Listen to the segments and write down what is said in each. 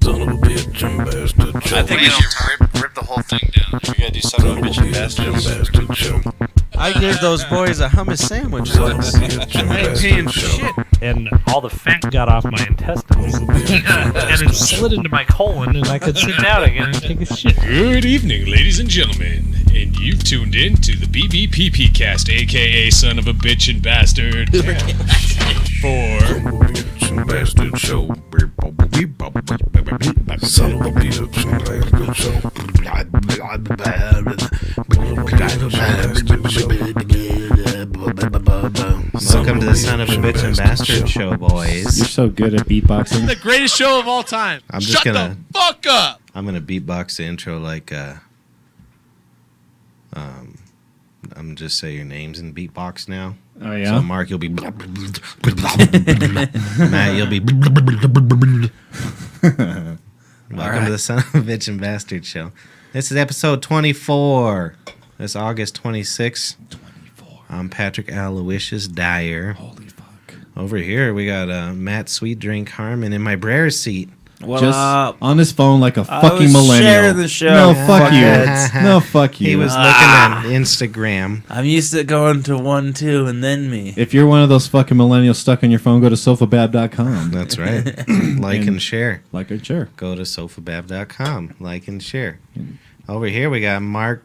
Son of a bitch and bastard show. I think we should rip the whole thing down. We gotta do son of a bitch and bastard show. I gave those boys a hummus sandwich once. I ain't paying shit. And all the fat got off my intestines. And it slid into my colon, and I could sit down again and take a shit. Good evening, ladies and gentlemen, and you've tuned in to the BBPP cast, aka Son of a Bitch and Bastard. For Bitch and bastard show. Son of a bitch and bastard show. Welcome to the Son of a Bitch and Bastard show, boys. You're so good at beatboxing. The greatest show of all time. I'm just Shut gonna the fuck up. I'm gonna beatbox the intro like I'm just say your names in beatbox now. Oh, yeah? So Mark, you'll be Matt, you'll be Welcome to the Son of a Bitch and Bastard show. This is episode 24. It's August 26th. 24. I'm Patrick Aloysius Dyer. Holy fuck. Over here we got Matt Sweet Drink Harmon in my Brer seat. What Just up? on his phone like a I fucking was millennial. sharing the show. No, fuck you. Fuckheads. No, fuck you. He was looking at Instagram. I'm used to going to 1, 2, and then me. If you're one of those fucking millennials stuck on your phone, go to sofabab.com. That's right. Like and share. Like a chair. Go to sofabab.com. Like and share. Over here we got Mark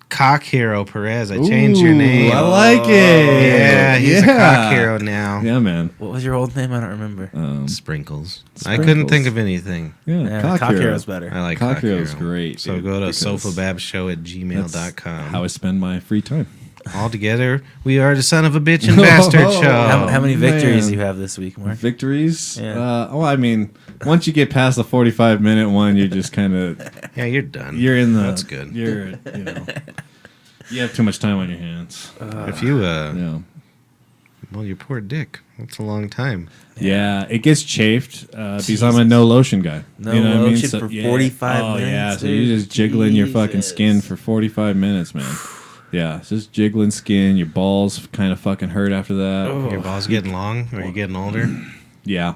Cock Hero Perez. I changed your name. I like it. Yeah, he's a cock hero now. Yeah, man. What was your old name? I don't remember. Sprinkles. I Sprinkles. couldn't think of anything. Yeah, Yeah, Cock Cock Hero. Hero's better. I like Cock Cock Hero's Hero. great. So dude, go to because sofababshow@gmail.com. how I spend my free time. All together, we are the Son of a Bitch and Bastard show. How many victories man. do you have this week, Mark? Victories? Yeah. I mean, once you get past the 45-minute one, you're just kind of... Yeah, you're done. You're in the... That's good. You're, you know... You have too much time on your hands. If you, Yeah. well, your poor dick. That's a long time. Yeah, it gets chafed because I'm a no lotion guy. No you know what I mean? lotion for 45 minutes, yeah, so dude. you're just jiggling your fucking Jesus. skin for 45 minutes, man. Yeah, it's just jiggling skin. Your balls kind of fucking hurt after that. Your balls getting long? Are you getting older? Yeah.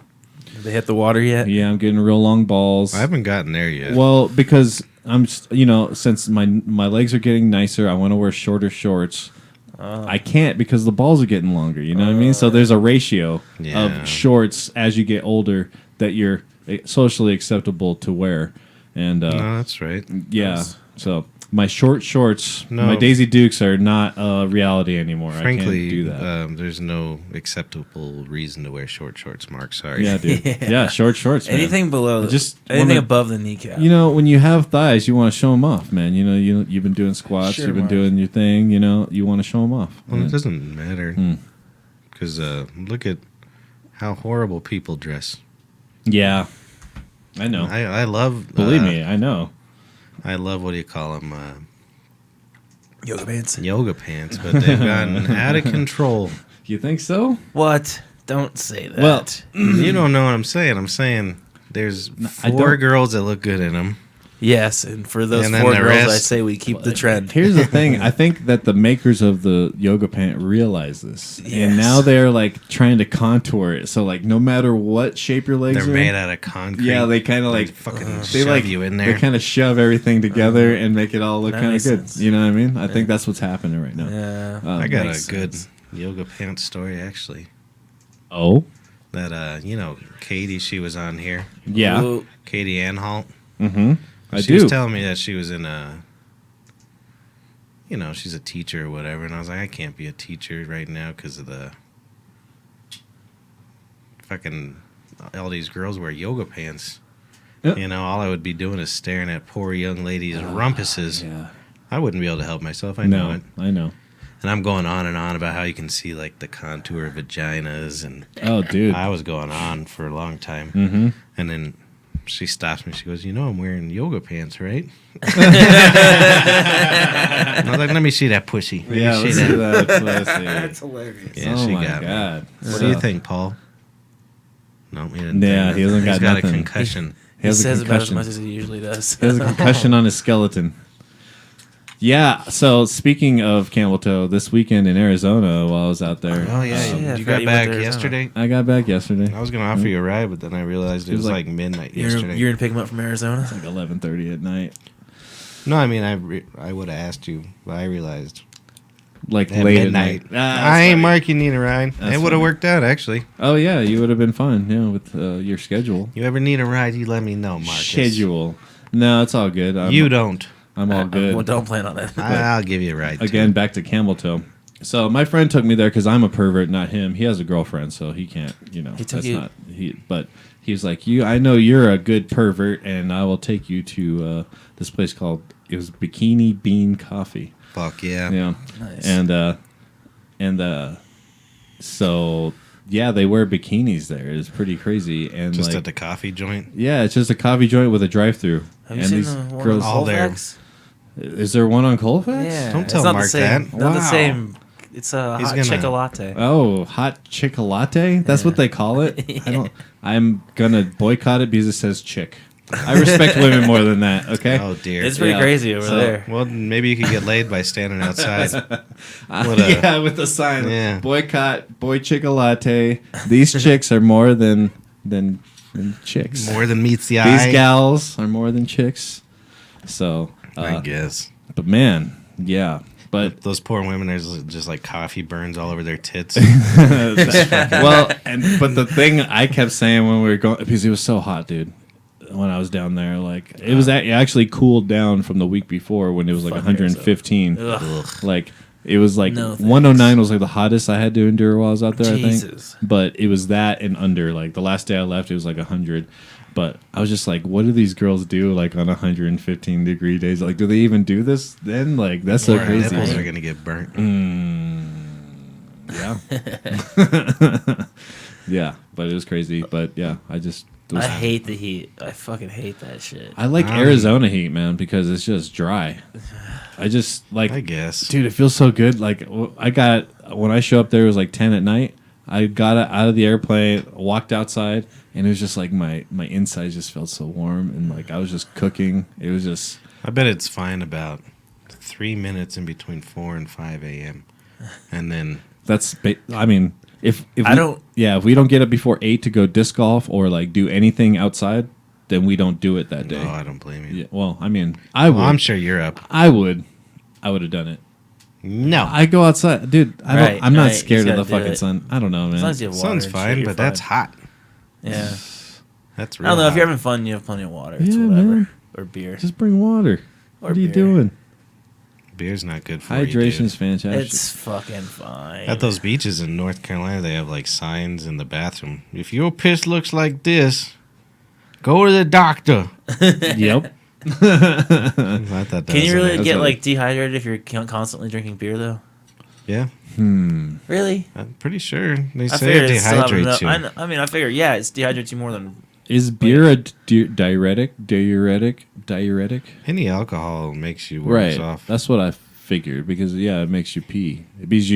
Have they hit the water yet? Yeah, I'm getting real long balls. I haven't gotten there yet. Well, because I'm, since my legs are getting nicer, I want to wear shorter shorts. I can't because the balls are getting longer. You know what I mean? So there's a ratio Yeah. of shorts as you get older that you're socially acceptable to wear, and no, that's right. yeah. So my short shorts, No. my Daisy Dukes are not a reality anymore. I Frankly, can't do that. there's no acceptable reason to wear short shorts, Mark. Sorry. Yeah, dude. Yeah, short shorts. Man. Anything below, Just anything wanna- above the kneecap. You know, when you have thighs, you want to show them off, man. You know, you've been doing squats, Sure, you've been Mark. doing your thing. You know, you want to show them off. Well, Yeah. it doesn't matter. Because look at how horrible people dress. Yeah, I know. I love... Believe me, I know. I love, what do you call them? Yoga pants. Yoga pants. But they've gotten out of control. You think so? What? Don't say that. Well, You don't know what I'm saying. I'm saying there's I 4 don't- girls that look good in them. yes, and for those And then 4 the girls, I rest- say we keep the trend. Here's the thing. I think that the makers of the yoga pant realize this, Yes. and now they're like trying to contour it. So like, no matter what shape your legs They're are, made out of concrete. yeah, they kind of like fucking they shove like you in They there. kind of shove everything together and make it all look That kind of makes good. sense. You know what I mean? I think that's what's happening right now. Yeah. I got a makes good sense. yoga pants story, actually. Oh, That, Katie, she was on here. yeah. Ooh, Katie Anhalt. Mm-hmm. I She do. was telling me that she was in she's a teacher or whatever. And I was like, I can't be a teacher right now because of the fucking, all these girls wear yoga pants. Yep. All I would be doing is staring at poor young ladies' rumpuses. Yeah. I wouldn't be able to help myself. I know it. I know. And I'm going on and on about how you can see, like, the contour of vaginas. And Oh, dude. I was going on for a long time. Mm-hmm. And then she stops me. She goes, I'm wearing yoga pants, right? I was like, let me see that pussy. Let me Yeah, see let's that. see that. That's hilarious. Yeah, oh she my got me. god. What do you think, Paul? No, he didn't. Yeah, think he hasn't He's got got a nothing. concussion. He He has a says about as concussion. much as he usually does. He has a concussion on his skeleton. Yeah. So speaking of camel toe, this weekend in Arizona, while I was out there, Oh yeah, yeah, I you forgot got you went back to Arizona. yesterday. I got back yesterday. I was gonna offer you a ride, but then I realized it was like midnight yesterday. You're gonna pick him up from Arizona. Like 11:30 at night. No, I mean I would have asked you, but I realized Like at late midnight. at night. Ah, I that's ain't funny. Mark. You need a ride. That's It would have funny. worked out actually. Oh yeah, you would have been fine. Yeah, with your schedule. You ever need a ride? You let me know, Marcus. Schedule. No, it's all good. You don't. I'm all good. Well, don't plan on it. I'll give you a ride. Again, back to camel toe. So my friend took me there because I'm a pervert, not him. He has a girlfriend, so he can't. You know, He took that's you- not he. But he's like, I know you're a good pervert, and I will take you to this place called it was Bikini Bean Coffee. Fuck yeah. Yeah, Nice. and so yeah, they wear bikinis there. It's pretty crazy, and Just like at the coffee joint. yeah, it's just a coffee joint with a drive-through. Have you and seen these the one girls, on all there. Colfax? is there one on Colfax? Yeah, Don't it's tell not Mark the same, that. Not the Wow. same. It's a He's hot gonna- chicken latte. Oh, hot chick latte? That's what they call it? I don't I'm gonna boycott it because it says chick. I respect women more than that, okay? Oh dear. It's pretty Yeah. crazy over So- there. Well, maybe you could get laid by standing outside. What a- Yeah, with the sign. Yeah. Boycott boy chick latte. These chicks are more than chicks. More than meets the These eye. gals are more than chicks. So I guess. but man, yeah. But Those poor women, there's just like coffee burns all over their tits. well, but the thing I kept saying when we were going because it was so hot, dude. When I was down there, like it was actually cooled down from the week before when it was like Fuck 115. Ugh. Like it was like No, thanks. 109 was like the hottest I had to endure while I was out there. I Jesus. think, but it was that and under. Like the last day I left, it was like 100. But I was just like, what do these girls do like on 115-degree days? Like, do they even do this then? Like, that's so Or our nipples crazy. are gonna get burnt. Yeah. Yeah, but it was crazy. But yeah, I just. it was- I hate the heat. I fucking hate that shit. I like Arizona heat, man, because it's just dry. I just like, I guess. dude, it feels so good. Like when I show up there, it was like 10 at night. I got out of the airplane, walked outside, and it was just like my insides just felt so warm, and like I was just cooking. It was just I bet it's fine about 3 minutes in between 4 and 5 a.m. And then I mean, if I don't- if we don't get up before 8 to go disc golf or like do anything outside, then we don't do it that day. no, I don't blame you. Yeah, well, I mean, I would. Well, I'm sure you're up. I would have done it. No, I go outside, dude. Right, I'm not right, scared you of the gotta do fucking it. sun. I don't know, man. As long as you have water sun's and fine, shit, you're but that's hot. Yeah. That's I real. don't know. If hot. you're having fun, you have plenty of water. It's Yeah, whatever. man. Or beer. Just bring water. Or What are you beer. doing? Beer's not good for you. Hydration's dude. fantastic. It's fucking fine. At those beaches in North Carolina, they have like signs in the bathroom. If your piss looks like this, go to the doctor. Yep. I thought that Can was you really amazing. get what- like dehydrated if you're constantly drinking beer though? Yeah, Really? I'm pretty sure they I say figured it it's still having dehydrates enough. you. I mean, I figure yeah, it's dehydrates you more than Is beer a diuretic? Any alcohol makes you worse Right. off. That's what I figured because yeah, it makes you pee. Because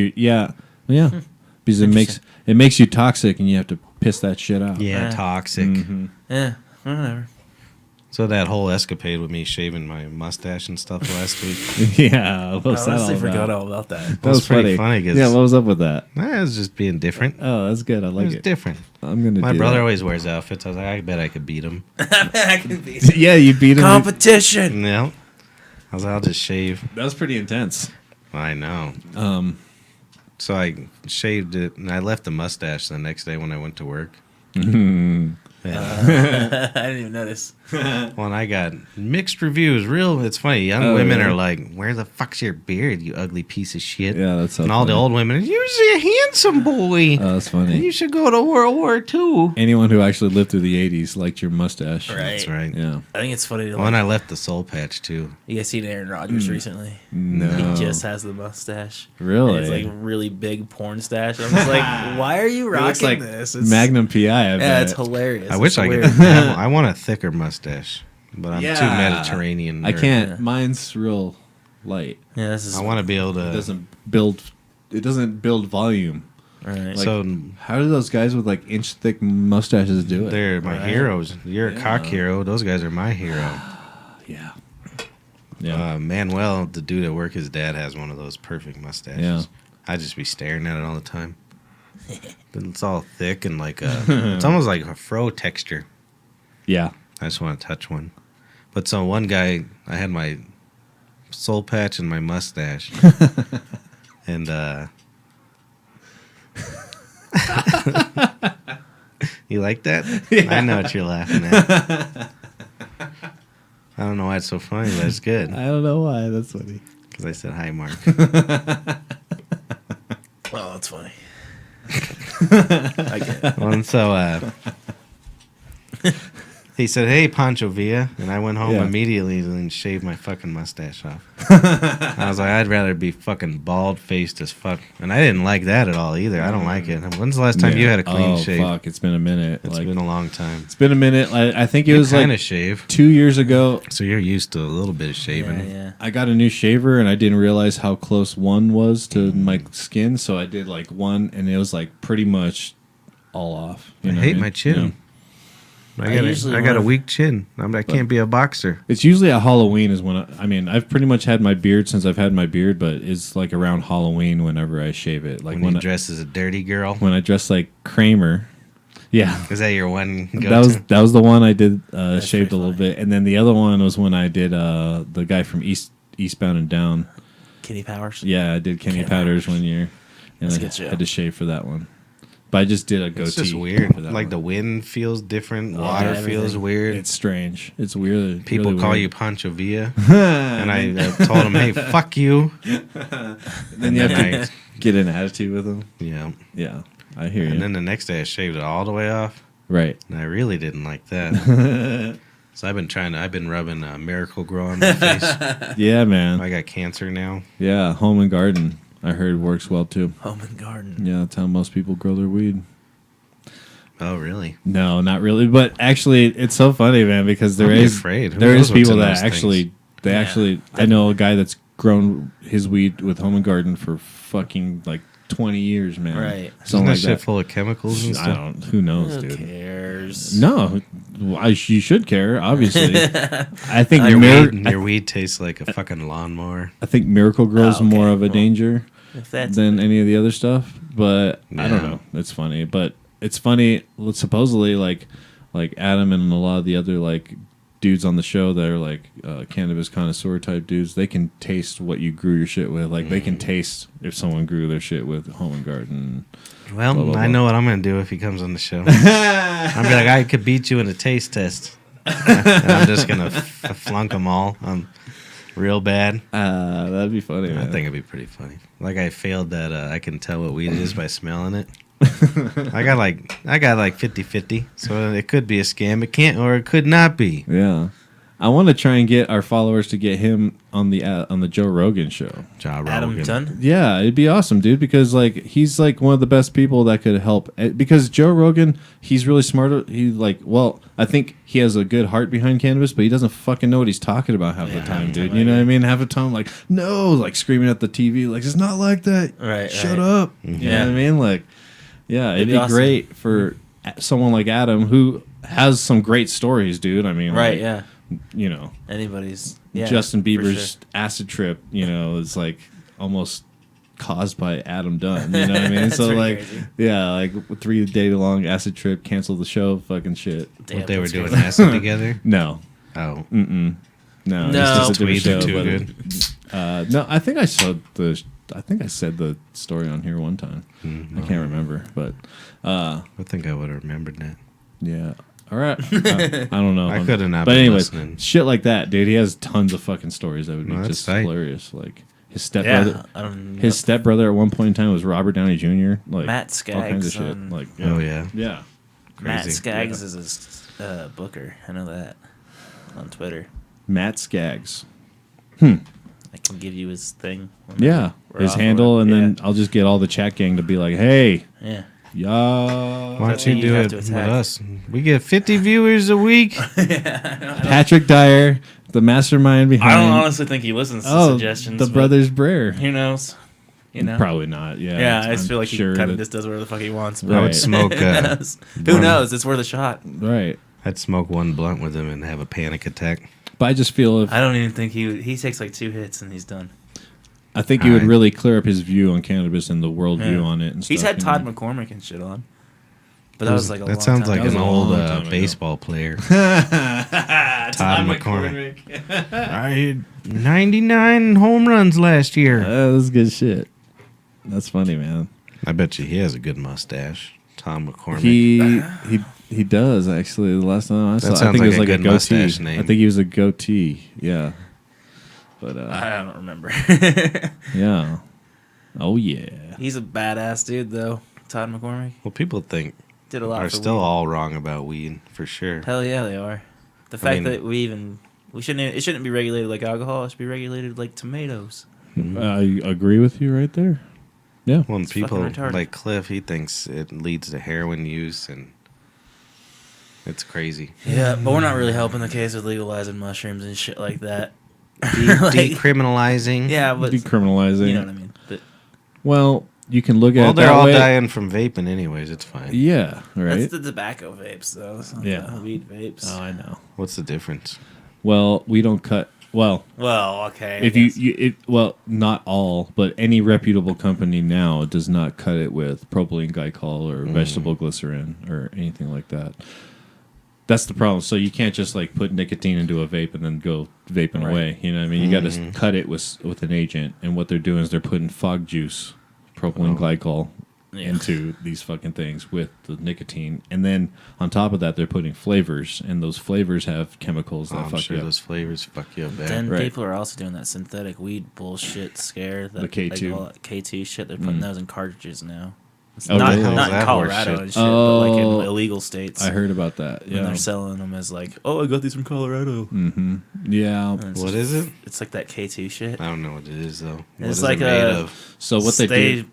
because it makes you toxic and you have to piss that shit out. Yeah, Yeah. toxic. yeah, whatever. So that whole escapade with me shaving my mustache and stuff last week, Yeah, what was I that all honestly forgot about? all about that. That was pretty funny. funny 'cause- Yeah, what was up with that? I was just being different. Oh, that's good. I It like was it. different. I'm gonna. My do brother that. always wears outfits. I was like, I bet I could beat him. I can be Yeah, you beat him. competition. No, I was like, I'll just shave. That was pretty intense. I know. So I shaved it, and I left the mustache the next day when I went to work. Yeah. I didn't even notice. Well, and I got mixed reviews. It's funny. Young Oh, women yeah. are like, "Where the fuck's your beard, you ugly piece of shit?" Yeah, that's so and all the funny. old women, "You're a handsome boy. Oh, that's funny. You should go to World War II." Anyone who actually lived through the '80s liked your mustache. Right. That's right. Yeah. I think it's funny to Well, and I like, left the soul patch too. you guys seen Aaron Rodgers recently. No. He just has the mustache. Really? And it's like really big porn stash. I'm just like, why are you It rocking looks like this? Magnum PI. I Yeah, bet. it's hilarious. I wish It's I could. weird. I want a thicker mustache, but I'm too Yeah. Mediterranean. I or- can't. Yeah. Mine's real light. Yeah, this is I want to be able It to. doesn't build. It doesn't build volume. right. Like, So how do those guys with like inch thick mustaches do it? they're my Right. heroes. You're a Yeah. cock hero. Those guys are my hero. Yeah. Yeah. Manuel, the dude at work, his dad has one of those perfect mustaches. Yeah. I just be staring at it all the time. But it's all thick and like it's almost like a fro texture. Yeah. I just want to touch one. But so one guy, I had my soul patch and my mustache, and you like that? Yeah. I know what you're laughing at. I don't know why it's so funny, but it's good. I don't know why. That's funny. Because I said, hi, Mark. Oh, that's funny. I get it. Well, and so he said, hey, Pancho Villa. And I went home immediately and shaved my fucking mustache off. I was like, I'd rather be fucking bald-faced as fuck. And I didn't like that at all either. I don't like it. When's the last time you had a clean shave? Oh, fuck. It's been a minute. It's been a long time. It's been a minute. I think it was kind like of shave. 2 years ago. So you're used to a little bit of shaving. Yeah. I got a new shaver, and I didn't realize how close one was to my skin. So I did like one, and it was like pretty much all off. I hate my chin. Yeah. I got a weak chin. I can't be a boxer. It's usually at Halloween is when I've pretty much had my beard since I've had my beard, but it's like around Halloween whenever I shave it. Like when you dress as a dirty girl. When I dress like Kramer. Yeah. Is that your one that was the one I did shaved a little bit. And then the other one was when I did the guy from Eastbound and Down. Kenny Powers? Yeah, I did Kenny Powers 1 year. And That's I a good show. had to shave for that one. But I just did a goatee. It's just weird. for that Like one. the wind feels different. Water feels everything. weird. It's strange. It's weird. People really call weird. you Pancho Villa. And I told him, hey, fuck you. Then you have to get an attitude with them. Yeah. Yeah, I hear you. And then the next day I shaved it all the way off. Right. And I really didn't like that. So I've been rubbing Miracle Grow on my face. Yeah, man. I got cancer now. Yeah, Home and Garden. I heard works well too. Home and Garden. Yeah, that's how most people grow their weed. Oh, really? No, not really. But actually, it's so funny, man, because there I'd be is afraid. Who there knows is what's people in that those actually I know a guy that's grown his weed with Home and Garden for fucking like 20 years, man. Right. Isn't Something that like shit that. full of chemicals and I stuff? don't. Who knows, Who dude? cares? No, you should care. Obviously, I think Your weed tastes like a fucking lawnmower. I think Miracle Grow's Oh, okay. more of a danger If that's than any of the other stuff. But I don't Yeah. know. It's funny, but it's funny. Supposedly, like Adam and a lot of the other like dudes on the show that are like cannabis connoisseur type dudes, they can taste what you grew your shit with. Like they can taste if someone grew their shit with Home and Garden. Well, Blah, blah, I blah. know what I'm going to do if he comes on the show. I'll be like, I could beat you in a taste test. And I'm just going to flunk them all. Real bad. That'd be funny, man. I think it'd be pretty funny. Like I failed that I can tell what weed it is by smelling it. I got like 50-50. So it could be a scam. It can't, or it could not be. Yeah. I want to try and get our followers to get him on the Joe Rogan show. Job Adam Dunn? Yeah, it'd be awesome, dude, because like he's like one of the best people that could help. Because Joe Rogan, he's really smart. I think he has a good heart behind cannabis, but he doesn't fucking know what he's talking about half the time, dude. You know what I mean? Half the time, like no, like screaming at the TV, like it's not like that. Right. Shut up. You know what I mean? Like, yeah, it'd be awesome. great for someone like Adam who has some great stories, dude. I mean, Right. like, Yeah. you know. Anybody's. Yeah, Justin for Bieber's sure. acid trip, you know, is like almost caused by Adam Dunn. You know what I mean? That's So pretty like, crazy. yeah, like 3-day long acid trip, canceled the show, fucking shit. Damn, What they were that's doing crazy. acid together? No, Oh. no, No. it's just a different Weeds are show. too but, good. no, I think I said the story on here one time. I can't remember, but I think I would have remembered that. yeah. All right, I don't know. I could have not But been anyways, listening. shit like that, dude. He has tons of fucking stories that would be No, that's just tight. hilarious. Like his stepbrother. Yeah. His stepbrother at one point in time was Robert Downey Jr. Like Matt all kinds of Skaggs shit. on- Like Oh, yeah. yeah. Matt Crazy. Skaggs is his booker. I know that on Twitter. Matt Skaggs. I can give you his thing. when Yeah, we're his off handle, of and it. then I'll just get all the chat gang to be like, "Hey, Yeah. y'all, Why That's don't you when do you have it to with attack. us? We get 50 viewers a week. Patrick Dyer, the mastermind behind." I don't honestly think he listens to suggestions. the but brothers Brer. Who knows? You know. Probably not. Yeah, Yeah, I I'm just feel like sure he kind of that- just does whatever the fuck he wants. I But would smoke. who knows? It's worth a shot. Right. I'd smoke one blunt with him and have a panic attack. But I just feel I don't even think he takes like 2 hits and he's done. I think he would Alright. really clear up his view on cannabis and the world Yeah. view on it and stuff. He's had you Todd know? McCormick and shit on. But that was like a long That sounds time like That was an a old long time ago. baseball player. Todd McCormick. I had 99 home runs last year. That was good shit. That's funny, man. I bet you he has a good mustache. Tom McCormick. He does actually. The last time I saw, I sounds think it was like like a a good goatee. mustache name. I think he was a goatee. Yeah, but I don't remember. yeah. Oh yeah. He's a badass dude, though. Todd McCormick Well, people think did a lot are for still weed. all wrong about weed for sure. Hell yeah, they are. The fact mean- that we shouldn't it shouldn't be regulated like alcohol. It should be regulated like tomatoes. I agree with you right there. Yeah. When It's people fucking retarded. like Cliff, he thinks it leads to heroin use, and it's crazy. Yeah, but we're not really helping the case with legalizing mushrooms and shit like that. Decriminalizing. Yeah, but Decriminalizing. you know what I mean. But Well, you can look at Well, it they're that all way. dying from vaping, anyways. It's fine. Yeah. Right. that's the tobacco vapes, though. That's not Yeah. the weed vapes. Oh, I know. What's the difference? Well, we don't cut. Well, Well, okay. I if guess. well, not all, but any reputable company now does not cut it with propylene glycol or vegetable glycerin or anything like that. That's the problem. So you can't just like put nicotine into a vape and then go vaping Right. away. You know what I mean? You got to cut it with an agent, and what they're doing is they're putting fog juice, propylene glycol, Yeah. into these fucking things with the nicotine, and then on top of that they're putting flavors, and those flavors have chemicals that I'm fuck sure you up. those flavors fuck you up bad. Then Right. people are also doing that synthetic weed bullshit scare. That The K2. They call it K2 shit. They're putting those in cartridges now. It's Oh, not really? How's not in that Colorado horseshit? and shit, but like Oh. in illegal states. I heard about that. And Yeah. they're selling them as like, oh, I got these from Colorado. Yeah. And it's What just- is it? It's like that K2 shit. I don't know what it is though. What It's is like it made a- of? So what they do?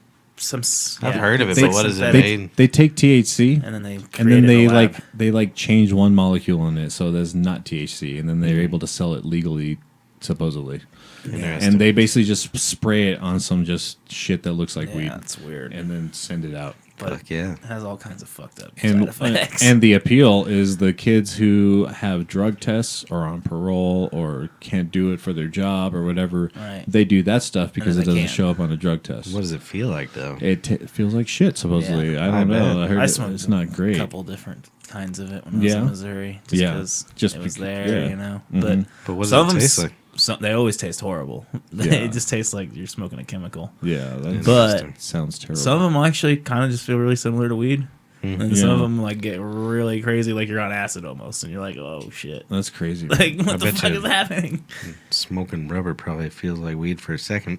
I've heard of it, They- but what is it synthetic. made? They take THC And then they and create then it they in a lab. like change one molecule in it so there's not THC, and then they're able to sell it legally, supposedly. Interesting. And they basically just spray it on some just shit that looks like yeah, weed, it's weird. and then send it out. But Fuck yeah. it has all kinds of fucked up And side effects. and the appeal is the kids who have drug tests or on parole or can't do it for their job or whatever. Right. They do that stuff because then it they doesn't can. show up on a drug test. What does it feel like though? It feels like shit supposedly. Yeah. I don't I know. bet. I heard I it, smoked it's not a great. couple different kinds of it when I was Yeah? in Missouri. Just Yeah. because Just it was bec- there, yeah. you know. Mhm. But what does some it of them taste like? they always taste horrible. Yeah. It just tastes like you're smoking a chemical. Yeah, that But sounds terrible. some of them actually kind of just feel really similar to weed. And some of Yeah. them like get really crazy, like you're on acid almost, and you're like, "Oh shit!" That's crazy. Like, I what the bet fuck you- is happening? Smoking rubber probably feels like weed for a second.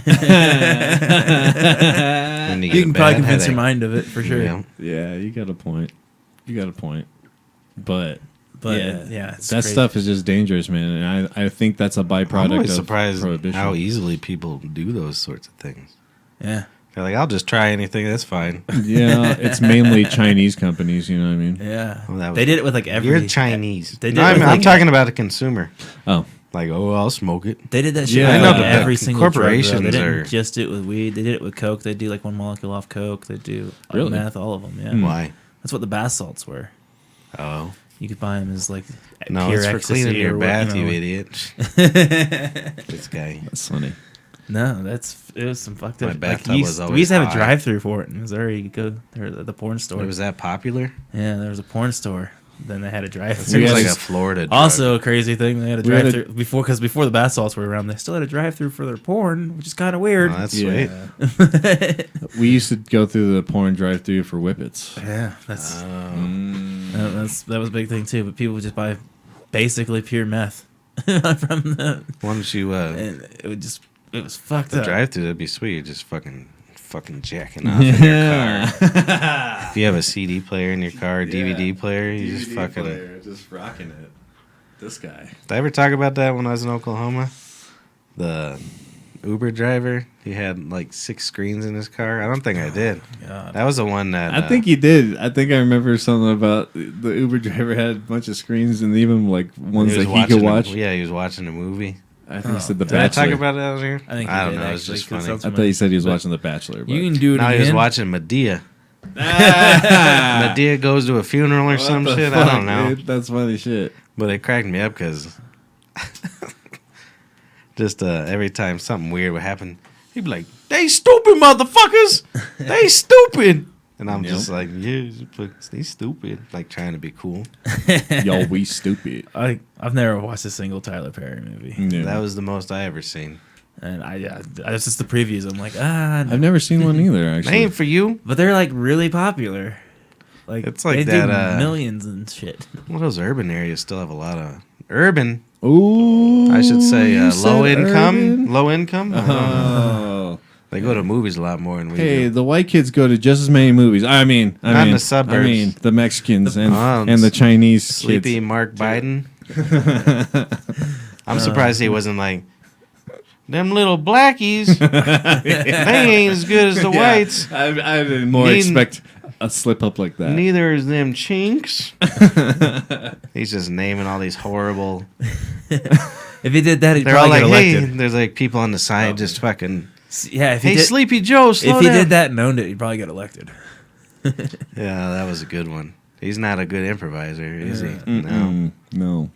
You can probably convince your mind of it for sure. Yeah. Yeah, you got a point. You got a point. But But yeah, yeah, it's that crazy. stuff is just dangerous, man. And I think that's a byproduct I'm always of surprised prohibition. how easily people do those sorts of things. Yeah, They're like, I'll just try anything. That's fine. Yeah, it's mainly Chinese companies. You know what I mean? yeah. Well, that was- They did it with like every. You're Chinese. They did No, it with I'm like- talking about a consumer. Oh, Like, oh, I'll smoke it. They did that shit. Yeah, with I know, like but every the single corporations drug, though. They didn't are- just do it with weed. They did it with coke. They do like one molecule off coke. They do Really? meth. All of them. Yeah, Why? that's what the bath salts were. Oh. You could buy them as like No, pure it's for ecstasy cleaning your or what, bath, you know. idiot. This guy. that's funny. No, it was some fucked My up. bathtub we was used always to have a high. drive-through for it in Missouri. You could go there at the porn store. It was that popular? Yeah, there was a porn store. Then they had a It drive-through. seems like a just- Florida drug. Also, a crazy thing, they had a We had a- drive-through before the bath salts were around. They still had a drive-through for their porn, which is kind of weird. Oh, that's Yeah. sweet. We used to go through the porn drive-through for whippets. Yeah, that's Oh. that was a big thing too. But people would just buy basically pure meth from the, Why don't you, and it was fucked the up. drive-through, that'd be sweet. You're just fucking jacking off in your car. If you have a CD player in your car, DVD player, you just fucking... just rocking it. This guy. Did I ever talk about that when I was in Oklahoma? The Uber driver, he had like 6 screens in his car. I don't think I did. God. That was the one that... I think you did. I think I remember something about the Uber driver had a bunch of screens and even like ones that he could watch. Yeah, he was watching a movie. I think he said The Did I Bachelor. talk about it out here? I think I you don't did, know. It's actually, just 'cause funny. that's I thought you said he was watching The Bachelor. But You can do it No, again. he was watching Medea. Medea goes to a funeral or some What the shit. fuck, I don't know. dude? That's funny shit. But it cracked me up because just every time something weird would happen, he'd be like, "They stupid motherfuckers! They stupid!" And I'm just like, "Yeah, they stupid." Like trying to be cool. Yo, we stupid. I've never watched a single Tyler Perry movie, Yeah. That was the most I ever seen. and I it's just the previews. I'm like, no. I've never seen one either, actually. Name for you. But they're like really popular. Like It's like they that, do millions and shit. Well, those urban areas still have a lot of urban. Ooh. I should say you said low income. urban? Low income. I don't know. Oh. They go to movies a lot more than we Hey, do. the white kids go to just as many movies. I mean, Not in the suburbs. I mean, the Mexicans and Oh, the Chinese Sleepy kids. Mark Biden. I'm surprised he wasn't like, them little blackies. They ain't as good as the whites. I didn't more Need- expect a slip up like that. Neither is them chinks. He's just naming all these horrible. If he did that, he'd They're all probably like, get hey, elected. there's like people on the side just fucking. Yeah, if he Hey, did, Sleepy Joe, slow if he down. did that and owned it, he'd probably get elected. Yeah, that was a good one. He's not a good improviser, is he? No. Mm-mm. No.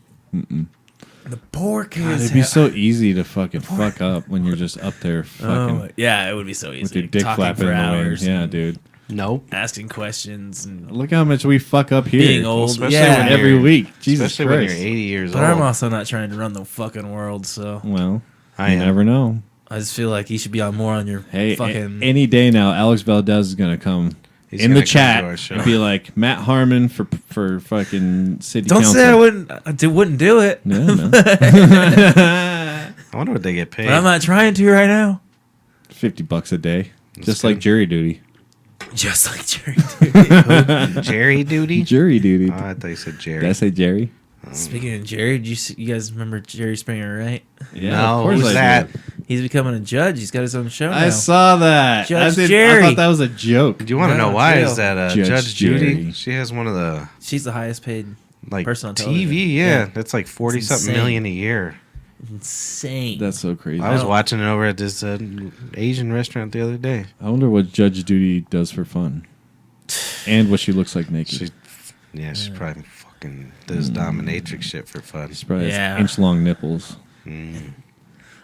The poor God, kids. it'd be so easy to fucking fuck up when you're just up there fucking yeah, it would be so easy. with your dick Talking flapping for in the wind. hours, Yeah, and dude. Nope. asking questions and Look how much we fuck up here. being old. Especially Yeah, when every you're- week. Jesus Especially when Christ. you're 80 years but old. I'm also not trying to run the fucking world, so Well, I you am. never know. I just feel like you should be on more on your Hey, fucking. any day now, Alex Valdez is gonna come He's in gonna the come chat to our show. and be like Matt Harmon for fucking city Don't council. say I wouldn't do it. Yeah, no. I wonder what they get paid. But I'm not trying to right now. $50 a day, just good. like jury duty. Just like Jerry. Jerry duty? Jury duty. Oh, I thought you said Jerry. Did I say Jerry? Speaking of Jerry, you guys remember Jerry Springer, right? Yeah, No, of course who's I that? do. He's becoming a judge. He's got his own show now. I saw that. Judge I Jerry. thought that was a joke. Do you want to Got know in why? jail. Is that Judge Judge Judy? Jerry. She has one of the She's the highest paid like person on TV. television. Yeah, Yeah. that's like 40 It's something insane. million a year. Insane. That's so crazy. I was don't- watching it over at this Asian restaurant the other day. I wonder what Judge Judy does for fun, and what she looks like naked. She's probably fucking does dominatrix shit for fun. She's probably Yeah. has inch-long nipples.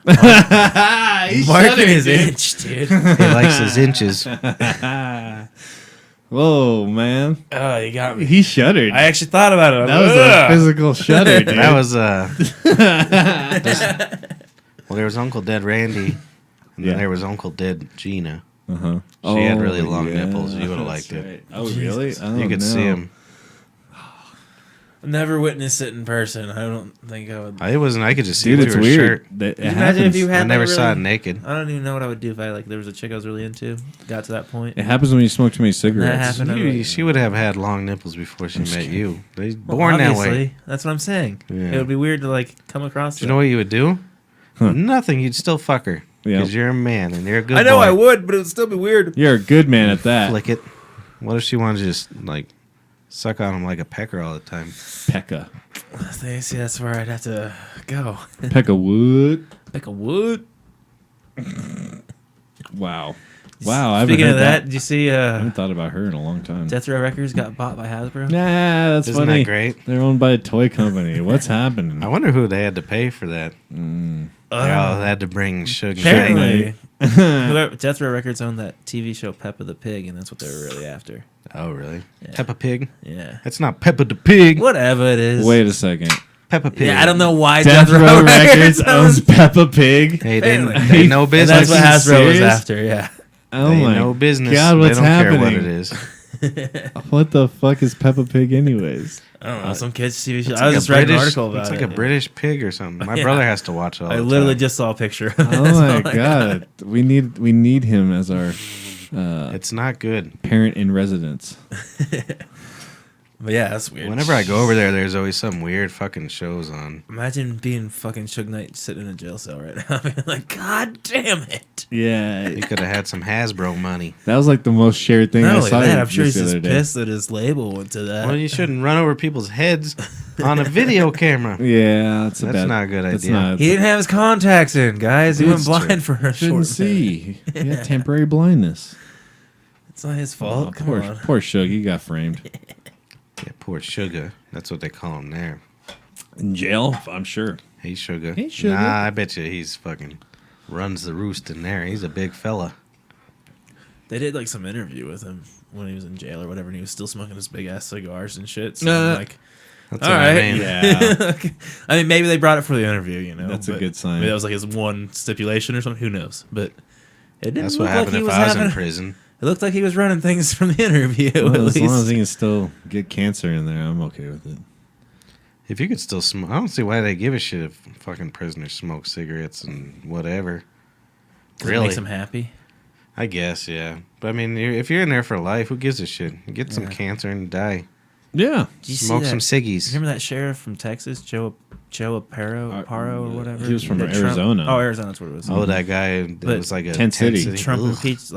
Marking his inch, dude. He likes his inches. Whoa, man! Oh, you got me. He shuddered. I actually thought about it. That was a physical shudder, dude. That was well, there was Uncle Dead Randy, and Yeah. then there was Uncle Dead Gina. Uh-huh. She had really long nipples. You would've liked that's it. right. Oh, really? Oh, You could no. see him. I've never witnessed it in person. I don't think I would. I wasn't. I could just see Dude, through it's her weird. shirt. That it Can you imagine if happens. you had I never that saw it really- naked. I don't even know what I would do if I there was a chick I was really into, got to that point. It happens when you smoke too many cigarettes. happened. She would have had long nipples before she met you. They Well, born that obviously, way. That's what I'm saying. Yeah. It would be weird to like come across. Do you know what you would do? Nothing. You'd still fuck her Yeah. because you're a man and you're a good. I know boy. I would, but it would still be weird. You're a good man at that. Flick it. What if she wanted to just like suck on him like a pecker all the time? Pekka. See, that's where I'd have to go. Pekka Wood. Like a wood. Wow. Wow. I haven't Speaking heard of that, did you see I haven't thought about her in a long time. Death Row Records got bought by Hasbro? Nah, that's Isn't funny. that great? They're owned by a toy company. What's happening? I wonder who they had to pay for that. They all had to bring Suge Knight. Apparently, whoever, Death Row Records owned that TV show Peppa the Pig, and that's what they were really after. Oh, really? Yeah. Peppa Pig? Yeah. That's not Peppa the Pig. Whatever it is. Wait a second. Peppa Pig. Yeah, I don't know why Death Row Records owns owns Peppa Pig. Hey, they Apparently. know And business. that's what Hasbro was serious? after, yeah. Oh they my know business. God, what's they don't happening? care what it is. What the fuck is Peppa Pig, anyways? I don't know, some kids TV show. It's I was like just a reading an British- article about It's like it. a British pig or something. My Yeah. brother has to watch it all I the literally time. just saw a picture. Oh my God, we need him as our It's not good. parent in residence. But yeah, that's weird. Whenever I go over there, there's always some weird fucking shows on. Imagine being fucking Suge Knight sitting in a jail cell right now. Being like, God damn it. Yeah, You could have had some Hasbro money. that was like the most shared thing Not I only saw. that, I'm sure this he's the just other day. pissed that his label went to that. Well, you shouldn't run over people's heads on a video camera. Yeah, that's Not a good that's idea. Not, He didn't have his contacts in, guys. He went It's blind true. for a short shouldn't minute. see. He had temporary blindness. It's not his fault. Oh, Come poor on. poor Suge, he got framed Yeah, poor Sugar. That's what they call him there. in jail. I'm sure. Hey, Sugar. Hey, Sugar. Nah, I bet you he's fucking runs the roost in there. He's a big fella. They did like some interview with him when he was in jail or whatever, and he was still smoking his big ass cigars and shit. So I'm like, That's all what right, I mean. Yeah, I mean, maybe they brought it for the interview, you know. That's a but good sign. Maybe that was like his one stipulation or something. Who knows? But it didn't That's look what happened like he if was I was having. in prison. It looked like he was running things from the interview. Well, at as long as least. he can still get cancer in there, I'm okay with it. If you could still smoke, I don't see why they give a shit if fucking prisoners smoke cigarettes and whatever. 'Cause it Really? makes him happy. I guess, yeah. But I mean, if you're in there for life, who gives a shit? Get some cancer and die. Yeah, Did you Smoke see some that? ciggies. Remember that sheriff from Texas, Joe Aparo or whatever? he was from That Trump- Arizona. Oh, Arizona, that's what it was. Oh, that guy that But was like a Tent City. Trump Ugh. impeached,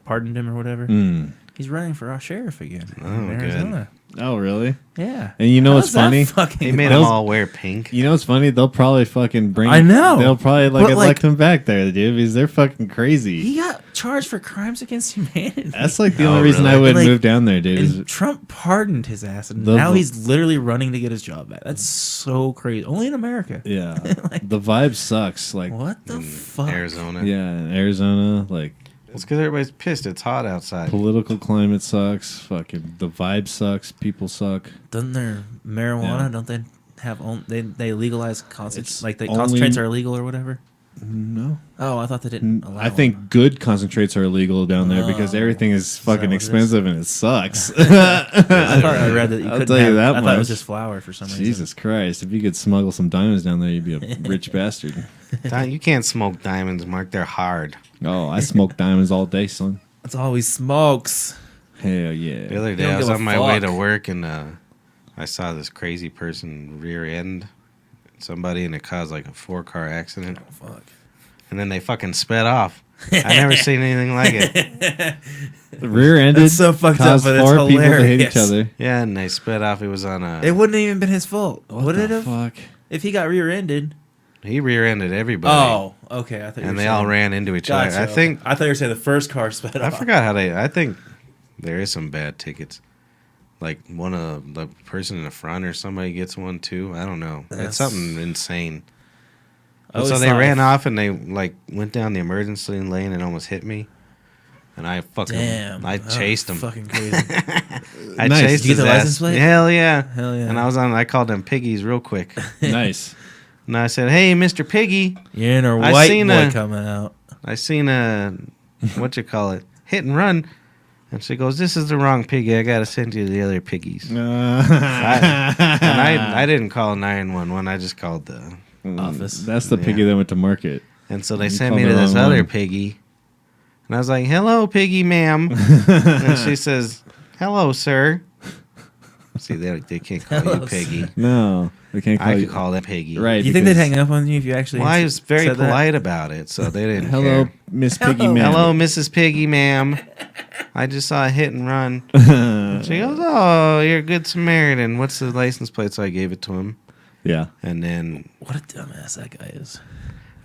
pardoned him or whatever. Mm. He's running for sheriff again Oh, in good. Arizona. Oh, really? Yeah. And you know what's How's that funny? fucking They made Those- them all wear pink. You know what's funny? They'll probably fucking bring. I know. They'll probably But, elect him back there, dude, because they're fucking crazy. He got charged for crimes against humanity. That's like the Oh, only reason I really? would Like, move down there, dude. and is- Trump pardoned his ass, and The- now he's literally running to get his job back. That's so crazy. Only in America. yeah, the vibe sucks. Like, What the in fuck? Arizona. yeah, in Arizona, like It's because everybody's pissed. It's hot outside. political climate sucks. Fucking the vibe sucks. People suck. Doesn't their marijuana? Yeah. Don't they have? They legalize concentrates? It's Like the only- concentrates are illegal or whatever. No, Oh, I thought they didn't allow. I think good concentrates are illegal down there because Oh. everything is Is that fucking what it is? expensive and it sucks. I thought I read that you I'll couldn't tell you have, that I thought it was much. just flour for some reason. Jesus Christ! If you could smuggle some diamonds down there, you'd be a rich bastard. You can't smoke diamonds, Mark. They're hard. Oh, I smoke diamonds all day, son. That's all he smokes. Hell yeah. The other They day, don't I was give a on my way fuck. to work, and I saw this crazy person rear end somebody, and it caused like a 4-car accident. Oh, fuck. And then they fucking sped off. I never seen anything like it. Rear-ended. That's so fucked up, caused but it's 4 people to hit each hilarious. other. Yeah, and they sped off. It was on a. It wouldn't have even been his fault. What Would the it have? fuck? If he got rear-ended. He rear-ended everybody. Oh, okay. I thought. and they all ran into each Gotcha. other. I think. I thought you were saying the first car sped I off. forgot how they. I think there is some bad tickets. Like one of the person in the front or somebody gets one too. I don't know. That's- It's something insane. I And so always they thought ran if- off and they like went down the emergency lane and almost hit me. And I fucking Damn. I Oh, chased him. Fucking crazy. I Nice. chased Did you get his the ass. license plate? Hell yeah. Hell yeah. And I called them piggies real quick. Nice. And I said, "Hey, Mr. Piggy, Your inner I white seen boy a- coming out. I seen a what you call it, hit and run." And she goes, "This is the wrong piggy. I gotta send you to the other piggies." And I didn't call 911. I just called the. Office. That's the piggy Yeah. that went to market. And so they You sent called me the to this wrong other one. piggy. And I was like, "Hello, piggy, ma'am." And she says, "Hello, sir." See, they can't call Hello, you piggy. No, they can't call I you. could call them piggy. Right. You think they'd because- hang up on you if you actually? Well, I was very said that? polite about it, so they didn't Hello, care. Miss Piggy Hello. Man. Hello, Mrs. Piggy, ma'am. I just saw a hit and run. She goes, "Oh, you're a good Samaritan. What's the license plate?" So I gave it to him. Yeah. And then, What a dumbass that guy is.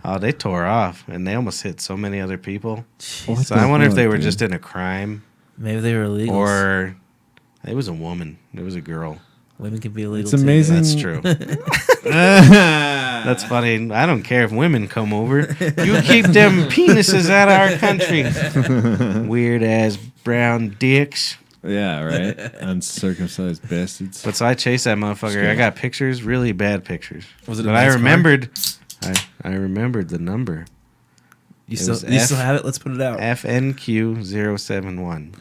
oh, they tore off. And they almost hit so many other people. What So the I wonder if they fuck, were dude? just in a crime. Maybe they were illegal. Or it was a woman. It was a girl. Women can be illegal. It's amazing. That's true. That's funny. I don't care if women come over. You keep them penises out of our country. Weird ass brown dicks. Yeah, right. Uncircumcised bastards. But so I chased that motherfucker. I got pictures, really bad pictures. Was it a But nice I car? remembered. I remembered the number. You It still was you still F- have it? Let's put it out. FNQ071.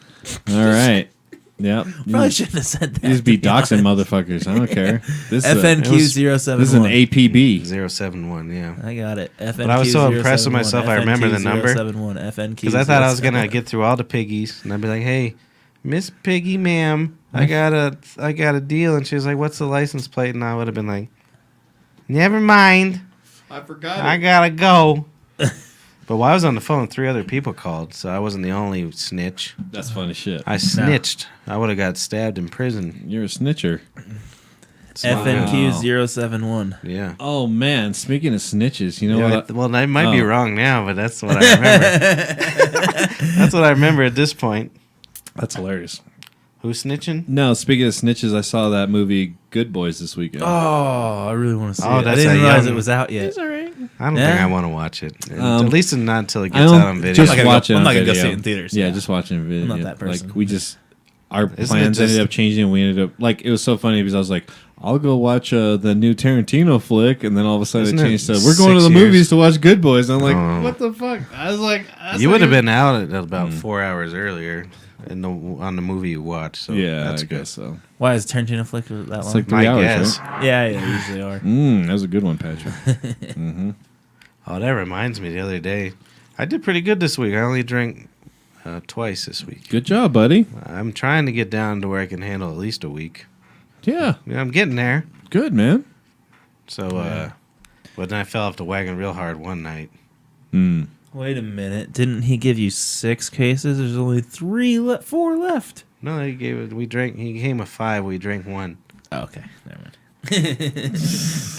All right. Yep. Probably shouldn't have said that. You just be to doxing honest. motherfuckers. I don't care. This is a- FNQ071. This is an APB. 071, yeah. I got it. FNQ. But I was so impressed with myself, I remember the number. 071. FNQ. Because I thought I was going to get through all the piggies. And I'd be like, "Hey, Miss Piggy, ma'am, I got a deal." And she was like, "What's the license plate?" And I would have been like, "Never mind. I forgot. I got to go." But while I was on the phone, 3 other people called. So I wasn't the only snitch. That's funny shit. I snitched. I would have got stabbed in prison. You're a snitcher. FNQ 071. Yeah. Oh man, speaking of snitches, you know Yeah, what? well, I might be wrong now, but that's what I remember. That's what I remember at this point. That's hilarious. Who's snitching? No, speaking of snitches, I saw that movie Good Boys this weekend. Oh, I really want to see Oh, it. I that's didn't a realize young- it was out yet. I don't Yeah. think I want to watch it. At least not until it I gets don't- out on video. just I'm not gonna watch go- it I'm on not gonna go video. see it in theaters. Yeah, Yeah. just watching video. I'm not that person. Like we just our Isn't it plans ended just- up changing. And we ended up like it was so funny because I was like, I'll go watch the new Tarantino flick, and then all of a sudden Isn't it it changed to we're going to 6 the years? movies to watch Good Boys. And I'm like, Oh. what the fuck? I was like, You would have been out at about 4 hours earlier on the movie you watched. So Yeah, that's I good. guess so. Why is Tarantino flick that long? It's like My 3 hours, guess. right? yeah, they usually are. That was a good one, Patrick. Oh, that reminds me. The other day, I did pretty good this week. I only drank twice this week. Good job, buddy. I'm trying to get down to where I can handle at least a week. Yeah, Yeah, I'm getting there. good man. So, but then I fell off the wagon real hard one night. Wait a minute. Didn't he give you 6 cases? There's only 4 left. No, he gave it. We drank. He came with 5. We drank 1. Oh, okay. Never mind.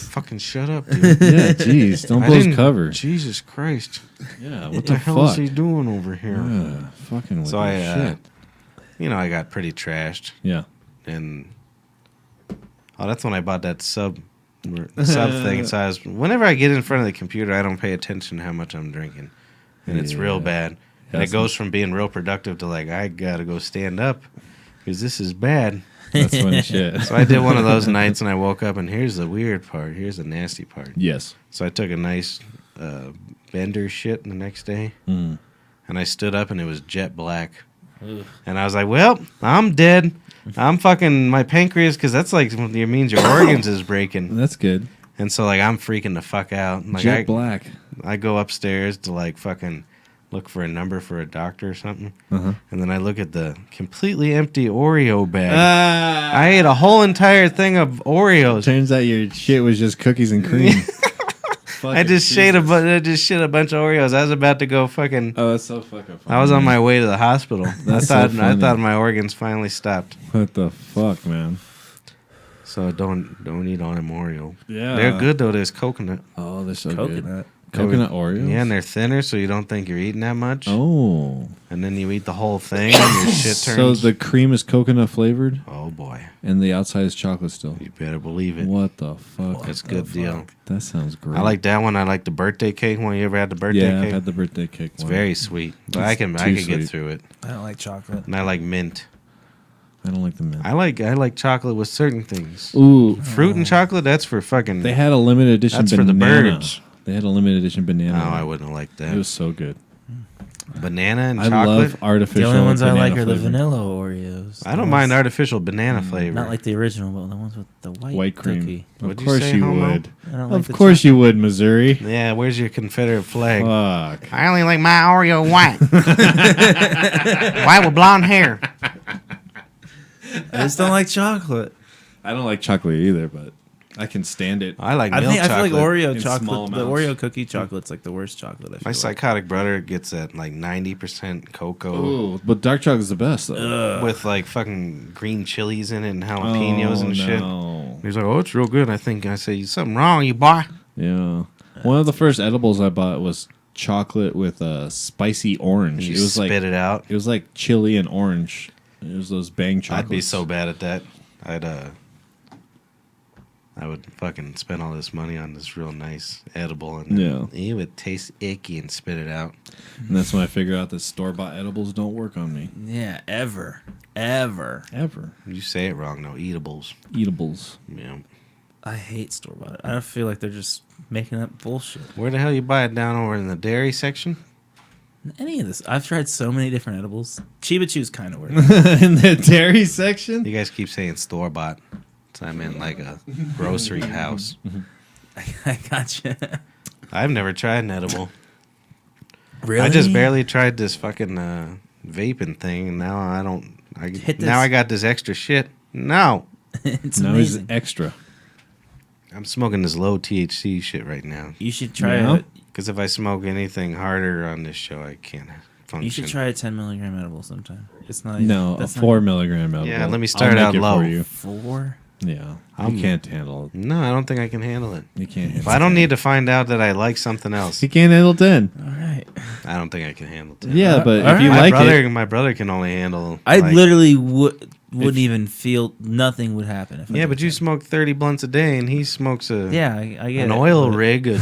Fucking shut up, dude. Yeah, jeez, don't I blow his didn't- cover. Jesus Christ! Yeah, what What the the hell is fuck? he doing over here? Yeah, fucking with So your shit. I got pretty trashed, Yeah. and that's when I bought that sub thing. So whenever I get in front of the computer, I don't pay attention to how much I'm drinking, and it's real Yeah. bad. And That's it goes from being real productive to like I gotta go stand up because this is bad. That's funny shit. So I did one of those nights, and I woke up, and here's the weird part. Here's the nasty part. Yes. So I took a nice bender shit the next day, and I stood up, and it was jet black. And I was like, well, I'm dead. I'm fucking my pancreas, because that's like it means your organs is breaking. That's good. And so like I'm freaking the fuck out. Like Jet black. I go upstairs to like fucking look for a number for a doctor or something, and then I look at the completely empty Oreo bag. I ate a whole entire thing of Oreos. Turns out your shit was just cookies and cream. I just shit a bunch of Oreos. I was about to go fucking. Oh, that's so fucking funny. I was on my way to the hospital. That's I so funny. thought my organs finally stopped. What the fuck, man? So don't eat all them Oreo. Yeah. They're good though. There's coconut. Oh, they're so good. Coconut. Coconut Oreos? Yeah, and they're thinner, so you don't think you're eating that much. Oh. And then you eat the whole thing, and your shit So turns. the cream is coconut flavored, Oh boy, and the outside is chocolate still. you better believe it. What the fuck? That's a good deal. That sounds great. I like that one. I like the birthday cake one. You ever had the birthday Yeah, I've cake? had the birthday cake It's one. very sweet, but It's I too can get sweet. through it. I don't like chocolate. And I like mint. I don't like the mint. I like chocolate with certain things. Ooh, Fruit and chocolate, that's for fucking. they had a limited edition That's for the banana. birds. They had a limited edition banana. Oh, I wouldn't have liked that. It was so good. Banana and I chocolate. love artificial. The only ones I banana like are the flavor. vanilla Oreos. I don't mind artificial banana flavor. Not like the original, but the ones with the White cream. cookie. Of What'd you course say, you homo? would. I don't like Of the course you would, Missouri. Yeah, where's your Confederate flag? Fuck. I only like my Oreo white. White with blonde hair. I just don't like chocolate. I don't like chocolate either, but I can stand it. I like I milk feel chocolate. like Oreo in small chocolate, the amounts. Oreo cookie chocolate's like the worst chocolate. I feel My psychotic brother gets at like 90% cocoa Ooh, but dark chocolate's the best though. with like fucking green chilies in it and jalapenos and shit. No. He's like, oh, it's real good. I say, something wrong, you boy. Yeah. One of the first edibles I bought was chocolate with a spicy orange. And you It was spit like it out. it was like chili and orange. It was those bang chocolates. I'd be so bad at that. I would fucking spend all this money on this real nice edible, and then it would taste icky and spit it out. And that's when I figured out that store bought edibles don't work on me. Yeah, ever. Ever. You say it wrong, though. Eatables. Eatables. Yeah. I hate store bought. I feel like they're just making up bullshit. Where the hell you buy it down over in the dairy section? Any of this, I've tried so many different edibles. Chiba Chews kind of work. In the dairy section? You guys keep saying store bought. So I meant like a grocery house. I gotcha. I've never tried an edible. Really? I just barely tried this fucking vaping thing, and now I don't. Hit Now this. I got this extra shit. No, It's No, he's amazing. extra. I'm smoking this low THC shit right now. You should try Yeah? it. Because if I smoke anything harder on this show, I can't function. You should try a 10 milligram edible sometime. It's not. No, a that's not 4 milligram edible. Yeah, let me I'll start make out it low. for you. 4. Yeah, I'm- you can't handle it. No, I don't think I can handle it. You can't handle If I don't need to find out that I like something else, You can't handle 10. All right. I don't think I can handle it. Yeah, but All if you right. like My brother can only handle. I like- literally wouldn't even feel nothing would happen. If I Yeah, did but you that. smoke 30 blunts a day, and he smokes Yeah, I get an it, oil but rig, I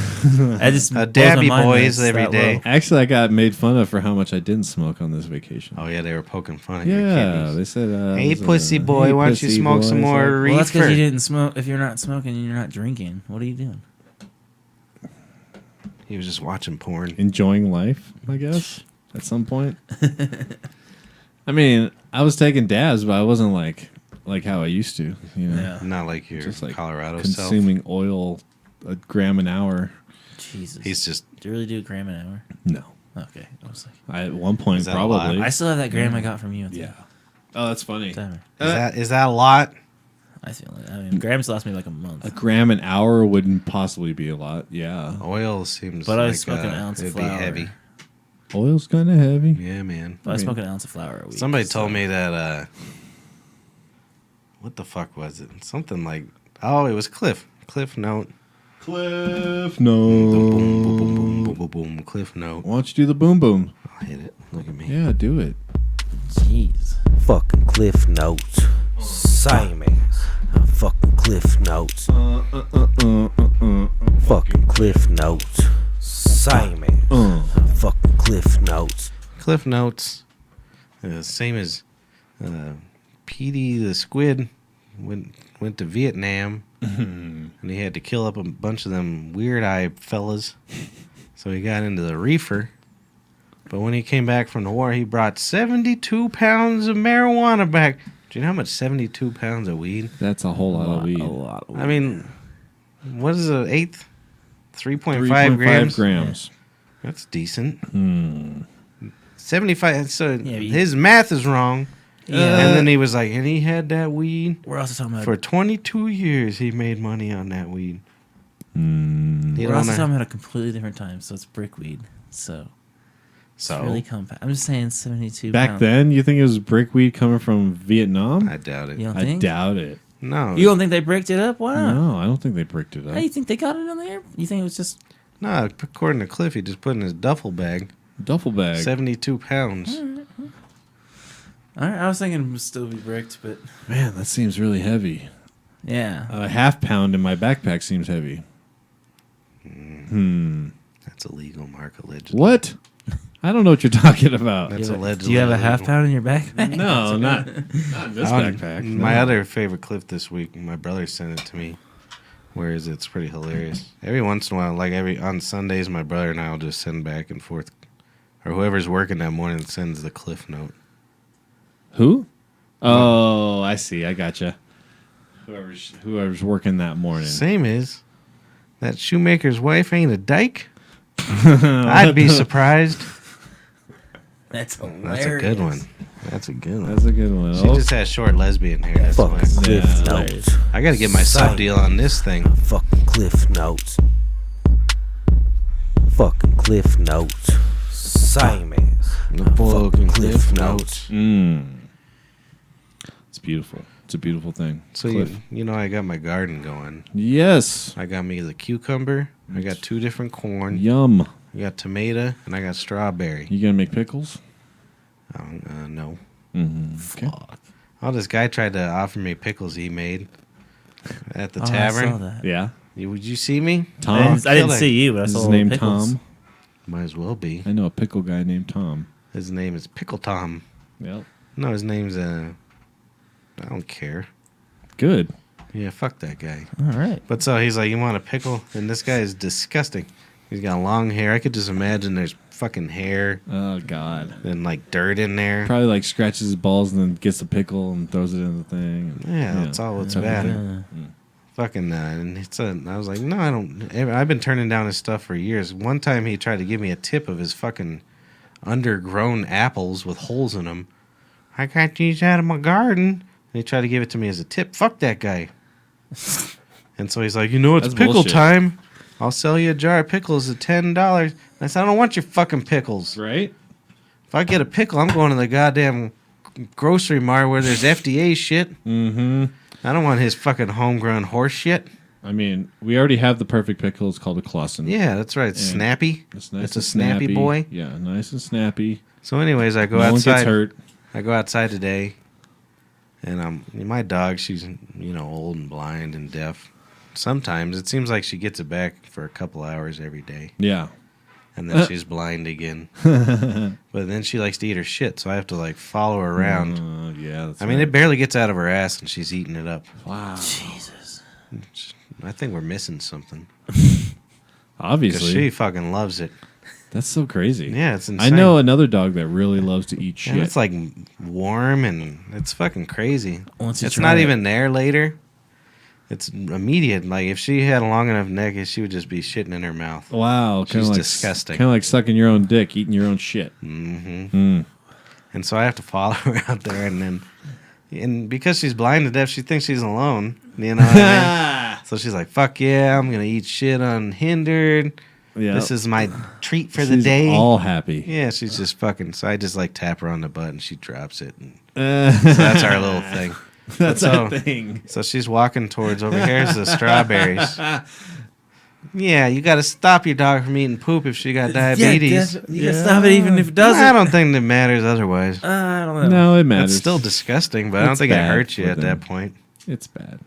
just blows my Dabby mind that Boys it's every that day. low. Actually, I got made fun of for how much I didn't smoke on this vacation. Oh yeah, they were poking fun at your Yeah, kidneys. they said, Hey, it was, pussy boy, hey, why don't you pussy smoke boy. some It's more like, Well, that's because Reefer? you didn't smoke. If you're not smoking, you're not drinking. What are you doing? He was just watching porn. enjoying life, I guess, at some point. I mean, I was taking dabs, but I wasn't like how I used to, you know. Yeah. Not like your Just like Colorado self. consuming oil a gram an hour. Jesus. He's just Do you really do a gram an hour? No. Okay. I was like, At one point, Is that a lot? probably. I still have that gram I got from you. Yeah. Oh, that's funny. Timer. is that a lot? I feel like. I mean, grams last me like a month. A gram an hour wouldn't possibly be a lot. Yeah. Oil seems But I like smoke an ounce of it'd be flour. heavy. Oil's kind of heavy. Yeah, man. But I smoke an ounce of flour a week. Somebody so- told me that. What the fuck was it? Something like. Oh, it was Cliff. Cliff Note. Cliff Boom, boom, boom, no. boom, boom, boom, boom, boom. Cliff Note. Why don't you do the boom boom? I'll hit it. Look at me. Yeah, do it. Jeez. Fucking Cliff Notes. Same ass. Fucking Cliff Notes. Fucking Cliff Notes. Same ass. Fucking Cliff Notes. Cliff Notes. Same as Petey the Squid went to Vietnam and he had to kill up a bunch of them weird eye fellas. So he got into the reefer. But when he came back from the war, he brought 72 pounds of marijuana back. Do you know how much 72 pounds of weed? That's a whole lot of weed. A lot of weed. I mean, what is an eighth? 3.5 3.5 grams? grams. That's decent. Hmm. 75. So Yeah, but you- his math is wrong. Yeah. And then he was like, and he had that weed. We're also talking about. For 22 years, he made money on that weed. Hmm. You we're also don't talking know. about a completely different time. So it's brickweed. So So, it's really compact. I'm just saying 72 Back pounds. then, you think it was brickweed coming from Vietnam? I doubt it. You don't I think? doubt it. No. You don't think they bricked it up? Why not? No, I don't think they bricked it How up. do you think they got it on there? You think it was just. No, according to Cliff, he just put in his duffel bag. Duffel bag. 72 pounds. All right, I was thinking it would still be bricked, but. Man, that seems really heavy. Yeah. A half pound in my backpack seems heavy. That's illegal, Mark, allegedly. What? I don't know what you're talking about. That's Do you have- allegedly Do you have a half illegal. pound in your backpack? No, not in this backpack. My no. other favorite clip this week, my brother sent it to me. Where is it? It's pretty hilarious. Every once in a while, like on Sundays, my brother and I will just send back and forth. Or whoever's working that morning sends the Cliff Note. Who? Oh, I see. I gotcha. Whoever's working that morning. Same as that shoemaker's wife ain't a dyke. I'd be surprised. That's hilarious. That's a good one. That's a good one. That's a good one. She just has short lesbian hair. That's Fucking why. Cliff Yeah. Notes. I got to get my sub deal on this thing. Fucking Cliff Notes. Fucking Cliff Notes. Same ass. The fucking Cliff Notes. It's beautiful. It's a beautiful thing. So you know, I got my garden going. Yes. I got me the cucumber. I got 2 different corn. Yum. I got tomato and I got strawberry. You gonna make pickles? No. Okay. Oh, this guy tried to offer me pickles he made at the Oh, I tavern. saw that. Yeah. Would you see me? Tom. I didn't Killing. see you, but I Is saw his the name pickles. Tom? Might as well be. I know a pickle guy named Tom. His name is Pickle Tom. Yep. No, his name's I don't care. Good. Yeah, fuck that guy. All right. But so he's like, you want a pickle? And this guy is disgusting. He's got long hair. I could just imagine there's fucking hair Oh God. and like dirt in there. Probably like scratches his balls and then gets the pickle and throws it in the thing. Yeah, that's all it's bad. Fucking and I was like, no, I don't. I've been turning down his stuff for years. One time he tried to give me a tip of his fucking undergrown apples with holes in them. I got these out of my garden. And he tried to give it to me as a tip. Fuck that guy. And so he's like, you know, it's That's pickle bullshit. time. I'll sell you a jar of pickles at $10. And I said, I don't want your fucking pickles. Right? If I get a pickle, I'm going to the goddamn grocery mart where there's FDA shit. Mm-hmm. I don't want his fucking homegrown horse shit. I mean, we already have the perfect pickle. It's called a Clausen. Yeah, that's right. Snappy. It's nice It's a and snappy boy. Yeah, nice and snappy. So, anyways, I go No one outside. gets hurt. I go outside today, and my dog. She's old and blind and deaf. Sometimes it seems like she gets it back for a couple hours every day, Yeah. and then she's blind again. But then she likes to eat her shit, so I have to like follow her around. Yeah. That's I mean, right. it barely gets out of her ass, and she's eating it up. Wow. Jesus. I think we're missing something Obviously. because she fucking loves it. That's so crazy. Yeah, it's I insane. know another dog that really loves to eat shit. And it's like warm and it's fucking crazy. Once you It's try not it. even there later. It's immediate. Like if she had a long enough neck, she would just be shitting in her mouth. wow. She's disgusting. Kind of like sucking your own dick, eating your own shit. Mm-hmm. And so I have to follow her out there, and because she's blind to deaf, she thinks she's alone. You know what I mean? So she's like, "Fuck yeah, I'm gonna eat shit unhindered. Yeah. This is my treat for the She's day." all happy. Yeah, she's just fucking. So I just like tap her on the butt, and she drops it. And So so that's our little thing. That's So- our thing. So she's walking towards over here's the strawberries. Yeah, you got to stop your dog from eating poop if she got diabetes. You can stop it even if it doesn't. I don't think that matters otherwise. I don't know. No, it matters. It's still disgusting, but I don't It's think it bad hurts you for at them. that point. It's bad.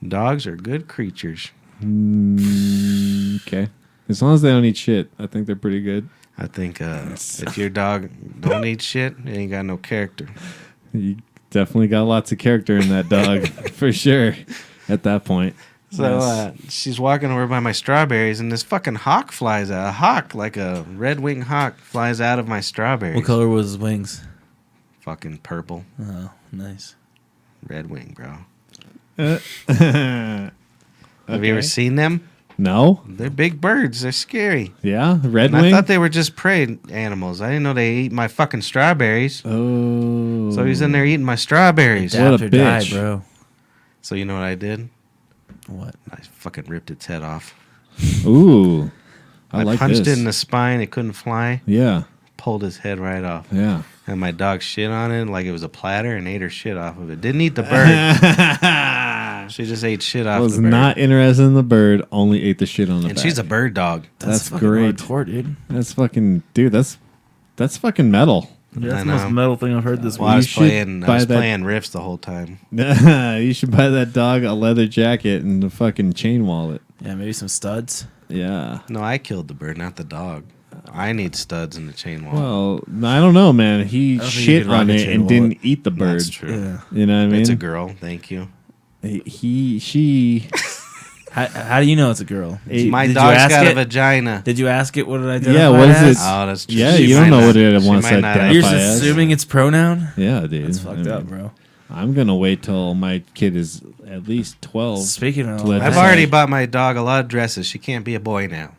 Dogs are good creatures. Okay. As long as they don't eat shit, I think they're pretty good. I think if your dog don't eat shit, it ain't got no character. You definitely got lots of character in that dog, for sure, at that point. So Yes. she's walking over by my strawberries, and this fucking hawk flies out. A hawk, like a red-winged hawk, flies out of my strawberries. What color was his wings? Fucking purple. Oh, nice. Red wing, bro. Okay. Have you ever seen them? No? They're big birds. They're scary. Yeah? Red And I wing? thought they were just prey animals. I didn't know they ate my fucking strawberries. Oh. So he's in there eating my strawberries. What a Adapt or die, bitch. bro. So you know what I did? What? I fucking ripped its head off. Ooh. I like punched this. it in the spine. It couldn't fly. Yeah. Pulled his head right off. Yeah. And my dog shit on it like it was a platter and ate her shit off of it. Didn't eat the bird. She just ate shit off Was the bird. not interested in the bird, only ate the shit on the And back. she's a bird dog. That's fucking great. hardcore, dude. That's fucking... Dude, that's fucking metal. Yeah, I that's the most know. metal thing I've heard this Well, I You was should playing buy that- riffs the whole time. You should buy that dog a leather jacket and a fucking chain wallet. Yeah, maybe some studs. Yeah. No, I killed the bird, not the dog. I need studs in the chain wallet. Well, I don't know, man. He I don't think you shit can lock on a it chain and wallet. didn't eat the bird. That's true. Yeah. You know what I mean? It's a girl. Thank you. She. How do you know it's a girl? My did you dog's ask got it? a vagina. Did you ask it what it identified Yeah, what is as? it? Oh, that's true. Yeah, She you don't might know not- what it she wants to might not identify You're identify just as. assuming it's pronoun? Yeah, dude. That's fucked I up, mean, bro. I'm gonna wait till my kid is at least 12. Speaking of, Let I've her- already bought my dog a lot of dresses. She can't be a boy now.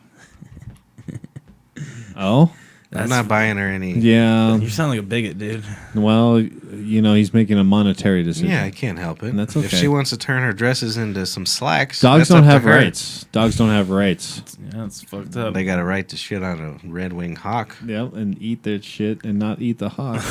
Oh, I'm not buying her any. yeah. you sound like a bigot, dude. Well, he's making a monetary decision. Yeah, I can't help it. And that's If okay. she wants to turn her dresses into some slacks, Dogs that's don't up to have her. rights. Dogs don't have rights. Yeah, it's fucked up. They got a right to shit on a red-winged hawk. Yep, and eat their shit and not eat the hawk.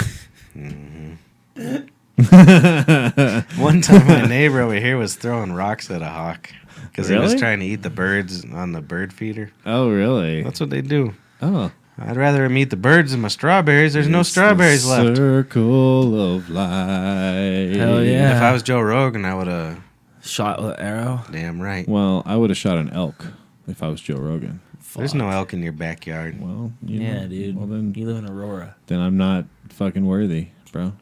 One time, my neighbor over here was throwing rocks at a hawk because he was Really? trying to eat the birds on the bird feeder. Oh, really? That's what they do. Oh. I'd rather him eat the birds than my strawberries. There's no It's the strawberries left. Circle of life. Hell yeah. If I was Joe Rogan, I would have. Shot with an arrow. Damn right. Well, I would have shot an elk if I was Joe Rogan. There's no elk in your backyard. Well, Yeah, dude. Well, then You live in Aurora. I'm not fucking worthy, bro,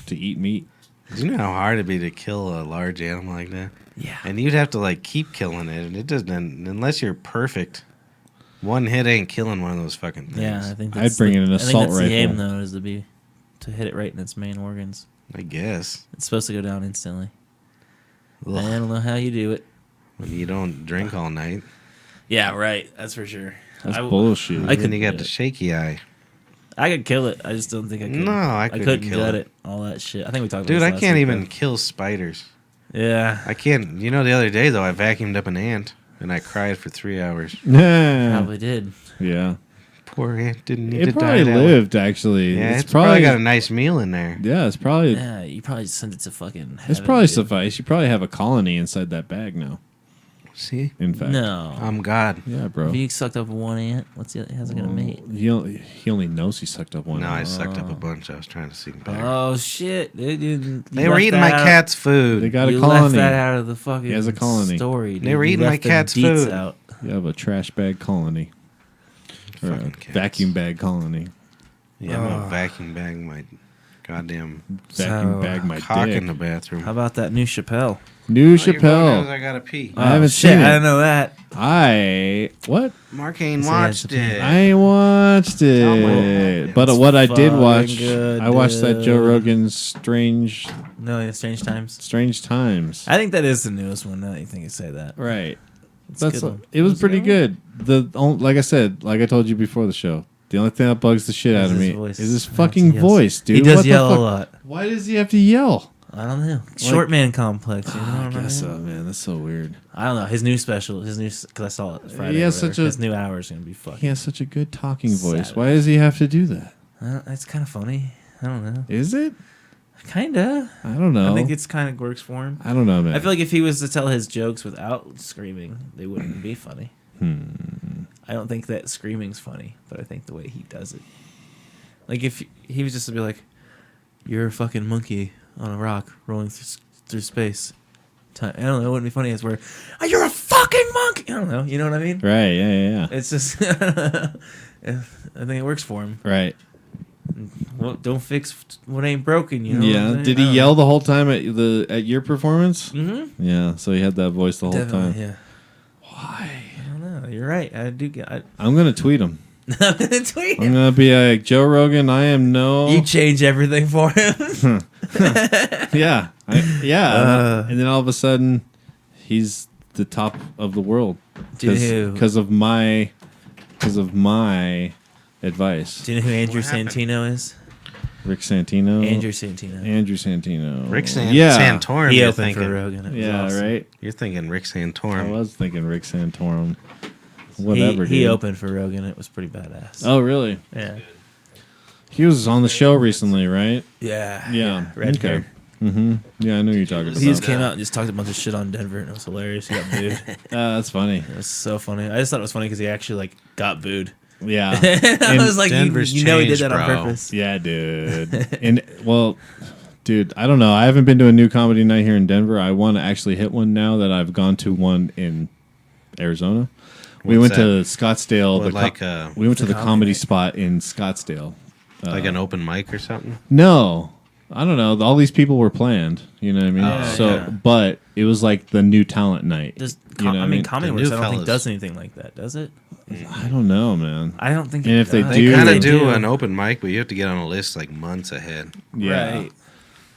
to eat meat. Do you know how hard it'd be to kill a large animal like that? Yeah. And you'd have to like keep killing it, and it doesn't unless you're perfect. One hit ain't killing one of those fucking things. Yeah, I think I'd that's bring in an I think assault that's the aim, rifle. though, is to hit it right in its main organs. I guess. It's supposed to go down instantly. Ugh. I don't know how you do it. When you don't drink all night, Yeah, right. That's for sure. That's I- bullshit. I then couldn't you got do the it. shaky eye. I could kill it. I just don't think I could. No, I couldn't couldn't kill gut it. it. All that shit. I think we talked Dude, about I this can't last even week, kill spiders. though. Yeah. I can't. You know, the other day though, I vacuumed up an ant and I cried for 3 hours. Yeah. Probably did. Yeah. Poor ant didn't need It to die probably that way. lived, actually. Yeah, it's probably got a nice meal in there. Yeah, it's probably... Yeah, you probably sent it to fucking It's heaven, probably dude. suffice. You probably have a colony inside that bag now. See? In fact. No. I'm God. Yeah, bro. If you sucked up one ant, how's it gonna mate? He only knows he sucked up one. No, I sucked up a bunch. I was trying to see better. Oh shit! They were eating my cat's food. They got a You colony. left that out of the fucking He has a colony. story. Dude. They were You eating my left the cat's deets food. out. You have a trash bag colony. Or a Fucking cats. vacuum bag colony. Yeah, I'm gonna vacuum bag my goddamn Vacuum bag my cock dick. in the bathroom. How about that new Chappelle? New Oh, you're going as Chappelle. I gotta pee. I haven't shit, seen it. I didn't know that. What? Mark ain't Yes, he has watched to pee. it. I ain't watched it. But what I did fucking watch, good, I watched that Joe dude. Rogan's Strange No, yeah, Strange Times. Times. I think that is the newest one. Now that you think you say that. Right. It's a good one. It was pretty good. Like I said, like I told you before the show, the only thing that bugs the shit out of his me voice. is his He fucking yells. voice, dude. He does What the yell a fuck? lot. Why does he have to yell? I don't know. Short man complex. You know I what I guess mean? so, man. That's so weird. I don't know. His new special, because I saw it Friday. He has or whatever. such a- His new hour is gonna be fucking. He has such a good talking voice. Sad. Why does he have to do that? It's kind of funny. I don't know. Is it? Kinda. I don't know. I think it's kind of works for him. I don't know, man. I feel like if he was to tell his jokes without screaming, they wouldn't be funny. I don't think that screaming's funny, but I think the way he does it. Like if he was just to be like, "You're a fucking monkey on a rock rolling through space." I don't know. It wouldn't be funny as where, "Oh, you're a fucking monkey." I don't know. You know what I mean? Right? Yeah. It's just, I think it works for him. Right. Well, don't fix what ain't broken. You know? Yeah. Did he yell the whole time at your performance? Mm-hmm. Yeah. So he had that voice the whole time. Yeah. Why? I don't know. You're right. I do get. I'm gonna tweet him. I'm gonna tweet I'm him. gonna be like, Joe Rogan, I am no. You change everything for him. Yeah. And then all of a sudden, he's the top of the world Dude. because of my advice. Do you know who Andrew What happened? Santino is? Rick Santino. Andrew Santino. Andrew Santino. Rick Yeah. Santorum. He You're opened for thinking. Rogan. It was Yeah. awesome. Right. You're thinking Rick I Santorum. was thinking Rick Santorum. Whatever. He dude. opened for Rogan. It was pretty badass. Oh, really? Yeah. He was on the show recently, right? Yeah. Yeah. Red okay. hair. Mm-hmm. Yeah, I know you're talking about. He just came out and just talked a bunch of shit on Denver, and it was hilarious. He got booed. That's funny. It was so funny. I just thought it was funny because he actually like got booed. Yeah. I was like, Denver's you know, he did changed, that on bro. purpose. Yeah, dude. And well, dude, I don't know. I haven't been to a new comedy night here in Denver. I want to actually hit one now that I've gone to one in Arizona. We went What's to Scottsdale. What, like we went to the comedy comedy night? spot in Scottsdale. like an open mic or something? No, I don't know. All these people were planned. You know what I mean? Oh, so, yeah. but it was like the new talent night. Just, You know what I I mean, mean? Comedy The Works, new I don't think fellas. does anything like that, does it? I don't know, man. I don't think. And it if they does. They do- kind They of do do. an open mic, but you have to get on a list like months ahead. Yeah. Right.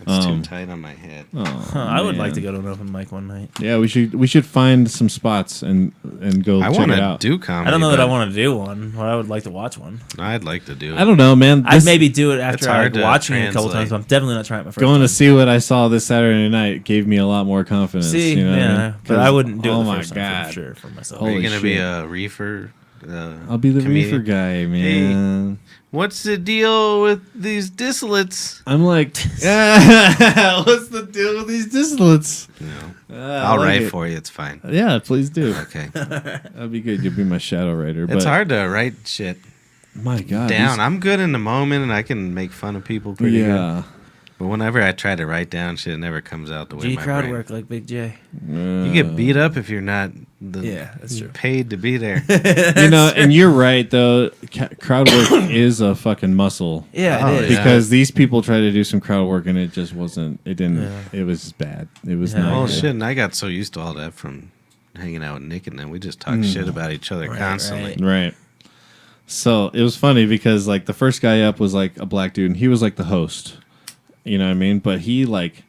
It's too tight on my head. Oh, Huh, I would like man. to go to an open mic one night. Yeah, we should find some spots and go I check want it to out. do comedy. I don't know that I but want to do one, but I would like to watch one. I'd like to do it. I don't know, man. I'd This- maybe do it It's after hard to watching it a couple translate. times, but I'm definitely not trying it my first going time. to see what I saw this Saturday night gave me a lot more confidence. See, you know what I yeah, mean? but 'Cause- I wouldn't do it Oh the my first time god! for sure for myself. Are you Holy going to be shit. a reefer? I'll be the comedian? reefer guy, man. What's the deal with these distillates? I'm like, what's the deal with these distillates? No. I I'll like write it. for you. It's fine. Yeah, please do. Okay. That'd be good. You'll be my shadow writer. It's but hard to write shit My God, down. I'm good in the moment, and I can make fun of people pretty good. yeah. But whenever I try to write down shit, it never comes out the way G my crowd brain. work like Big J. You get beat up if you're not Yeah, that's true. paid to be there. You know, and you're right though. Crowd work is a fucking muscle. Yeah, Oh, it is. yeah. Because these people tried to do some crowd work and it just wasn't. It didn't. Yeah. It was just bad. It was Yeah. not. Oh good. shit! And I got so used to all that from hanging out with Nick, and then we just talk shit about each other Right, constantly. right. Right. So it was funny because like the first guy up was like a black dude and he was like the host. You know what I mean? But he really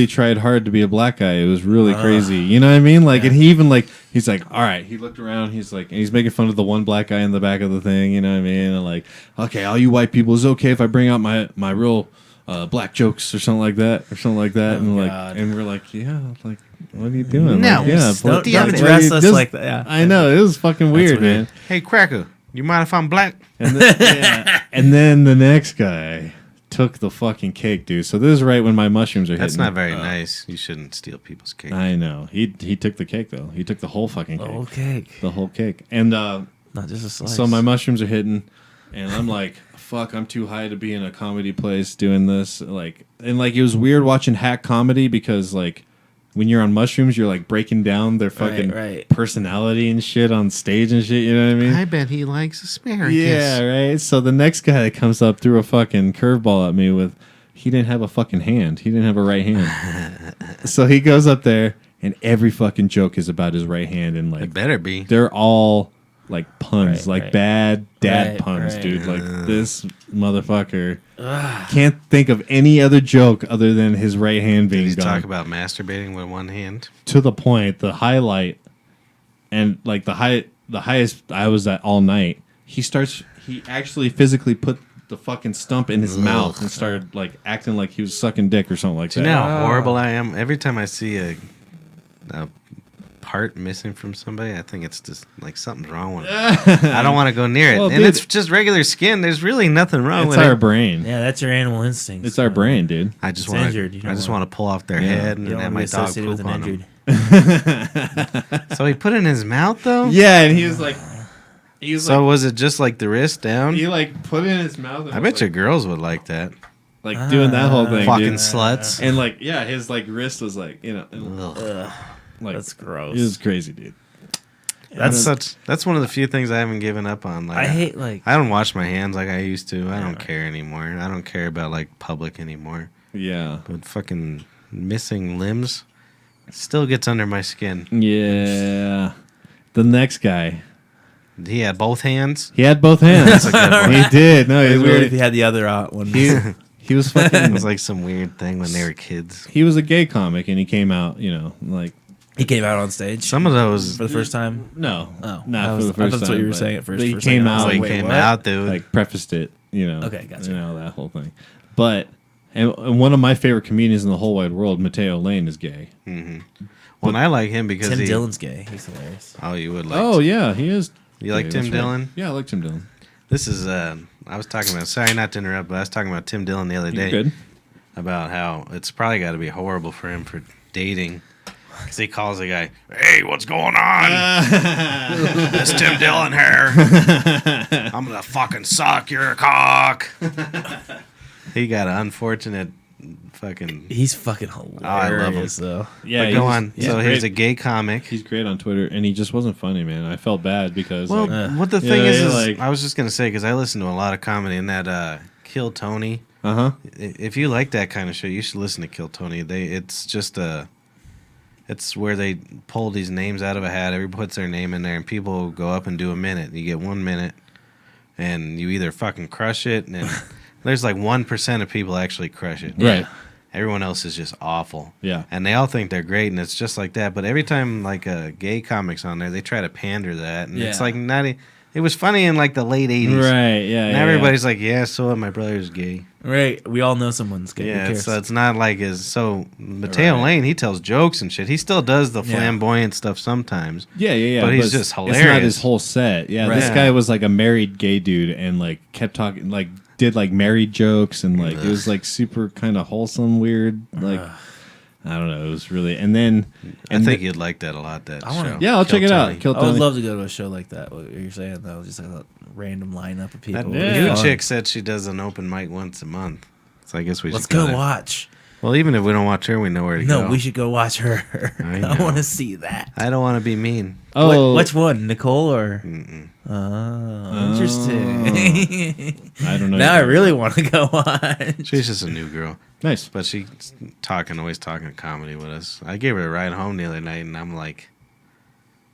tried hard to be a black guy. It was really crazy. You know what I mean? Like, and he even like, he's like, all right. He looked around. He's like, and he's making fun of the one black guy in the back of the thing. You know what I mean? And like, okay, all you white people, is it okay if I bring out my real black jokes or something like that, and like, God. and we're like, yeah, like, what are you doing? No, like, yeah, Don't why address you us just- like that. Yeah. I know it was fucking weird, man. Hey, Cracker, You mind if I'm black? And and then the next guy took the fucking cake, dude. So this is right when my mushrooms are That's hitting. not very nice. You shouldn't steal people's cake. I know. He took the cake though. He took the whole fucking cake. The whole cake. The whole cake. And Not just a slice. so my mushrooms are hitting, and I'm like, fuck, I'm too high to be in a comedy place doing this. Like, and like it was weird watching hack comedy because like when you're on mushrooms, you're like breaking down their fucking right. personality and shit on stage and shit. You know what I mean? I bet he likes asparagus. Yeah, right. So the next guy that comes up threw a fucking curveball at me with, he didn't have a fucking hand. He didn't have a right hand. So he goes up there, and every fucking joke is about his right hand, and like It better be. they're all like puns, Right, like right. bad dad Right, puns, right. dude. Like this motherfucker can't think of any other joke other than his right hand Did being he gone. talk about masturbating with one hand? To the point, the highlight, and like the highest I was at all night. He actually physically put the fucking stump in his mouth and started like acting like he was sucking dick or something like Do you that. know how horrible I am? Every time I see a part missing from somebody, I think it's just like something's wrong with it. I don't want to go near it. Well, And dude, it's just regular skin. There's really nothing wrong It's with our it. brain. Yeah, that's your animal instinct. It's our brain, dude. I just It's want injured. You to. don't I just want- want to pull off their Yeah. head and You don't have want to my be dog associated poop with an on injured. them. So he put it in his mouth though. Yeah, and he was like, So was it just like the wrist down? he like put it in his mouth. And I was bet you like, girls would like that. like doing that whole thing, Fucking dude. sluts. And like, yeah, his like wrist was like, you know, and, Ugh. like That's gross. it was crazy, dude. That's one of the few things I haven't given up on. Like I hate like I don't wash my hands like I used to. I don't care anymore. I don't care about like public anymore. Yeah, But fucking missing limbs still gets under my skin. yeah. The next guy, He had both hands. he had both hands. He did. No, he It'd was be weird really, if he had the other one. he was It fucking. was like some weird thing when they were kids. He was a gay comic, and he came out, you know, like He came out on stage Some of those for the first time. no, Oh, not I for was- the I first thought that's time. what you were but- saying at first. but he For a second, came I was out, like Wait, came what? out, dude. like prefaced it, you know. Okay, gotcha. You know that whole thing. But and one of my favorite comedians in the whole wide world, Mateo Lane, is gay. Well, and I like him because Tim he. Dillon's gay. He's hilarious. Oh, you would like. Oh yeah, he is. You like gay, Tim that's right. Dillon? Yeah, I like Tim Dillon. This is. I was talking about. Sorry, not to interrupt, but I was talking about Tim Dillon the other You're day. good. About how it's probably got to be horrible for him for dating. Because he calls a guy, hey, what's going on? It's Tim Dillon here. I'm going to fucking suck your cock. He got an unfortunate fucking. He's fucking hilarious. I love him. Though. Yeah, But go on. he's So great. he's a gay comic. He's great on Twitter, and he just wasn't funny, man. I felt bad because Well, like, what the thing yeah, is like- I was just going to say, because I listen to a lot of comedy, and that Kill Tony. If you like that kind of show, you should listen to Kill Tony. It's just it's where they pull these names out of a hat. Everybody puts their name in there, and people go up and do a minute. You get 1 minute, and you either fucking crush it, and there's like 1% of people actually crush it. Right. Everyone else is just awful. Yeah. And they all think they're great, and it's just like that. But every time like a gay comic's on there, they try to pander that, and it's Yeah. like not. It was funny in like the late '80s. Right. Yeah. And yeah, everybody's like, yeah, so my brother's gay. Right. We all know someone's gay. Who Yeah, cares? so it's not like his. So Mateo Right. Lane, he tells jokes and shit. He still does the Yeah. flamboyant stuff sometimes. Yeah. But he's it's- just It's not hilarious. his whole set. Yeah. This Right. guy was like a married gay dude, and like kept talking, like did like married jokes, and like it was like super kind of wholesome, weird, like. I don't know. It was really, and then I think you'd like that a lot. That I wanna- show. yeah, I'll Kill check it out. Tony. Kill I would Tony. love to go to a show like that. What you're saying though, just like a random lineup of people. That It'd be new fun. chick said she does an open mic once a month. So I guess we Let's should go go there. watch. Well, even if we don't watch her, we know where to No, go. we should go watch her. I I, know. want to see that. I don't want to be mean. Oh, Which one, Nicole or? Mm-mm. Oh, interesting. I don't know. now I really want to go watch. She's just a new girl. Nice. But she's always talking comedy with us. I gave her a ride home the other night, and I'm like,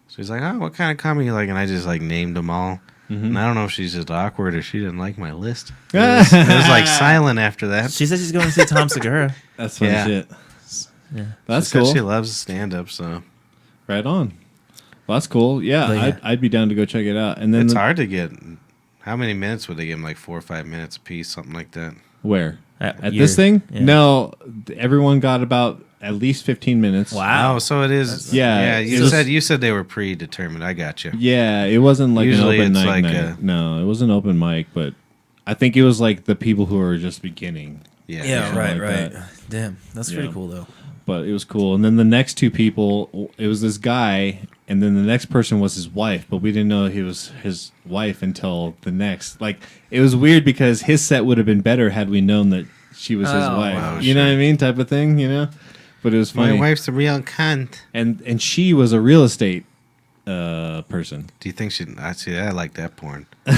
she's like, oh, what kind of comedy you like? And I just like named them all. And I don't know if she's just awkward or she didn't like my list. It was like silent after that. She said she's going to see Tom Segura. That's fun Yeah. shit. Yeah. That's she said cool. she loves stand up, so Right on. Well, that's cool. Yeah, But yeah. I'd be down to go check it out. And then it's hard to get. How many minutes would they give him? Like 4 or 5 minutes a piece, something like that. At Your- this thing? yeah. No, everyone got about at least 15 minutes. Wow. Oh, so it is. Yeah, Yeah. You said they were predetermined. I got you. Yeah, it wasn't like Usually an open it's mic like night. No, it was an open mic, but I think it was like the people who were just beginning. Yeah, something right, like right. that. Damn, that's Yeah. pretty cool though. But it was cool. And then the next two people, it was this guy, and then the next person was his wife, but we didn't know he was his wife until the next. Like, it was weird because his set would have been better had we known that she was his wife. wow, You know what I mean? Type of thing, you know? But it was funny. My wife's a real cunt. And she was a real estate person. Do you think she? I see. I like that porn. that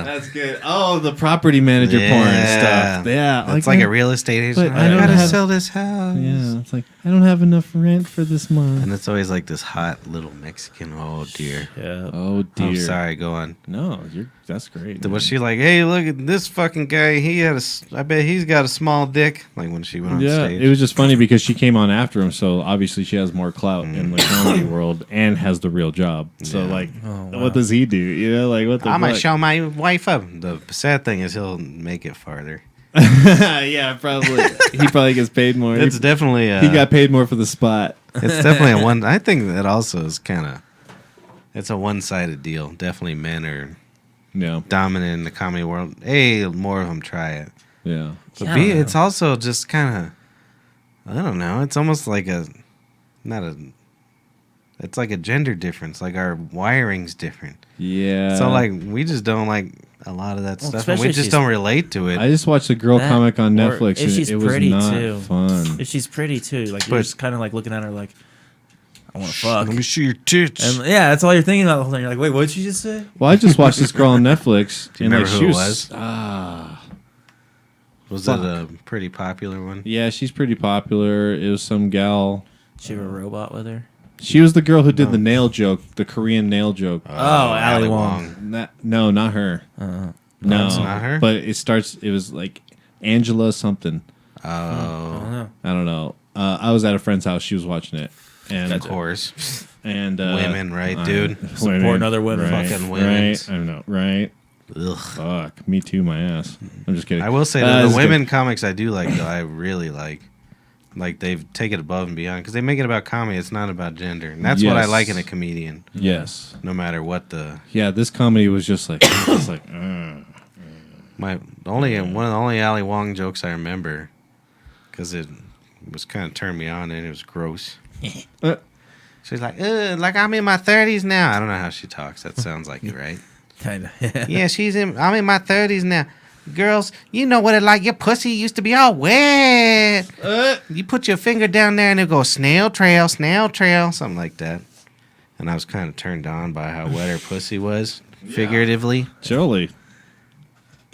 That's good. Oh, the property manager porn stuff. Yeah, It's like a real estate agent. but I I don't gotta have- sell this house. Yeah, it's like I don't have enough rent for this month. And it's always like this hot little Mexican. Oh dear. Yeah. Oh dear. I'm sorry. Go on. No, that's great. Was she like, hey, look at this fucking guy? I bet he's got a small dick. Like when she went on Yeah, stage. it was just funny because she came on after him, so obviously she has more clout in the comedy world and has the real job. So like, what does he do? You know, like what the I'm gonna fuck? show my wife up. The sad thing is he'll make it farther. Yeah, probably. He probably gets paid more. It's definitely he got paid more for the spot. It's definitely a one. I think that also is kind of. It's a one-sided deal. Definitely, men are Yeah, dominant in the comedy world. A, more of them try it. yeah. But Yeah, I B, don't it's also just kind of. I don't know. It's almost like it's like a gender difference. Like our wiring's different. Yeah. So like we just don't like a lot of that Well, stuff. And we especially just she's- don't relate to it. I just watched a girl That, comic on or Netflix, if and she's it was pretty, not too. fun. If she's pretty too, like But- you're just kind of like looking at her like, I want to fuck. Let me see your tits. And yeah, that's all you're thinking about the whole time. You're like, wait, what did you just say? Well, I just watched this girl on Netflix. Do you and remember like, who she it was? Was fuck. it a pretty popular one? Yeah, she's pretty popular. It was some gal. She have a robot with her. She was the girl who did the nail joke, the Korean nail joke. Oh, Ali Wong. No, not her. No, it's not her? But it was like Angela something. Oh, I don't know. I was at a friend's house. She was watching it. And of course. And Women, right, dude? Supporting other women. Right, Fucking women. right. I don't know. Right. Ugh. Fuck. Me too. My ass. I'm just kidding. I will say Uh, that it's the good. women comics I do like, though, I really like. Like they've taken it above and beyond because they make it about comedy. It's not about gender, and that's what I Yes. like in a comedian. Yes. No matter what the Yeah. This comedy was just like it's like. one of the only Ali Wong jokes I remember because it was kind of turned me on and it was gross. She's like I'm in my 30s now. I don't know how she talks. That sounds like it, right? Kind of. Yeah, I'm in my 30s now. Girls, you know what it like. Your pussy used to be all wet. You put your finger down there and it goes snail trail, something like that. And I was kind of turned on by how wet her pussy was, figuratively. Surely.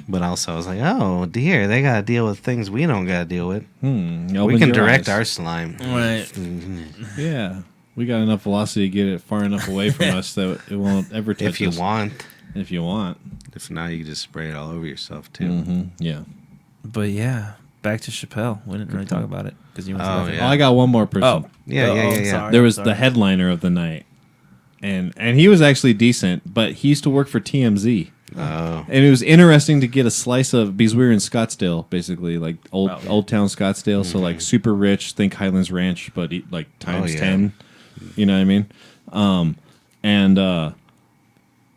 But also I was like, oh dear, they got to deal with things we don't got to deal with. We Open can your direct eyes. our slime. Right. Yeah. We got enough velocity to get it far enough away from us that it won't ever touch If you us. want. If you want. If not, you can just spray it all over yourself, too. Mm-hmm. Yeah. But yeah, back to Chappelle. We didn't really talk about it because you went to Oh, that yeah. Oh, I got one more person. Oh, Yeah. sorry, There was sorry. the headliner of the night. And he was actually decent, but he used to work for TMZ. Oh. And it was interesting to get a slice of because we were in Scottsdale, basically like old town Scottsdale, so like super rich. Think Highlands Ranch, but like times yeah. 10. You know what I mean?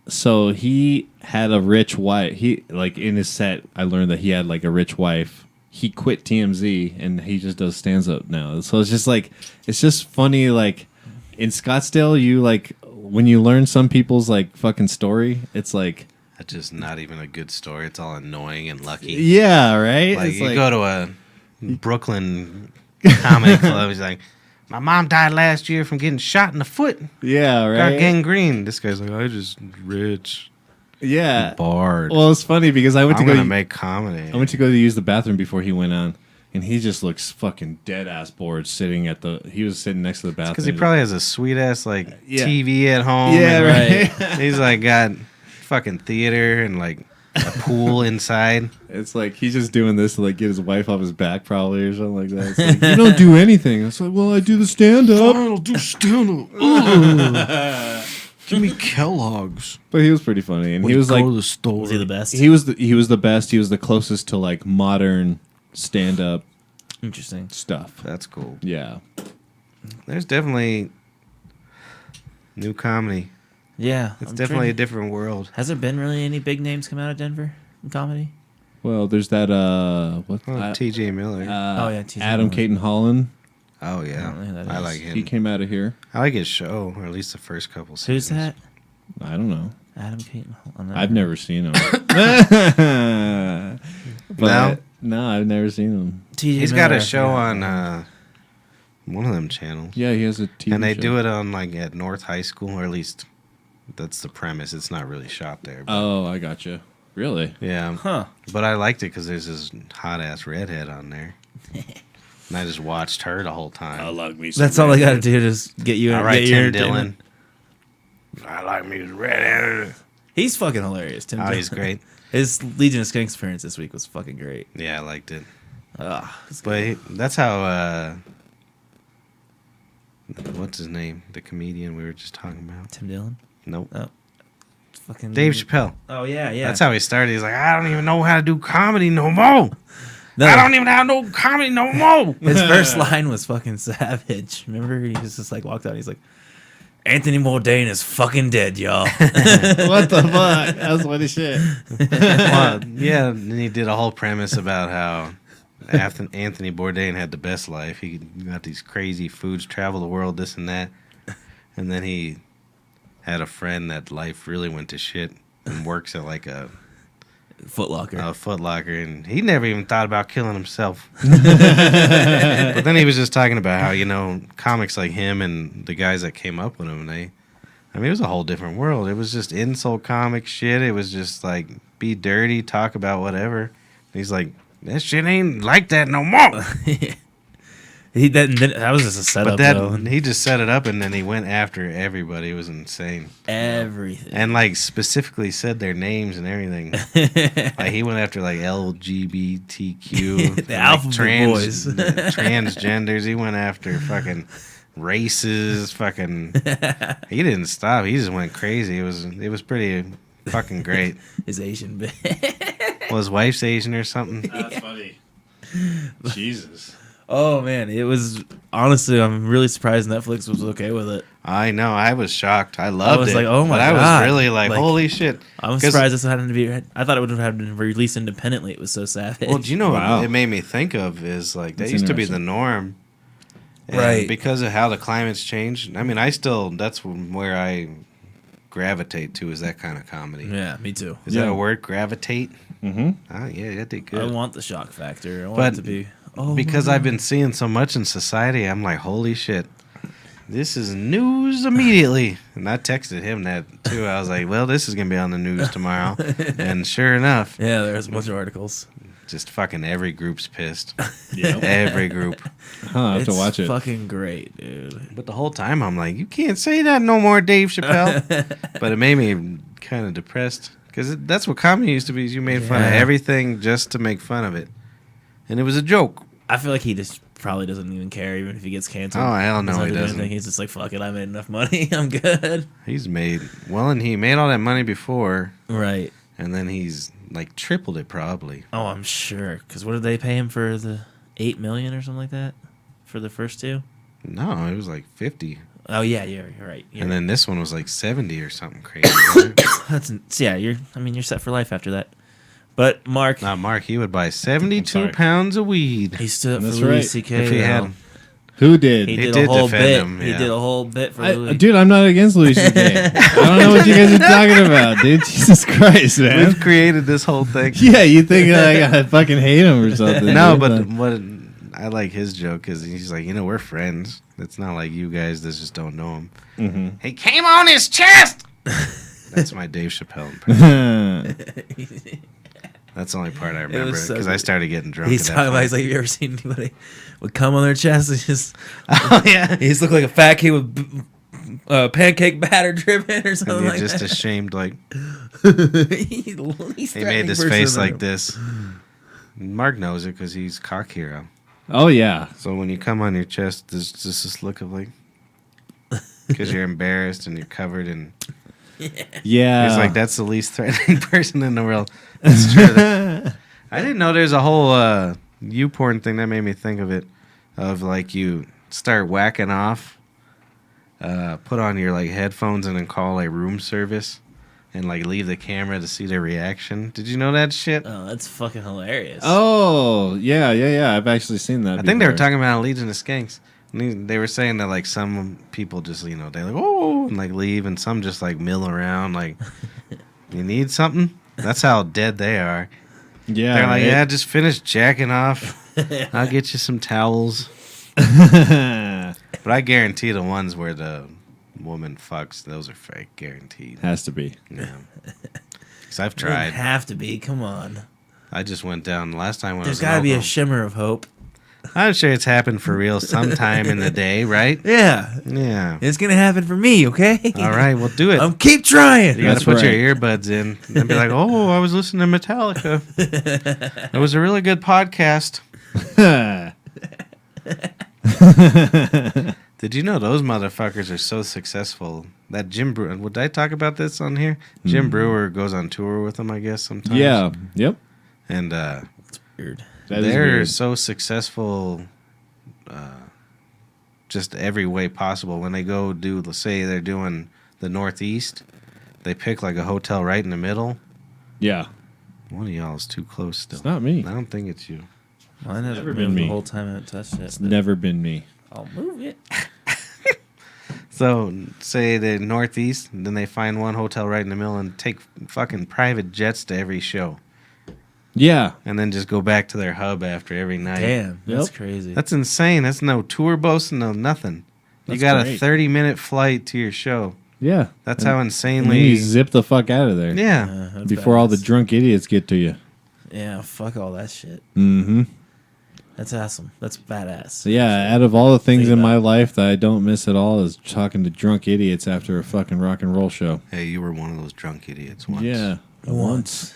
So he had a rich wife. He like in his set, I learned that he had like a rich wife. He quit TMZ and he just does stands up now. So it's just like it's just funny. Like in Scottsdale, you like when you learn some people's like fucking story, it's like. That's just not even a good story. It's all annoying and lucky. Yeah, right. Like It's you go to a Brooklyn comedy club. He's like, my mom died last year from getting shot in the foot. yeah, Got right. gangrene. This guy's like, I just rich, Yeah. barred. Well, it's funny because I went I'm to gonna go. make comedy. I went to go to use the bathroom before he went on, and he just looks fucking dead ass bored sitting at the. He was sitting next to the bathroom because he probably has a sweet ass like Yeah. TV at home. Yeah, and, right. He's like got fucking theater and like a pool inside. It's like he's just doing this to like get his wife off his back, probably or something like that. It's like, you don't do anything. It's like, well, I do the stand up. I'll do stand up. Give me Kellogg's. But he was pretty funny, and When he you was go like, to the store. Was he the best? he was the best. He was the closest to like modern stand up. Interesting. stuff. That's cool. Yeah. There's definitely new comedy. Yeah. It's I'm definitely a trying- different world. Has there been really any big names come out of Denver in comedy? Well, there's that T.J. Miller. Oh, yeah, T.J. Adam Miller. Caton Holland. Oh I yeah, don't know who that I is. like He him. came out of here. I like his show, or at least the first couple seasons. Who's that? I don't know. Adam Caton. I've never seen him. No? No, I've never seen him. T.J. He's got Miller, a I show forgot. on one of them channels. Yeah, he has a TV And they show. do it on like at North High School, or at least that's the premise. It's not really shot there. But, Oh, I gotcha. Really? yeah. Huh. But I liked it because there's this hot ass redhead on there. And I just watched her the whole time. like me. That's all I got to do to just get you. All right, get your Tim Dillon. entertainment. I like me redhead. He's fucking hilarious. Tim Oh, Dillon. he's great. His Legion of Skanks appearance this week was fucking great. Yeah, I liked it. It's But that's how. What's his name? The comedian we were just talking about. Tim Dillon. Nope. It's fucking Dave Chappelle. Oh yeah, yeah. That's how he started. He's like, I don't even know how to do comedy no more. No, I don't even have no comedy no more. his first line was fucking savage. Remember, he just like walked out. And he's like, Anthony Bourdain is fucking dead, y'all. What the fuck? That's funny shit. Well, yeah, and he did a whole premise about how Anthony Bourdain had the best life. He got these crazy foods, travel the world, this and that. And then he had a friend that life really went to shit and works at like a Foot Locker. Foot Locker, and he never even thought about killing himself. But then he was just talking about how, you know, comics like him and the guys that came up with him, it was a whole different world. It was just insult comic shit. It was just like, be dirty, talk about whatever. And he's like, that shit ain't like that no more. That was just a setup, But though. he just set it up, and then he went after everybody. It was insane. Everything. And like specifically said their names and everything. Like he went after like LGBTQ, The alphabet boys. transgenders. He went after fucking races. Fucking, he didn't stop. He just went crazy. It was pretty fucking great. His Asian bit. Well, his wife's Asian or something. That's funny. Jesus. Oh man, it was honestly. I'm really surprised Netflix was okay with it. I know. I was shocked. I loved it. I was like, oh my but I God. was really like, Like, holy shit. I'm 'Cause- surprised this hadn't to be. I thought it would have been released independently. It was so savage. Well, do you know Wow. what it made me think of is like that That's used to be the interesting. norm. And Right. because of how the climate's changed. I mean, that's where I gravitate to is that kind of comedy. Yeah, me too. Is that Yeah. a word? Gravitate? Mm-hmm. Oh, yeah, that did I good. want the shock factor. I want But it to be. Oh, because my I've been seeing so much in society, I'm like, holy shit. This is news immediately. And I texted him that too. I was like, well, this is going to be on the news tomorrow. And sure enough, Yeah, there's a bunch of articles. just fucking every group's pissed. Yeah. Every group. Huh, I have to It's watch it. Fucking great, dude. But the whole time I'm like, you can't say that no more, Dave Chappelle. But it made me kind of depressed because that's what comedy used to be. Is you made fun of Yeah. everything just to make fun of it, and it was a joke. I feel like he just probably doesn't even care, even if he gets canceled. Oh, hell no, He's not he doing doesn't. anything. He's just like, fuck it, I made enough money. I'm good. He's made well, and he made all that money before, Right. and then he's like tripled it probably. Oh, I'm sure. Because what did they pay him for the $8 million or something like that for the first two? No, it was like 50, Oh yeah, you're right. and then this one was like 70 or something crazy. That's yeah. You're set for life after that. But Mark, Not Mark. He would buy 72 sorry. pounds of weed he stood up That's for Louis right. C.K. if he had. though. Who did? He He did did a whole defend bit. him, He yeah. did a whole bit for Louis. Dude, I'm not against Louis C.K. I don't know what you guys are talking about, dude. Jesus Christ, man. We've created this whole thing. Yeah, you think like, I fucking hate him or something? No, dude. but Like, what I like his joke because he's like, we're friends. It's not like you guys that just don't know him. mhm. He came on his chest. That's my Dave Chappelle impression. That's the only part I remember so because I good. started getting drunk. He's at that talking about. point. He's like, have you ever seen anybody with cum on their chest? He just Oh yeah, he just looked like a fat kid with pancake batter dripping or and something you're like just that. ashamed. Like He's he made threatening this person face in like the- this. Mark knows it because he's cock hero. oh yeah, So when you come on your chest, there's just this look of like, because you're embarrassed and you're covered in. yeah. He's like, that's the least threatening person in the world. That's true. I didn't know there's a whole YouPorn thing, that made me think of it. Of like you start whacking off, put on your like headphones and then call like room service, and like leave the camera to see their reaction. Did you know that shit? Oh, that's fucking hilarious. Oh, yeah. I've actually seen that. I think they were talking about Legion of Skanks. And they were saying that like some people just they like and like leave, and some just like mill around like you need something. That's how dead they are. Yeah, they're like, right? yeah, just finish jacking off. I'll get you some towels. But I guarantee the ones where the woman fucks, those are fake, guaranteed. Has to be. Yeah. Because I've It doesn't tried. have to be. Come on. I just went down last time when There's I was got to be a Oklahoma. shimmer of hope. I'm sure it's happened for real sometime in the day, right? Yeah. Yeah. It's going to happen for me, okay? All right, well, do it. Keep trying. You got That's to put right. your earbuds in and be like, oh, I was listening to Metallica. It was a really good podcast. Did you know those motherfuckers are so successful? That Jim Brewer, would I talk about this on here? Jim Brewer goes on tour with them, I guess, sometimes. Yeah. Yep. And Weird. That is they're weird. so successful just every way possible. When they go do, let's say they're doing the Northeast, they pick like a hotel right in the middle. Yeah. One of y'all is too close still. It's not me. I don't think it's you. Mine hasn't Never moved been the me. whole time I haven't touched it. It's but never been me. I'll move it. So, say the Northeast, then they find one hotel right in the middle and take fucking private jets to every show. Yeah. And then just go back to their hub after every night. Damn, that's Yep. crazy. That's insane. That's no tour bus, no nothing. You That's got great. a 30-minute flight to your show. Yeah. That's And- how And insanely... then you zip the fuck out of there. Yeah. That's Before all the badass. drunk idiots get to you. Yeah, fuck all that shit. Mm-hmm. That's awesome. That's badass. So yeah, out of all the things Think in about my life that I don't miss at all is talking to drunk idiots after a fucking rock and roll show. Hey, you were one of those drunk idiots once. Yeah. Once.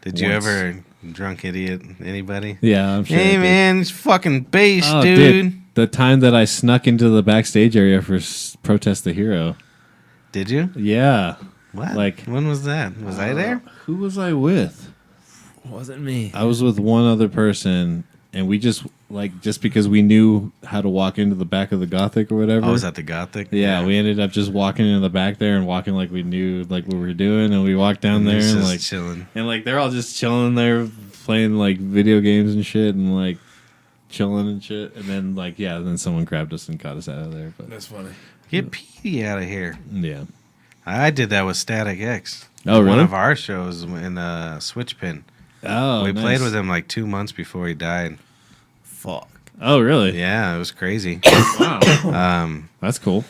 Did you Once. ever drunk idiot anybody? Yeah, I'm sure. I Hey, did. man, it's fucking bass, Oh, dude. The time that I snuck into the backstage area for Protest the Hero. Did you? Yeah. What? Like- when was that? Was I there? Who was I with? Wasn't me. I was with one other person, and we just because we knew how to walk into the back of the Gothic or whatever. I was at the Gothic. Yeah, we ended up just walking into the back there and walking like we knew like what we were doing, and we walked down there He's and just like chilling. and like they're all just chilling there playing like video games and shit and like chilling and shit, and then like then someone grabbed us and got us out of there. But That's funny. Get Petey out of here. yeah, I did that with Static X. Oh, One really? of our shows in Switchpin. oh, we nice. played with him like 2 months before he died. Fuck. Oh, really? Yeah, it was crazy. Wow, that's cool.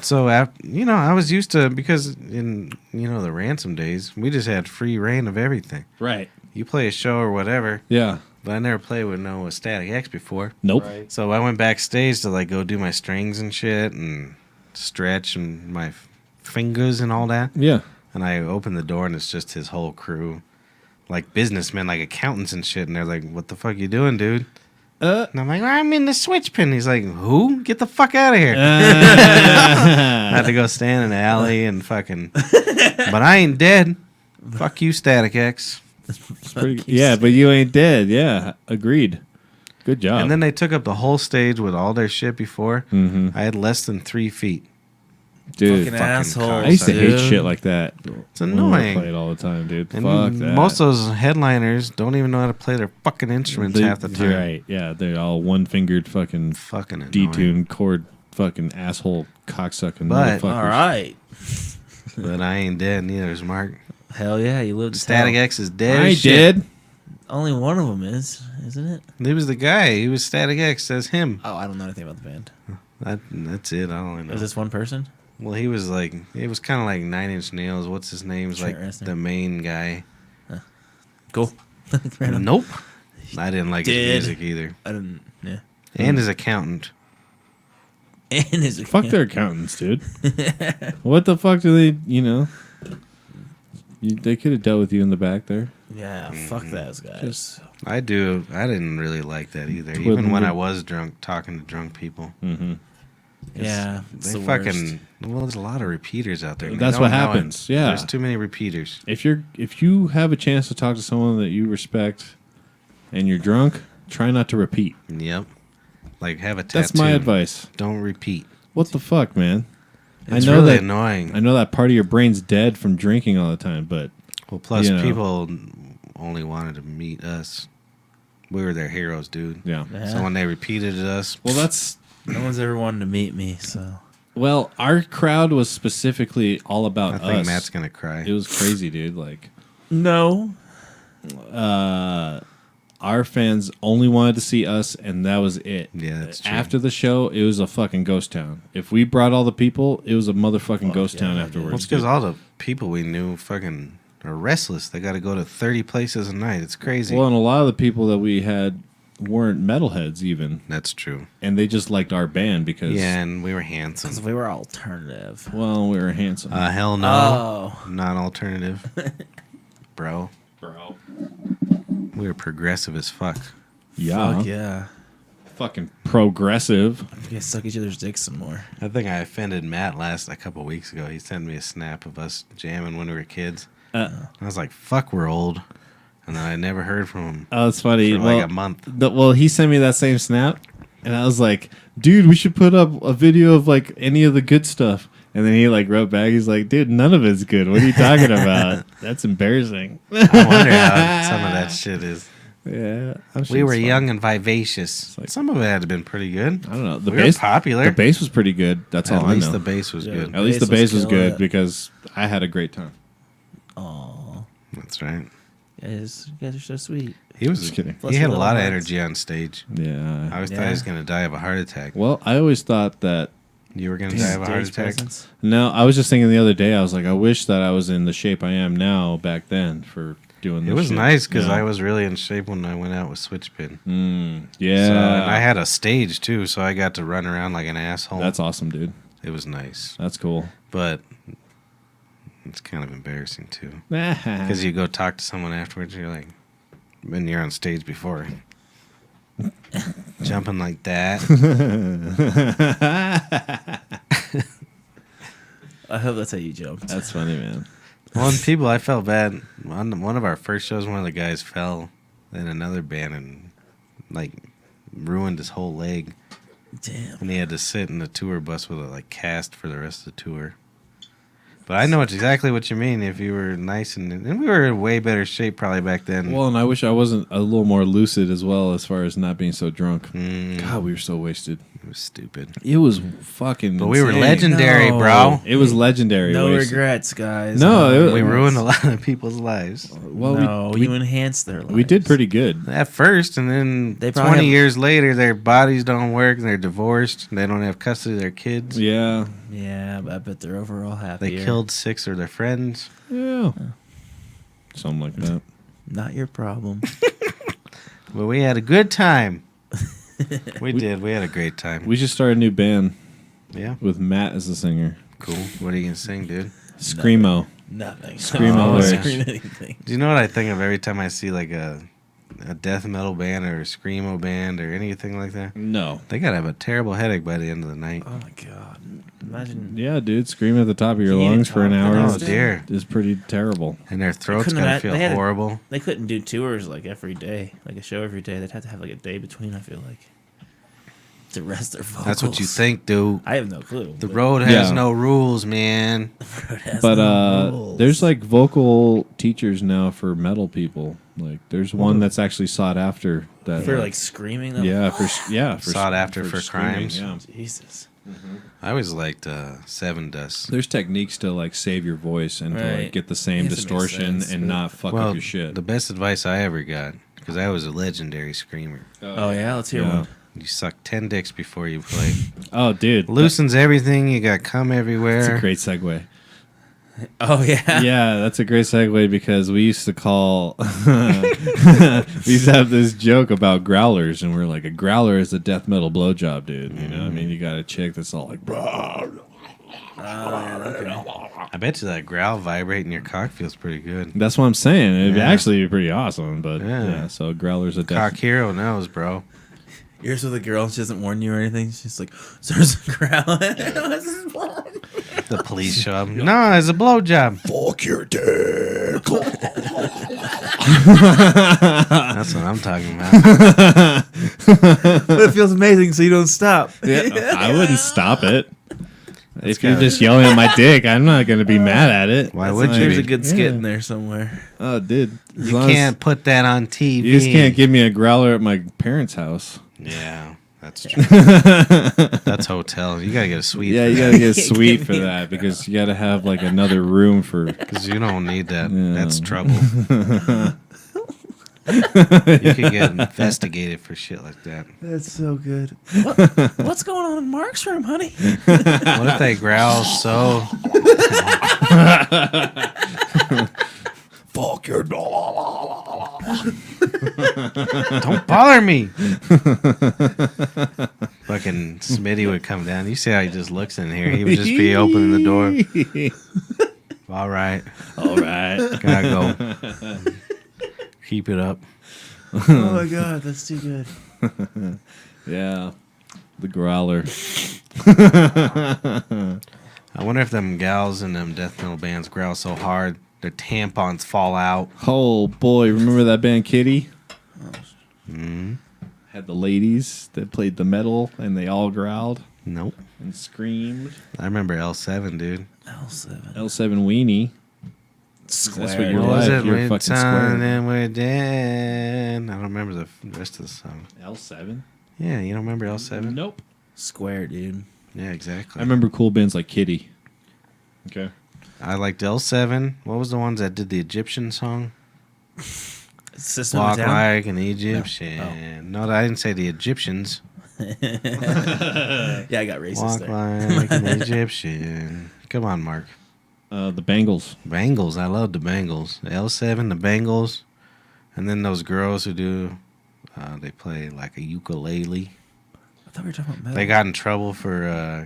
So, I was used to, because in, the ransom days, we just had free reign of everything. Right? You play a show or whatever, Yeah. but I never played with no Static X before. Nope. So I went backstage to like go do my strings and shit and stretch and my fingers and all that. Yeah. And I opened the door and it's just his whole crew, like businessmen, like accountants and shit. And they're like, "What the fuck you doing, dude?" And I'm like, "I'm in the switch pin." He's like, "Who? Get the fuck out of here!" I had to go stand in the alley and fucking. But I ain't dead. Fuck you, Static X. It's pretty, yeah, but you ain't dead. Yeah, agreed. Good job. And then they took up the whole stage with all their shit before. Mhm. I had less than 3 feet. dude, Fucking asshole. I used to hate dude. shit like that. It's annoying. Play it all the time, dude. And Fuck that. most of those headliners don't even know how to play their fucking instruments half the time. You're right. Yeah, they're all one-fingered fucking Fucking annoying. detuned chord fucking asshole cocksucking But- motherfuckers. All right. But I ain't dead. Neither is Mark. Hell yeah, you lived to Static tell. X is dead. I as shit. did. Only one of them is, isn't it? He was the guy. He was Static X. That's him. Oh, I don't know anything about the band. That's it. I don't really know. Is this one person? Well, he was like, it was kind of like 9 Inch Nails. What's his name's Trent like Reznor. the main guy. Cool. Random. Nope. I didn't like Did. his music either. I didn't. Yeah. And his accountant. And his Fuck their accountants, dude. What the fuck do they? They could have dealt with you in the back there. Yeah, fuck those guys. I didn't really like that either. Twiddling Even when your- I was drunk, talking to drunk people. Mm-hmm. Yeah, it's They the fucking. worst. Well, there's a lot of repeaters out there. and they That's don't what know it. happens, yeah. There's too many repeaters. If you have a chance to talk to someone that you respect, and you're drunk, try not to repeat. Yep. Like, have a tattoo. That's my advice. Don't repeat. What the fuck, man? It's I know really that, annoying. I know that part of your brain's dead from drinking all the time, but Well, plus you know. people only wanted to meet us. We were their heroes, dude. yeah. So when they repeated us, Well, that's No one's ever wanted to meet me, so. well, our crowd was specifically all about I think us. Matt's gonna cry. It was crazy, dude. Like, No. our fans only wanted to see us, and that was it. Yeah, that's true. After the show, it was a fucking ghost town. If we brought all the people, it was a motherfucking ghost town afterwards. Well, it's because all the people we knew fucking are restless. They got to go to 30 places a night. It's crazy. Well, and a lot of the people that we had weren't metalheads even, That's true. and they just liked our band because Yeah, and we were handsome. Because we were alternative. well, we were handsome. Hell no. Oh. Not alternative. Bro. Bro. We were progressive as fuck. Yeah, Fuck yeah. fucking progressive. We gotta suck each other's dicks some more. I think I offended Matt a couple weeks ago. He sent me a snap of us jamming when we were kids. I was like, fuck, we're old. And then I never heard from him Oh, it's funny. for like a month. Well, he sent me that same snap, and I was like, "Dude, we should put up a video of like any of the good stuff." And then he like wrote back, he's like, "Dude, none of it's good. What are you talking about? That's embarrassing." I wonder how some of that shit is. Yeah, I'm sure We were it's fun. young and vivacious. like- Some of it had to been pretty good. I don't know. The We were bass popular. The bass was pretty good. That's At all I least know. the bass was Yeah. good. At least the bass bass was was good killer. because I had a great time. Aw. That's right. You guys are so sweet. He was Just kidding. Bless he had a your lot of little hearts. energy on stage. Yeah. I always thought he was gonna die of a heart attack. Well, I always thought that. You were gonna die of a heart Stage attack. presence. No, I was just thinking the other day. I was like, I wish that I was in the shape I am now back then for doing this. It was shit, nice because you know? I was really in shape when I went out with Switchpin. Yeah. So, and I had a stage too, so I got to run around like an asshole. That's awesome, dude. It was nice, That's cool. but it's kind of embarrassing too. Because you go talk to someone afterwards, you're like, when you're on stage before, jumping like that. I hope that's how you jumped. That's funny, man. One people, I felt bad. On one of our first shows, one of the guys fell in another band and like ruined his whole leg, Damn. and he had to sit in the tour bus with a like cast for the rest of the tour. But I know exactly what you mean. If you were nice and we were in way better shape probably back then. Well, and I wish I wasn't a little more lucid as well as far as not being so drunk. Mm, God, we were so wasted. it was stupid. It was fucking. But we were insane. legendary, No. bro. It was legendary. No wasted. regrets, guys. No, it- We ruined a lot of people's lives Well, no, we you enhanced their lives. we did pretty good. at first, and then They probably 20 have- years later, their bodies don't work, and they're divorced, and they don't have custody of their kids. Yeah. Yeah, but I bet they're overall They happier. killed 6 of their friends. Yeah. Something like that. Not your problem. But we had a good time. We did. We had a great time. We just started a new band Yeah, with Matt as the singer. cool. What are you gonna sing, dude? Screamo. Nothing. Scream all I lyrics. don't scream anything. Do you know what I think of every time I see like a death metal band or a screamo band or anything like that? No. They gotta have a terrible headache by the end of the night. Oh my god. Imagine. Yeah, dude, screaming at the top of your Can you lungs for an talk hour Oh Honest, dear. is pretty terrible. And their throats couldn't gotta have- feel they had a- horrible. They couldn't do tours like every day, like a show every day. They'd have to have like a day between. I feel like to rest their vocals. That's what you think, dude. I have no clue. The but road has Yeah. no rules, man. it has But no rules. there's like vocal teachers now for metal people. Like there's one that's actually sought after that for like screaming. Though. yeah, for Sought after for screaming, crimes. Yeah. Jesus. I always liked Seven Dust. There's techniques to like save your voice and to like Right. get the same Yes, it makes distortion sense, and but- not fuck Well, up your shit. the best advice I ever got, because I was a legendary screamer. Oh yeah, let's hear Yeah. one. You suck 10 dicks before you play. Oh, dude, Loosens everything. You got cum that's everywhere. a great segue. Oh yeah. Yeah, that's a great segue because we used to call. We used to have this joke about growlers, and we're like, a growler is a death metal blowjob, dude. You know, I mean, you got a chick that's all like, I bet you that growl vibrating your cock feels pretty good. that's what I'm saying. It'd Yeah. actually be pretty awesome, but Yeah. yeah. So a growler's a death. Cock hero knows, bro. Yours with a girl, she doesn't warn you or anything. She's like, "There's a growl." The police show up. No, it's a blowjob. Fuck your dick. That's what I'm talking about. But it feels amazing, so you don't stop. Yeah, I wouldn't stop it. If you're just yelling at my dick, I'm not going to be mad at it. Why would you? There's be? a good skit in there somewhere. Oh, dude. As You long as- can't put that on TV. You just can't give me a growler at my parents' house. Yeah, that's true. That's hotel. You gotta get a suite. Yeah, you got to get a suite for that because you got to have like another room for. because you don't need that. Yeah. That's trouble. You can get investigated for shit like that. That's so good. What's going on in Mark's room, honey? What if they growl so? Fuck your Don't bother me. Fucking Smitty would come down. You see how he just looks in here? He would just be opening the door. All right, All right. gotta go. Keep it up. Oh my god, that's too good. Yeah. The growler. I wonder if them gals in them death metal bands growl so hard their tampons fall out. Oh, boy. Remember that band Kitty? Mm-hmm. Had the ladies that played the metal and they all growled Nope. and screamed. I remember L7, dude. L7. L7 Weenie. Square. That's what you're What was like. it? You're We're fucking done square. and we're dead. I don't remember the rest of the song. L7? Yeah, you don't remember L7? Nope. Square, dude. Yeah, exactly. I remember cool bands like Kitty. Okay. I liked L7. What was the ones that did the Egyptian song? System of Walk a Down? like an Egyptian. No, I didn't say the Egyptians. Yeah, I got racist Walk there. like an Egyptian. Come on, Mark. The Bangles. Bangles. I love the Bangles. The L7, the Bangles. And then those girls who do, they play like a ukulele. I thought we were talking about metal. They got in trouble for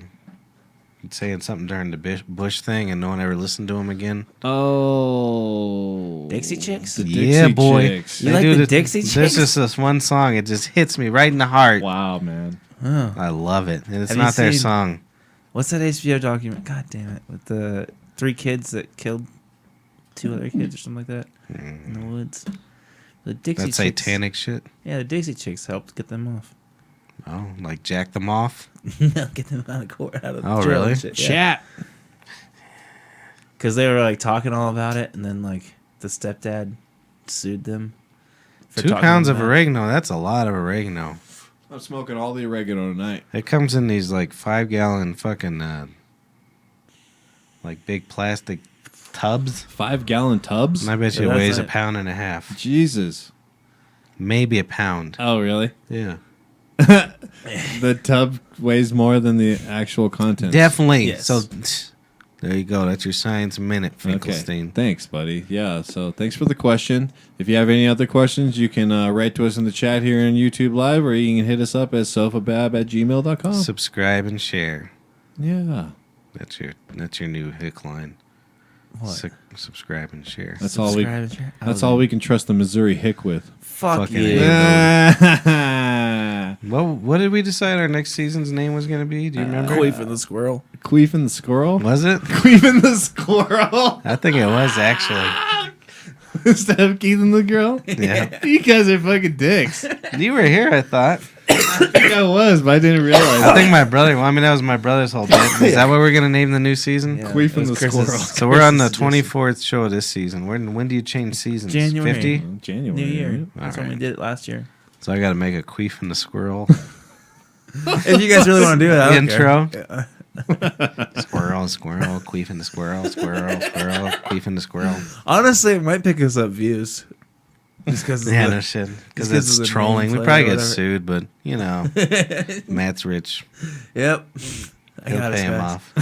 saying something during the Bush thing, and no one ever listened to them again. Oh. Dixie Chicks? The Yeah, Dixie boy. Chicks. You like the Dixie There's Chicks? just this one song. It just hits me right in the heart. Wow, man. Oh. I love it, and it's Have you not their seen- song. What's that HBO document? God damn it. With the 3 kids that killed 2 other kids or something like that in the woods. The Dixie That's Chicks. satanic shit. Yeah, the Dixie Chicks helped get them off. Oh, like jack them off. No, get them out of court, out of Oh, jail really? and shit. Yeah. Chat. Because they were like talking all about it, and then like the stepdad sued them. for 2 talking pounds of about it. oregano. That's a lot of oregano. I'm smoking all the oregano tonight. It comes in these like 5-gallon fucking like big plastic tubs. 5-gallon tubs? And I bet you Yeah, it weighs that's a pound and a half. Jesus. Maybe a pound. Oh, really? Yeah. The tub weighs more than the actual content. Definitely. Yes. So there you go. That's your science minute, Okay. Finkelstein. Thanks, buddy. Yeah, so thanks for the question. If you have any other questions, you can write to us in the chat here on YouTube Live, or you can hit us up at sofabab@gmail.com. Subscribe and share. Yeah. That's your new hick line. What? Subscribe and share. That's all we Subscribe and share. That's all we can trust the Missouri hick with. Fuck Fucking you. A. What did we decide our next season's name was going to be? Do you remember? Queef and the squirrel. Queef and the squirrel? Was it? Queef and the squirrel? I think it was actually. Instead of Keith and the girl? Yeah. You guys are fucking dicks. You were here, I thought. I think I was, but I didn't realize. I think my brother. Well, I mean, that was my brother's whole bit. Is that what we're gonna name the new season? Yeah, Queef it and was the Chris's- squirrel. So we're on the Chris's 24th show of this season. When do you change seasons? January. 50? January. New Year. right? That's All when we right. did it last year. So I got to make a queef and the squirrel If you guys really want to do it, I don't intro. care. Squirrel, squirrel, queef and the squirrel, squirrel, squirrel, queef and the squirrel. Honestly, it might pick us up views. Just because Yeah, no shit. Because Just 'cause it's of the trolling. We nameplate probably or get whatever. sued, but you know, Matt's rich. Yep. I He'll got pay him us off.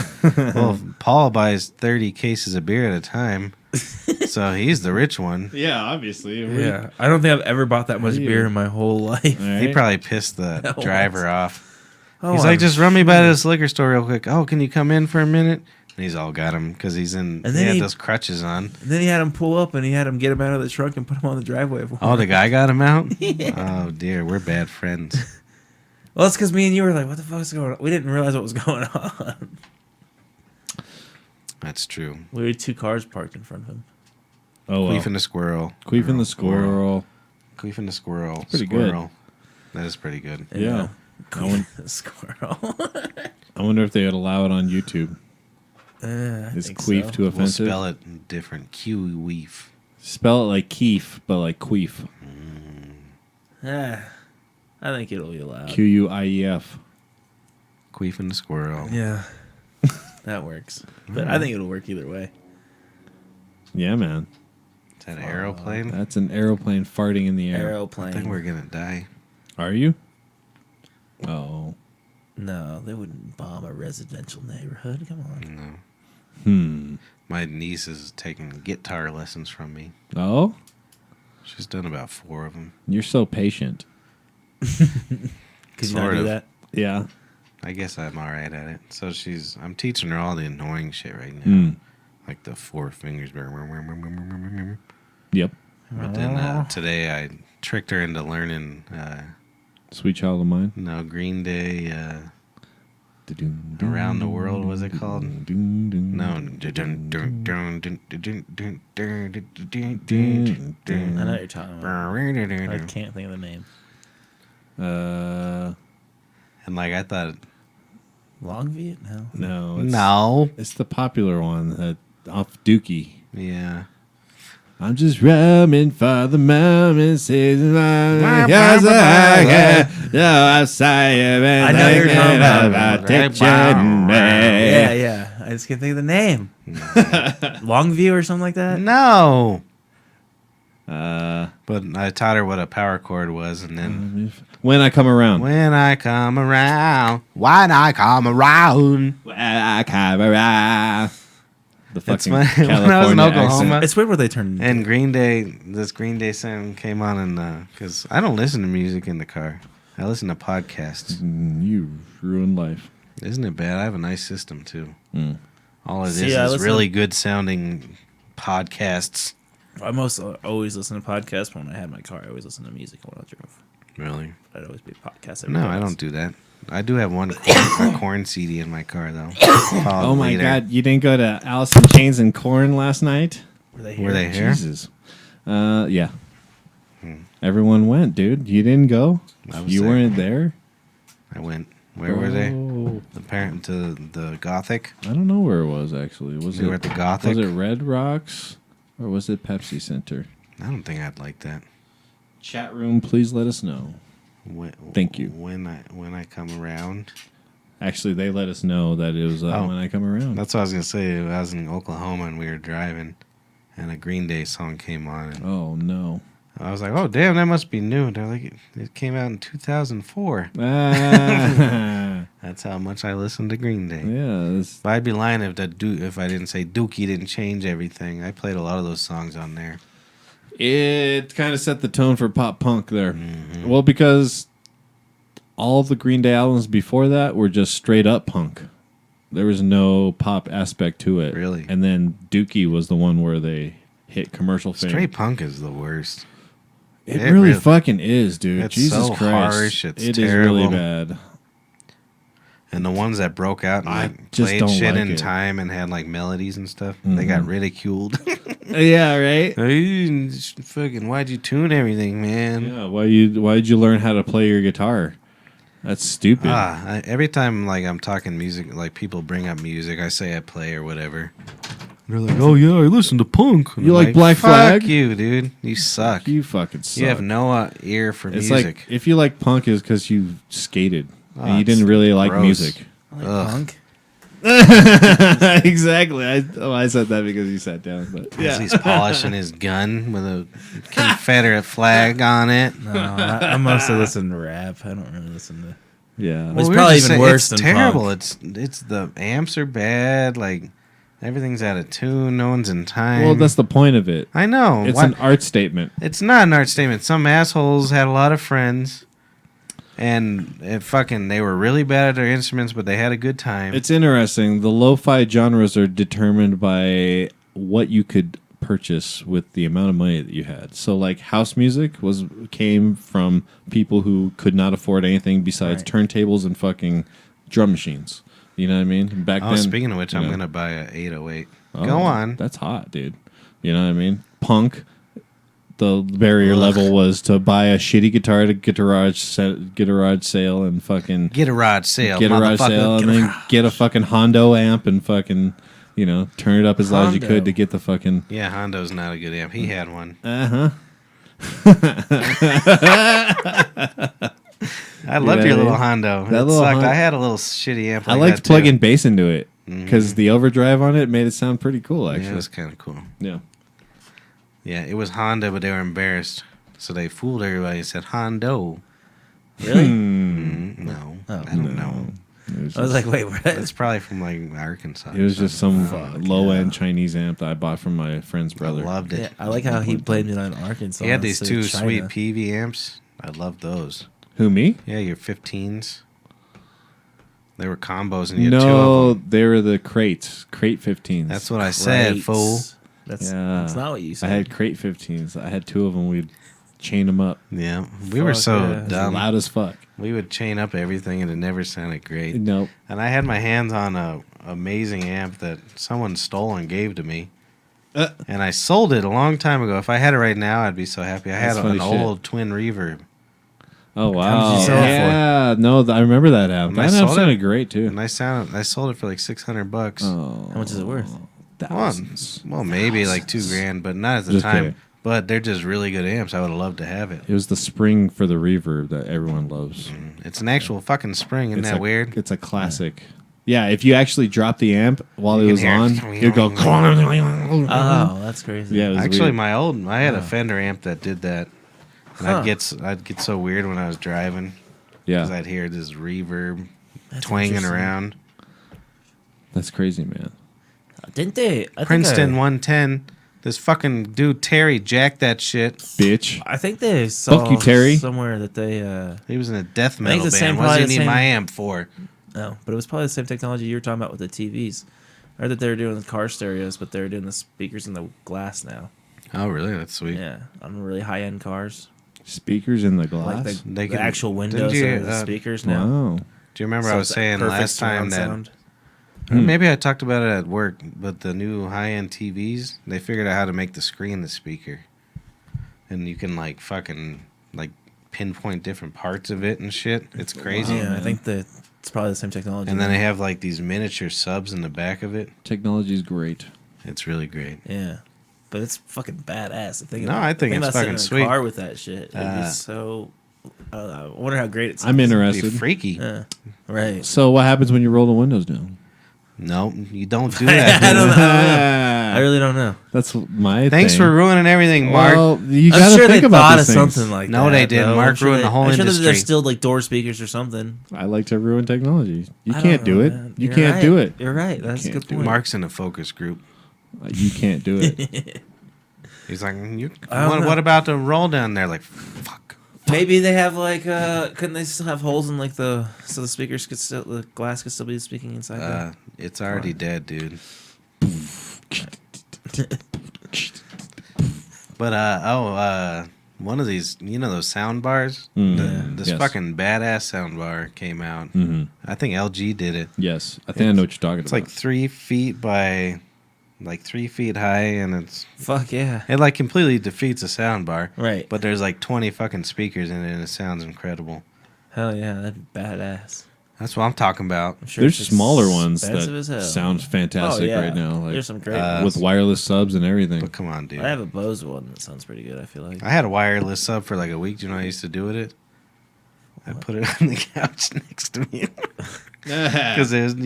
Well, Paul buys 30 cases of beer at a time, so he's the rich one. Yeah, obviously. Yeah. I don't think I've ever bought that much Yeah. beer in my whole life. He probably pissed the That driver was- off. Oh, He's like, I'm just run me by this liquor store real quick. Oh, can you come in for a minute? And he's all got him because he's in. And He then had he- those crutches on. And then he had him pull up and he had him get him out of the truck and put him on the driveway. For Oh, him. the guy got him out? Oh, dear. We're bad friends. Well, it's because me and you were like, what the fuck is going on? We didn't realize what was going on. That's true. We had 2 cars parked in front of him. Oh, well. Queef and the squirrel. Queef and the squirrel. Queef and the squirrel. Pretty good. Squirrel. That is pretty good. Yeah. Squirrel. I wonder if they would allow it on YouTube. I Is think queef so. too We'll offensive? spell it different. Q-weef. Spell it like Keef, but like queef. I think it'll be allowed. Q-U-I-E-F. Queef and the squirrel. Yeah. That works. But I think it'll work either way. Yeah, man. Is that an aeroplane? That's an aeroplane farting in the air. I Aeroplane. think we're gonna die. Are you? Oh. No, they wouldn't bomb a residential neighborhood. Come on. No. My niece is taking guitar lessons from me. Oh? She's done about 4 of them. You're so patient. Could you not Sort do of. that? Yeah. I guess I'm all right at it. So I'm teaching her all the annoying shit right now. Like the 4 fingers. Yep. But then today I tricked her into learning, Sweet Child of Mine. no, Green Day, Around the World, was it called? No. I know what you're talking about. I can't think of the name. And like I thought, Longview? No. No. no. It's the popular one off Dookie. Yeah. I'm just roaming for the moment, season because I can go outside and I know you're talking about teaching me. Yeah. I just can't think of the name. Longview or something like that? No. But I taught her what a power chord was, and then When I Come Around. when I come around, when I come around. When I come around. The It's fucking my, when I was in California Oklahoma, accent. It's weird where they turn. and Green Day, this Green Day song came on, and because I don't listen to music in the car, I listen to podcasts. You ruined life. Isn't it bad? I have a nice system too. All it is See, I is listen really good sounding podcasts. I always listen to podcasts when I had my car. I always listen to music when I drove. Really? I'd always be a podcast. No, I don't do that. I do have one a corn CD in my car though. Oh my God! You didn't go to Alice in Chains and Corn last night? Were they Were they here? Jesus. Yeah. Everyone went, dude. You didn't go? I was You there. weren't there? I went. Where were they? Oh. The parent to the Gothic. I don't know where it was actually. Was They were at the Gothic. Was it Red Rocks or was it Pepsi Center? I don't think I'd like that. Chat room, please let us know. Thank you. When I come around. Actually, they let us know that it was Oh. when I come around. That's what I was gonna say. I was in Oklahoma and we were driving, and a Green Day song came on. And Oh no. I was like, "Oh damn, that must be new." They're like, "It came out in 2004." Ah. That's how much I listened to Green Day. Yeah. This, But I'd be lying if I didn't say Dookie didn't change everything. I played a lot of those songs on there. it kind of set the tone for pop punk there. Mm-hmm. Well, because all the Green Day albums before that were just straight up punk. There was no pop aspect to it. Really? And then Dookie was the one where they hit commercial fame. Straight punk is the worst. It It really really- fucking is, dude. It's Jesus so Christ. harsh, it's It is really terrible. bad. And the ones that broke out and I like just played don't shit like in it. time and had like melodies and stuff, they got ridiculed. Yeah, right? Hey, fucking, why'd you tune everything, man? Yeah, why'd you learn how to play your guitar? That's stupid. Every time like I'm talking music, like people bring up music, I say I play or whatever. They're like, "Oh yeah, I listen to punk." And You I'm like Black Fuck Flag? you, dude. You suck. You fucking suck. You have no ear for it's music. like if you like punk is because you skated Oh, and you it's didn't really like gross. music. I like Ugh. punk. Exactly. I said that because you sat down, but He's polishing his gun with a Confederate flag on it. No, I mostly listen to rap. I don't really listen to. yeah. It's we were probably just even saying, worse it's than terrible. punk. It's the amps are bad. Like everything's out of tune. No one's in time. Well, that's the point of it. I know. It's Why- an art statement. It's not an art statement. Some assholes had a lot of friends, and they were really bad at their instruments, but they had a good time. It's interesting. The lo-fi genres are determined by what you could purchase with the amount of money that you had. So, like house music came from people who could not afford anything besides turntables and fucking drum machines. You know what I mean? Back Oh, then. speaking of which, you I'm know. gonna buy a 808. Oh, Go on. That's hot, dude. You know what I mean? Punk. The barrier Ugh. level was to buy a shitty guitar to get a garage sale and fucking Get a garage sale, get a garage motherfucker. sale and then get a fucking Hondo amp and fucking turn it up as loud as you could to get the fucking Yeah, Hondo's not a good amp. He had one. I loved your little Hondo. That It little sucked. Hon- I had a little shitty amp. I Like liked that plugging too. bass into it because the overdrive on it made it sound pretty cool. Yeah, it Actually, was kind of cool. yeah. Yeah, it was Honda, but they were embarrassed, so they fooled everybody and said Hondo. Really? No, Oh. I don't know. I was like, wait, what? It's probably from like Arkansas. It was just some low end yeah. Chinese amp that I bought from my friend's brother. I loved it. Yeah, I like how he blamed it on Arkansas. He had these instead of two China. sweet PV amps. I loved those. Who, me? Yeah, your 15s. They were combos, and you had two No, of them. they were the crate 15s. That's what I said, Crates. fool. That's Yeah. not what you I said. had crate 15s. I had two of them. We'd chain them up. Yeah, we were Fuck so yeah. It was dumb. loud as fuck. We would chain up everything, and it never sounded great. Nope. And I had my hands on a amazing amp that someone stole and gave to me. And I sold it a long time ago. If I had it right now, I'd be so happy. I had That's funny an shit. old twin reverb, Oh much wow! did you sell it for? Yeah, no, I remember that amp. And I That amp sold sounded it. great too. and I sold it for like $600. Oh, How much is it worth? thousands. Well, maybe like $2,000, but not at the Just time. kidding. But they're just really good amps. I would have loved to have it. It was the spring for the reverb that everyone loves. It's an actual fucking spring. Isn't It's that a, weird? It's a classic. Yeah, if you actually drop the amp while You it was can hear on, it. you'd go. Oh, that's crazy. Yeah, it was Actually, weird. I had a Fender amp that did that. And Huh. I'd get so weird when I was driving because Yeah, I'd hear this reverb That's twanging interesting. around. that's crazy, man. Didn't they? I Princeton think 110. This fucking dude Terry jacked that shit. Bitch. I think they saw Fuck you, Terry. somewhere that they. He was in a death I think metal the same- band. What does probably he the need same- my amp for? No, but it was probably the same technology you were talking about with the TVs. Or that they were doing the car stereos, but they're doing the speakers in the glass now. Oh, really? That's sweet. Yeah, on really high end cars. Speakers in the Like glass. the, They the can- actual didn't windows you, are the speakers now. Wow. Do you remember So I was it's saying perfect last time surround that sound. maybe I talked about it at work, but the new high-end TVs, they figured out how to make the screen the speaker. And you can like fucking like pinpoint different parts of it and shit. It's crazy. Yeah, I think that it's probably the same technology. And then now. they have like these miniature subs in the back of it. Technology's great. It's really great. Yeah, but it's fucking badass. No, I think it's about fucking sitting sweet. in a car with that shit. It'd Uh, be so. I wonder how great it sounds. I'm It'd be interested. freaky. Yeah, right. So what happens when you roll the windows down? No, you don't do that. I dude. don't know. I really don't know. That's my Thanks thing. for ruining everything, Mark. Well, you I'm gotta sure think they about thought these of things. something like No, that. they didn't. though. Mark I'm sure ruined the whole I'm sure that industry. there's still like door speakers or something. I like to ruin technology. You I can't don't do know, it. man. You You're can't right. do it. You're right. That's a can't good do point. Mark's in a focus group. You can't do it. He's like, I don't know. what about the roll down there? Like, fuck. Maybe they have like couldn't they still have holes in like the speakers could still the glass could still be speaking inside there? It's already dead, dude. But one of these, those sound bars. This Yes. fucking badass sound bar came out. I think LG did it. Yes, I think I know what you're talking It's about. like 3 feet by like 3 feet high, and Fuck yeah. it like completely defeats a sound bar. Right. But there's like 20 fucking speakers in it, and it sounds incredible. Hell yeah, that'd be badass. That's what I'm talking about. I'm sure There's it's smaller ones expensive as hell. that sound fantastic Oh, yeah. right now, like There's some great with ones. wireless subs and everything. But come on, dude. I have a Bose one that sounds pretty good. I feel like. I had a wireless sub for like a week. Do you know what I used to do with it? I put it on the couch next to me. Because it'd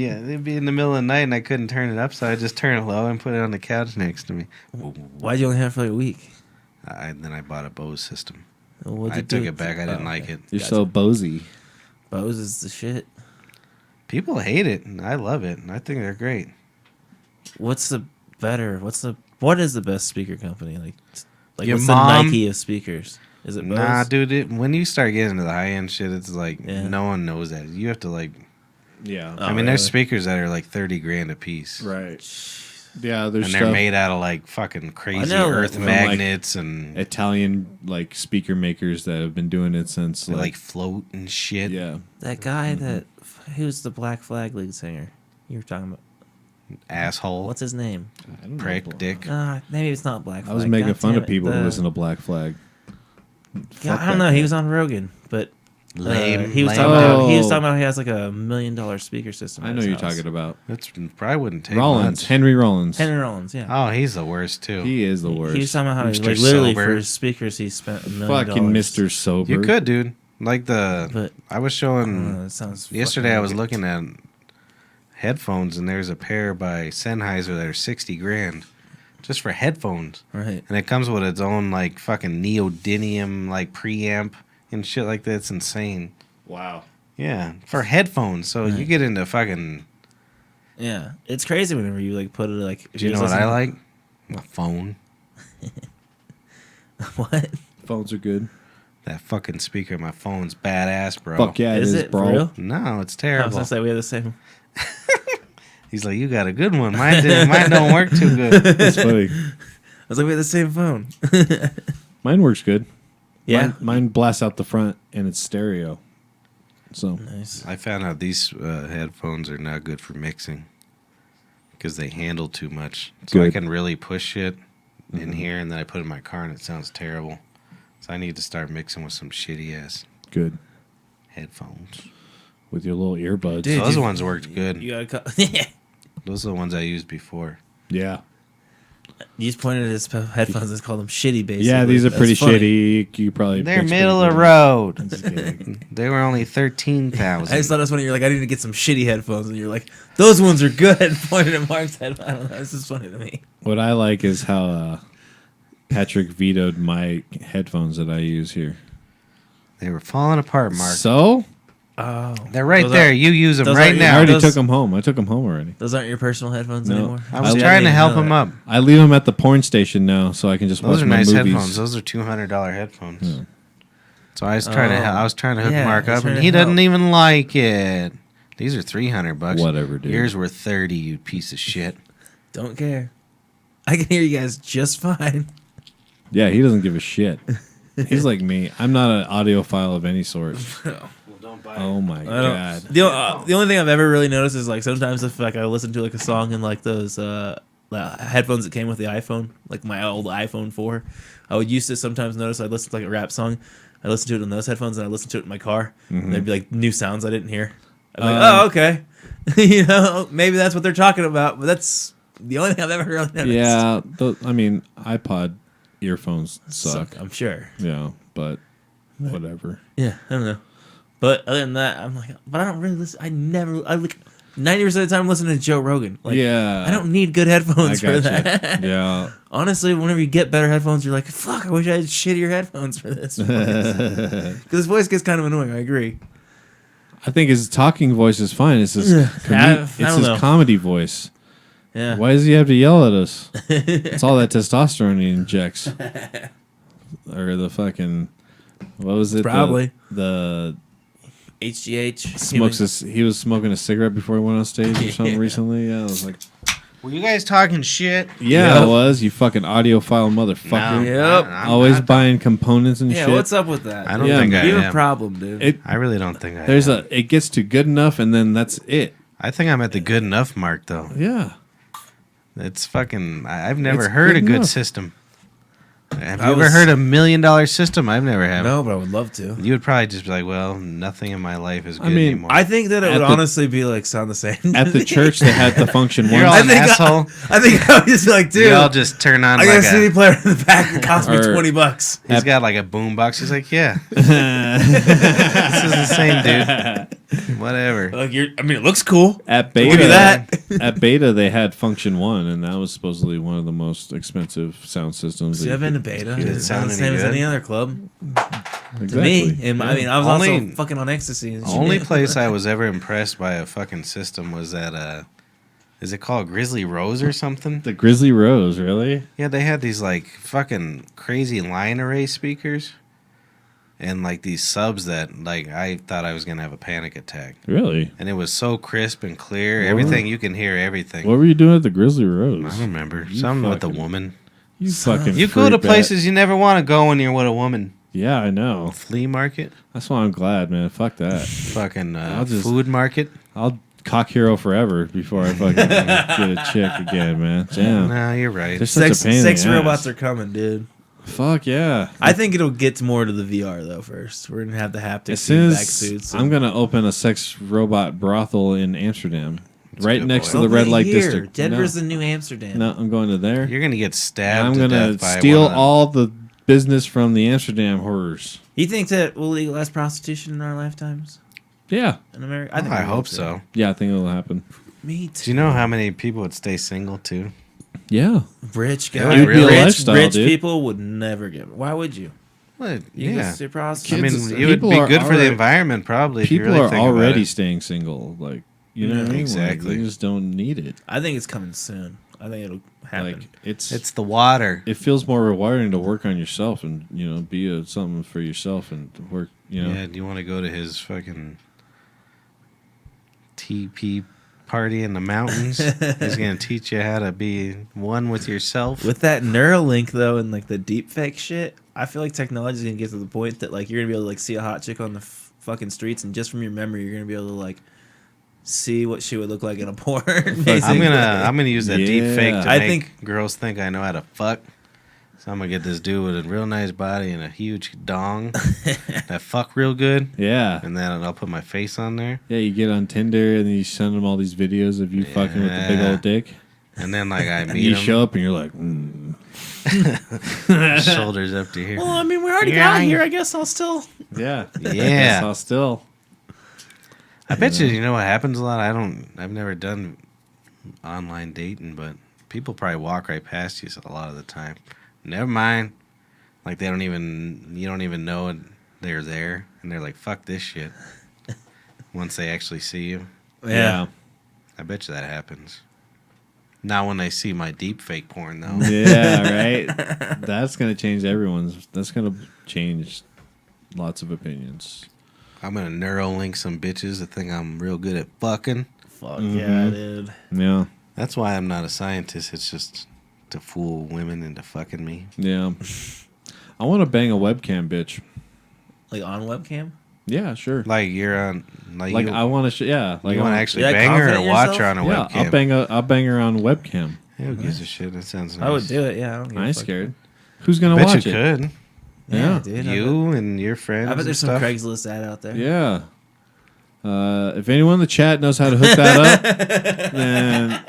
be in the middle of the night and I couldn't turn it up, so I just turn it low and put it on the couch next to me. Why'd you only have it for like a week? Then I bought a Bose system. What'd I you do took with it back. I didn't Oh, like okay. it. You're so bosey. Bose is the shit. People hate it, and I love it. And I think they're great. What is the best speaker company? Like Your what's mom? the Nike of speakers? Is it Bose? Nah, dude. When you start getting into the high end shit, it's like Yeah. no one knows that. You have to like. Yeah. Oh, I mean, there's really? speakers that are like $30,000 a piece. Right. Yeah, there's And they're stuff, made out of like fucking crazy know that. earth From, like, magnets and Italian like speaker makers that have been doing it since they like float and shit. yeah. That guy that he was the Black Flag lead singer. You were talking about Asshole. what's his name? I don't know. Prick. Dick. Maybe it's not Black Flag. I was making God fun damn of it, people who the- listen to Black Flag. God, I don't know. He was on Rogan, but Lame. he was lame. talking about Oh. he has like $1 million speaker system. I at know his you're house. talking about That's probably wouldn't take Rollins, much. Henry Rollins. Henry Rollins. Yeah. Oh, he's the worst too. He is the worst. He was talking about how Mr. like, literally Sober. for his speakers he spent $1 million. Fucking Mr. Sober. You could, dude. Like But I was showing it sounds yesterday. fucking I was weird. looking at headphones, and there's a pair by Sennheiser that are $60,000 just for headphones, Right. and it comes with its own like fucking neodymium like preamp and shit like that. It's insane. Wow. Yeah, for headphones. So you get into fucking. Yeah, it's crazy whenever you like put it like. if Do you you're know what I listening- like? A phone. What? Phones are good. That fucking speaker. My phone's badass, bro. Fuck yeah, Is it is, it bro. for real? No, it's I was terrible. gonna say we have the same. He's like, you got a good one. Mine didn't. Mine don't work too good. That's funny. I was like, we have the same phone. Mine works good. Yeah. Mine blasts out the front and it's stereo. So Nice. I found out these headphones are not good for mixing because they handle too much. So I Good. can really push it in here, and then I put it in my car, and it sounds terrible. So I need to start mixing with some shitty ass good headphones. with your little earbuds. Dude, Those you- ones worked good. You gotta. Those are the ones I used before. Yeah. You just pointed at his headphones and called them shitty, basically. Yeah, these are That's pretty funny. shitty. You probably They're pitched middle pretty of good. road. I'm just kidding. They were only I just thought $13,000. it was funny. You're like, I need to get some shitty headphones, and you're like, those ones are good. Pointed at Mark's head. I don't know. This is funny to me. What I like is how Patrick vetoed my headphones that I use here. They were falling apart, Mark. So Oh, They're right those there. aren't- You use them those right aren't I your- now. already those- took them home. I took them home already. those aren't your personal headphones No. anymore. I was See, trying to didn't help know him that. up. I leave them at the porn station now, so I can just watch Those are my nice movies. headphones. Those are $200 headphones. Yeah. So I was trying to I was trying to hook Yeah, Mark he's up, trying and to he doesn't help. even like it. These are $300. Whatever, dude. Yours were 30. You piece of shit. Don't care. I can hear you guys just fine. Yeah, he doesn't give a shit. He's like me. I'm not an audiophile of any sort. Oh my I god. don't, the only thing I've ever really noticed is like sometimes if like I listen to like a song in like those headphones that came with the iPhone, like my old iPhone 4, I would used to sometimes notice I'd listen to like a rap song, I listened to it on those headphones, and I listened to it in my car, and there'd be like new sounds I didn't hear. I'd be like, oh okay, you know, maybe that's what they're talking about, but that's the only thing I've ever really noticed. Yeah, I mean, iPod earphones suck. I'm sure. Yeah, but whatever. Yeah, I don't know. But other than that, I'm like, but I don't really listen. I like 90% of the time I'm listening to Joe Rogan. Like, Yeah. I don't need good I headphones for gotcha. that. Yeah. Honestly, whenever you get better headphones, you're like, fuck, I wish I had shittier headphones for this. Because his voice gets kind of annoying. I agree. I think his talking voice is fine. It's his, I it's don't his know. comedy voice. Yeah. Why does he have to yell at us? It's all that testosterone he injects. Or the fucking, what was it? Probably. The HGH. he was smoking a cigarette before he went on stage or something recently. Yeah, I was like, Were you guys talking shit? yeah, Yep. I was. You fucking audiophile motherfucker. Yep. Always buying components and Yeah, shit. what's up with that? I don't Yeah, think I You have a am. problem, dude. It I really don't think I there's am. it gets to good enough and then that's it. I think I'm at the good enough mark, though. Yeah. It's fucking. I've never It's heard good a good enough. system. Have I you ever was- heard a $1 million system? I've never have. No, but I would love to. You would probably just be like, well, nothing in my life is good I mean, anymore. I think that it At would the- honestly be like sound the same. At the church they had the function one. You're all I an think asshole. I think I would just be like, dude, You all just turn on I like got a CD a. player in the back that cost me Or- $20. He's got like a boom box. He's like, yeah, this is the same, dude. Whatever. Like I mean, it looks cool. At Give Beta, me that. at Beta, they had Function One, and that was supposedly one of the most expensive sound systems. See, that I've you been to could- beta. Did it It's sound not the any same as good? any other club. To Exactly. me, and I mean, I was Only- also fucking on ecstasy. And shit. Only place I was ever impressed by a fucking system was at is it called Grizzly Rose or something? The Grizzly Rose, really? Yeah, they had these like fucking crazy line array speakers, and like these subs that like I thought I was gonna have a panic attack. Really? And it was so crisp and clear. What? Everything you can hear everything. What were you doing at the Grizzly I Rose? don't remember. You Something with a fucking- woman. You fucking. You go to freak bat. places you never want to go when you're with a woman. Yeah, I know. Flea market, That's why I'm glad, man. Fuck that. fucking I'll just- food market. I'll cock hero forever before I fucking get a chick again, man. Damn. No, you're right. They're such a pain in the Sex robots ass. are coming, dude. Fuck yeah. I think it'll get more to the VR though. First, we're gonna have the haptic As soon feedback as suits. I'm gonna open a sex robot brothel in Amsterdam, right good next point. to the red light here. district. Denver's the new Amsterdam. No, I'm going to there. You're gonna get And stabbed. I'm to gonna death by steal one of them. all the business from the Amsterdam horrors. You think that we'll legalize prostitution in our lifetimes Yeah, in America? I we will, hope too. so. yeah, I think it'll happen. Me Do too. you know how many people would stay single too? Yeah, Rich It guys, would be a lifestyle, rich dude. people would never get. Why would you? Well, You yeah. go see a I prostitute. mean, Kids- it would people be are good for the already- environment, probably. If you people really are think about already it. staying single. Like, you know what I mean? Exactly. Like, they just don't need it. I think it's coming soon. I think it'll happen. Like, It's the water. it feels more rewarding to work on yourself and be something for yourself and work. Yeah, do you want to go to his fucking TP party in the mountains? He's gonna teach you how to be one with yourself. With that Neuralink though, and like the deep fake shit, I feel like technology is gonna get to the point that like you're gonna be able to like see a hot chick on the fucking streets, and just from your memory, you're gonna be able to like see what she would look like in a porn. Basically. I'm gonna use that deep fake to I make think- girls think I know how to fuck. So I'm gonna get this dude with a real nice body and a huge dong that fuck real good, Yeah. and then I'll put my face on there, Yeah, you get on Tinder and then you send them all these videos of you fucking with the big Yeah. old dick. and then like I And meet you him, show up and you're like, shoulders up to here. Well, I mean, we already Yeah. got here. I guess I'll still. yeah. Yeah. So still. I bet you know what happens a lot. I've never done online dating, but people probably walk right past you a lot of the time. Never mind. Like you don't even know they're there, and they're like, "Fuck this shit." Once they actually see you, Yeah. I bet you that happens. Not when they see my deep fake porn though. Yeah, right. That's gonna change everyone's. That's gonna change lots of opinions. I'm gonna Neuralink some bitches that think I'm real good at fucking. Fuck yeah, dude. Yeah, That's why I'm not a scientist. It's just to fool women into fucking me. yeah. I want to bang a webcam bitch. Like on webcam. Yeah, sure. Like you're on. Like Like you, I want to. Yeah, like you I want to wanna- actually You like bang her or confident watch yourself? her on a Yeah, webcam? I'll bang her on webcam. Who gives a shit? That sounds nice. I would do it. Yeah, I don't give a I ain't fuck. scared. Who's gonna Bet watch you it? could. Yeah, Yeah. dude. You and your friends. I bet there's some and stuff. Craigslist ad out there. Yeah. If anyone in the chat knows how to hook that up, then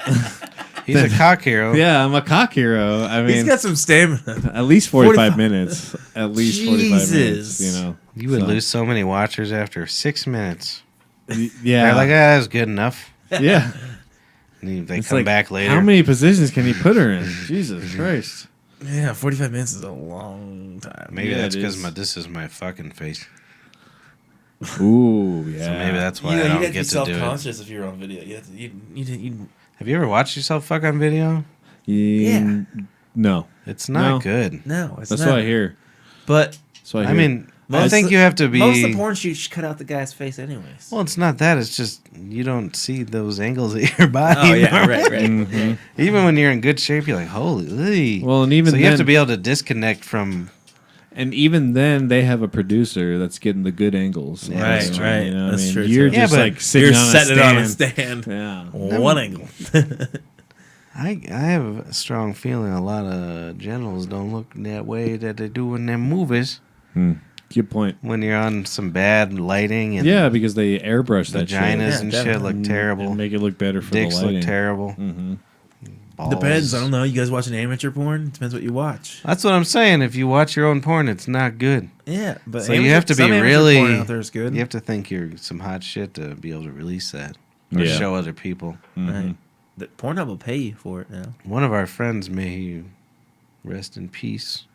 He's a cock hero. yeah, I'm a cock hero. I He's mean, got some stamina. at least 45 45 minutes. At least 45 minutes. Jesus. You know. You would So, lose so many watchers after 6 minutes. Yeah. They're like, that's good enough. yeah. And they It's come like, back later. How many positions can you put her in? Jesus Christ. Yeah, 45 minutes is a long time. Maybe Yeah, that's it because is. this is my fucking face. Ooh, yeah. So maybe that's why You know, I you'd don't have to be get to do it. self-conscious if you're on video. You have to, you'd Have you ever watched yourself fuck on video? Yeah. No. It's not No. good. no, it's That's not. what I hear. But That's what I I hear. mean, I Most think of- you have to be. most of the porn shoots cut out the guy's face anyways. Well, it's not that. It's just you don't see those angles of your body. Oh, yeah, normally. right, right. Mhm. Even when you're in good shape, you're like, holy. Well, and even so you have to then- be able to disconnect from. And even then, they have a producer that's getting the good angles. Yeah, Right, that's true. right. You know what That's I mean? true, You're too. Yeah, just but like sitting You're on setting it on a stand. stand. Yeah. One angle. I have a strong feeling a lot of generals don't look that way that they do in their movies Good point. when you're on some bad lighting and Yeah, because they airbrush that shit. vaginas Yeah, and definitely. shit look terrible. And make it look better for Dicks the lighting. look terrible. Mm-hmm. Balls. Depends. I don't know. You guys watching amateur porn? Depends what you watch. That's what I'm saying. If you watch your own porn, it's not good. Yeah, but So you have to be some amateur really. porn out there is good. You have to think you're some hot shit to be able to release that or Yeah. show other people. Right. The Pornhub will pay you for it now. One of our friends, may he rest in peace,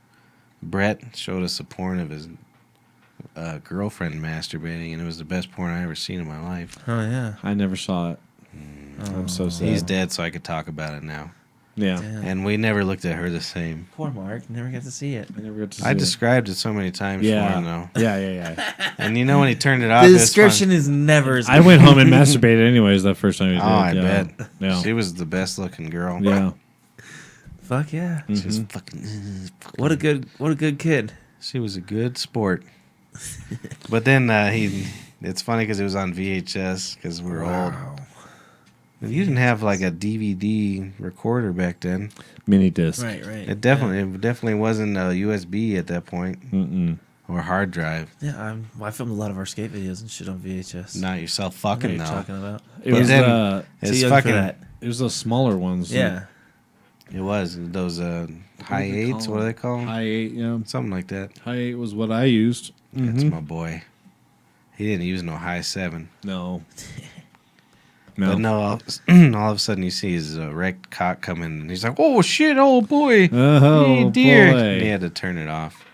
Brett, showed us a porn of his girlfriend masturbating, and it was the best porn I ever seen in my life. Oh yeah. I never saw it. I'm so sad. He's dead, so I could talk about it now. Yeah. Damn. And we never looked at her the same. Poor Mark. Never got to see it. I never got to see I it. described it so many times for him, though. Yeah. And you know when he turned it off, The it was description is never as I went home and masturbated anyways that first time he did. fun. Oh, I yeah. bet. Yeah. She was the best looking girl. Yeah. Fuck yeah. She was Mm-hmm. fucking. What a good kid. She was a good sport. But then it's funny because it was on VHS because we're old. You didn't have like a DVD recorder back then. Mini disc. Right, right. It definitely wasn't a USB at that point. Mm-mm. Or hard drive. Yeah, I filmed a lot of our skate videos and shit on VHS. Not yourself I know fucking what though. you're talking about. It But was then Too it's young for fucking. that. it was those smaller ones. Yeah. It was those high do they eights. call What do them? they call them? High 8, yeah. Something like that. High 8 was what I used. That's Mhm. my boy. He didn't use no high 7. No. But no, all of a sudden you see his erect cock come in, and he's like, "Oh shit, oh boy, Oh, hey, dear!" boy. And he had to turn it off.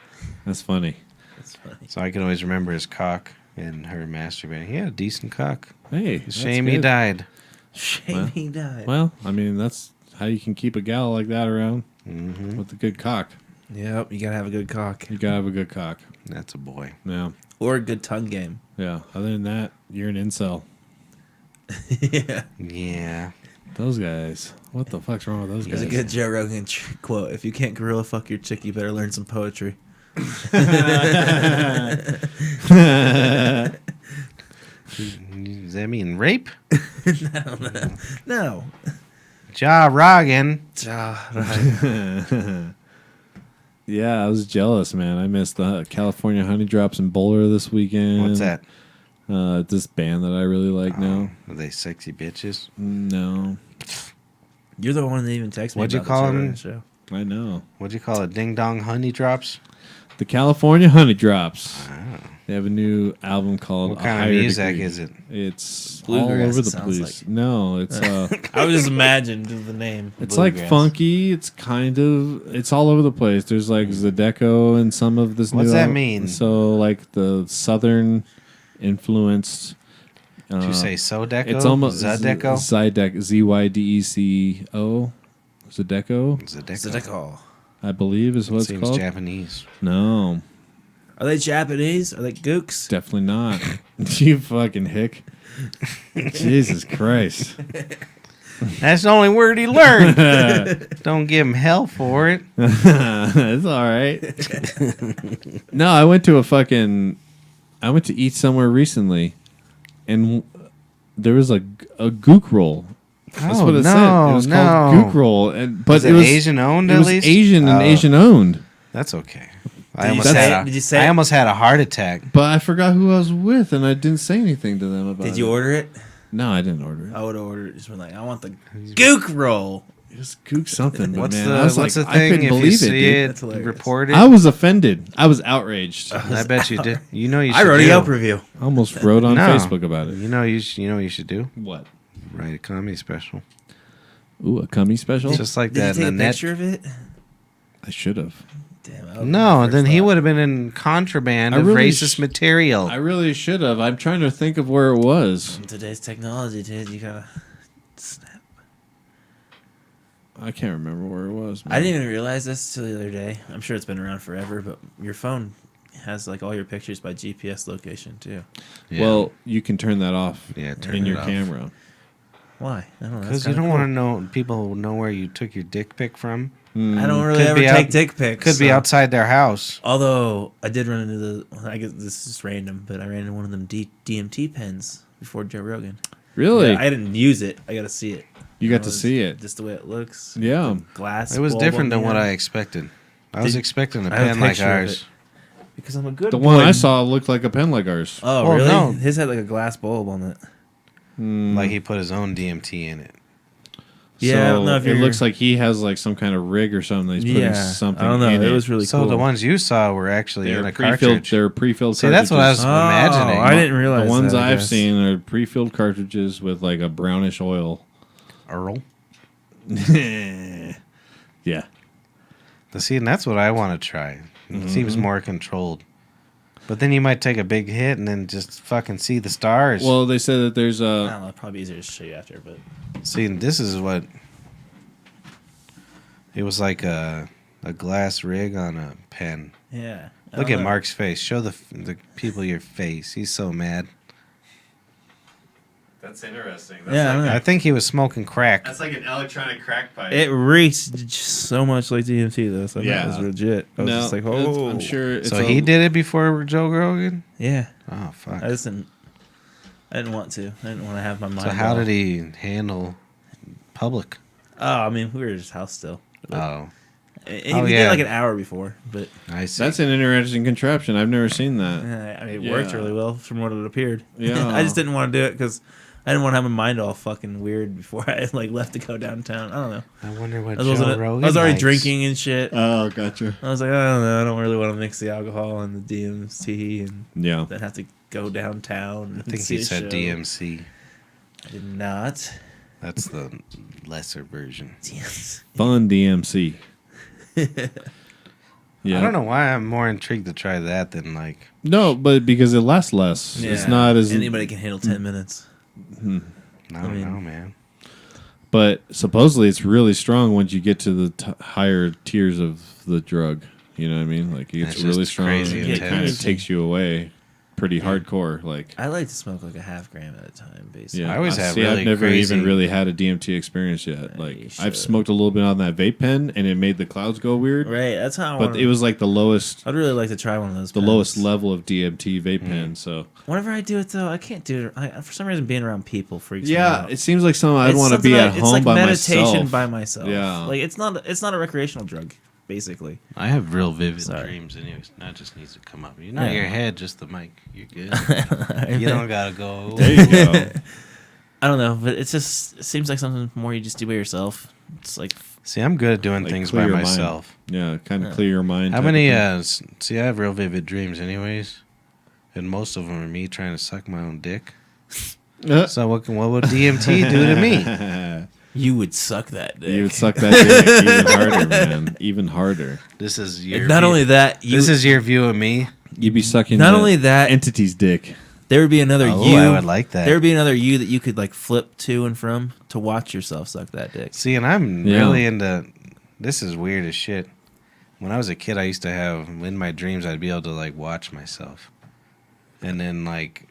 That's funny. That's funny. So I can always remember his cock and her masturbating. He had a decent cock. Hey, It's a that's shame he good. died. Shame Well- he died. Well, I mean, that's how you can keep a gal like that around Hmm with a good cock. Yep, you gotta have a good cock. You gotta have a good cock. That's a boy. Yeah. Or a good tongue game. Yeah. Other than that, you're an incel. Yeah. Yeah. Those guys. What the fuck's wrong with those There's guys? a good Joe Rogan quote. If you can't gorilla fuck your chick, you better learn some poetry. Does that mean rape? No. Ja Rogan. Yeah, I was jealous, man. I missed the California Honey Drops in Boulder this weekend. What's that? This band that I really like now. Are they sexy bitches? No, You're the one that even texted me What'd you about call the Joe him? Rogan show. I know. What'd you call it? Ding dong honey drops? The California Honey Drops. Oh. They have a new album called What A kind of Higher music Degree. is it? It's Bluegrass, all over it the sounds place. like. No, it's I was just imagined the name. it's like Bluegrass. funky. It's kind of it's all over the place. There's like Zydeco and some of this. What's new that mean? So like the southern influenced. Did you say Sodeco? It's almost Zydeco? Zydec, Zydeco. Zydeco, Zydeco. I believe is what it's Seems called. Japanese. No, Are they Japanese? Are they gooks? definitely not. You fucking hick. Jesus Christ. That's the only word he learned. Don't give him hell for it. It's all right. No, I went to eat somewhere recently, and there was a gook roll. That's what it said. It was called gook roll, but Was it Asian owned It at was least? Asian and Oh. Asian owned. That's okay. Did you say I it? almost had a heart attack. But I forgot who I was with, and I didn't say anything to them about it. Did you order it? No, I didn't order it. I would have ordered it. Just been like, I want the gook roll. It was gook something. But What's man, the I was what's like, the I thing? couldn't If you believe it, see dude. That's hilarious. report it. I was offended. I was outraged. I bet you did. You know you I should wrote a do. Yelp review. I almost wrote on No. Facebook about it. You know what you should do? What? Write a comedy special. Ooh, a cummy special? Just like Did that. you take a Nanette. picture of it? I should have. Damn. that would've No, been my then first he thought. would have been in contraband I of really racist material. I really should have. I'm trying to think of where it was. In today's technology, dude, you gotta snap. I can't remember where it was. Man. I didn't even realize this till the other day. I'm sure it's been around forever, but your phone has like all your pictures by GPS location too. Yeah. Well, you can turn that off turn in it your off. camera. Why? I don't know. Because you don't want to know people know where you took your dick pic from. I don't really Could ever be take out- dick pics. Could be so- outside their house. Although I did run into the. I guess this is random, but I ran into one of them DMT pens before Joe Rogan. Really? Yeah, I didn't use it. I got to see it. You got to see it. Just the way it looks. Yeah. The glass. It was bulb different on than the what end. I expected. I was Did- expecting a I have a pen like picture of ours. it. Because I'm a good The boy. one I saw looked like a pen like ours. Oh, Well, really? no. His had like a glass bulb on it. Like he put his own DMT in it. Yeah, I don't know if it you're- looks like he has like some kind of rig or something. That he's putting Yeah, something. I don't know. In It was really So cool. the ones you saw were actually in They're a pre-filled. cartridge. They're pre-filled. See, that's what I was cartridges. imagining. I didn't realize The ones that, I I've guess. seen are pre-filled cartridges with like a brownish oil. Earl. Yeah. See, and that's what I want to try. It seems more controlled. But then you might take a big hit and then just fucking see the stars. Well, they said that there's I a. don't know. Probably easier to show you after, but See, and this is what it was like a glass rig on a pen. yeah. I Look don't at know. Mark's face. Show the people your face. He's so mad. That's interesting. Yeah, I don't know. I think he was smoking crack. That's like an electronic crack pipe. It reeks so much like DMT though. So Yeah. that was legit. I was just like, oh, I'm sure. It's So he did it before Joe Rogan? Yeah. Oh, fuck. I I didn't want to. I didn't want to have my mind. So how all- did he handle public? Oh, I mean, we were at his house still. Oh, And Oh, we yeah. did like an hour before, but I see. That's an interesting contraption. I've never seen that. I mean, it worked Yeah. really well from what it appeared. Yeah. I just didn't want to do it because I didn't want to have my mind all fucking weird before I like left to go downtown. I don't know. I wonder what I was, Joe Rogan I was already likes. drinking and shit. Oh, gotcha. I was like, I don't know. I don't really want to mix the alcohol and the DMT and Yeah. then have to go downtown. I think he said DMC. I did not. That's the lesser version. Fun DMC. Yeah. I don't know why I'm more intrigued to try that than like. No, but because it lasts less. It's not as. Anybody can handle 10 minutes. I don't know, man. But supposedly it's really strong once you get to the higher tiers of the drug. You know what I mean? Like it gets That's really just strong crazy and it kind of intense. takes you away pretty hardcore. Like I like to smoke like a half gram at a time, basically. yeah, I always have see, really I've never crazy- even really had a DMT experience yet. Like you I've should. smoked a little bit on that vape pen and it made the clouds go weird. Right, that's how I But want it was like the lowest I'd really like to try one of those. the pens. lowest level of DMT vape pen. So Whenever I do it, though, I can't do it. For some reason, being around people freaks me yeah, out. it seems like something I'd It's want to something be that- at it's home like by meditation myself. by myself. Yeah. Like it's not a recreational drug, basically. I have real vivid Sorry. dreams, anyways. That just needs to come up. You're not Yeah. your head, just the mic. You're good. You don't gotta go. There you go. I don't know, but it seems like something more you just do by yourself. It's like See, I'm good at doing Like, things clear by your mind. myself. Yeah, kind of clear your mind. How type of many? thing. See, I have real vivid dreams, anyways, and most of them are me trying to suck my own dick. So what would DMT do to me? you would suck that dick. You would suck that dick even harder, man. Even harder. This is your. And not view- only that, This is your view of me. You'd be sucking. Not the only that- entity's dick. there would be another Oh, you. I would like that. There would be another you that you could like flip to and from to watch yourself suck that dick. See, and I'm Yeah. really into. This is weird as shit. When I was a kid, I used to have in my dreams I'd be able to like watch myself, and then like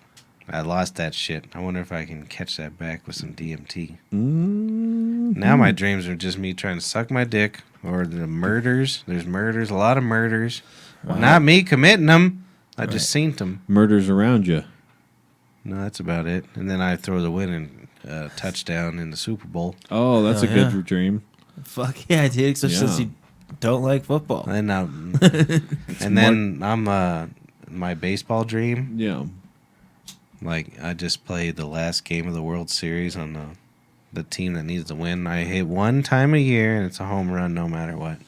I lost that shit. I wonder if I can catch that back with some DMT. Now my dreams are just me trying to suck my dick or the murders. There's murders, a lot of murders. Not me committing them. I just seen them. Murders around you. No, that's about it. And then I throw the winning touchdown in the Super Bowl. Oh, that's Oh, a good yeah. dream. Fuck yeah, dude! Especially since Yeah. you don't like football. And and then I'm my baseball dream. Yeah. Like I just played the last game of the World Series on the team that needs to win. I hit one time a year and it's a home run no matter what.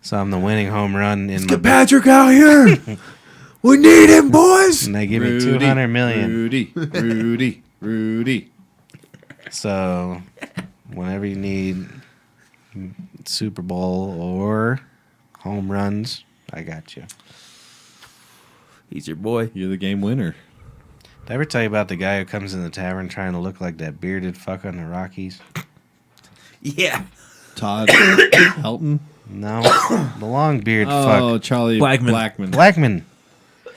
So I'm the winning home run in my Patrick out here. We need him, boys. and they give me 200 million. Rudy. So whenever you need Super Bowl or home runs, I got you. He's your boy. You're the game winner. Did I ever tell you about the guy who comes in the tavern trying to look like that bearded fuck on the Rockies? Yeah. Todd Helton. No, the long beard Oh, fuck. Charlie Blackman. Blackman.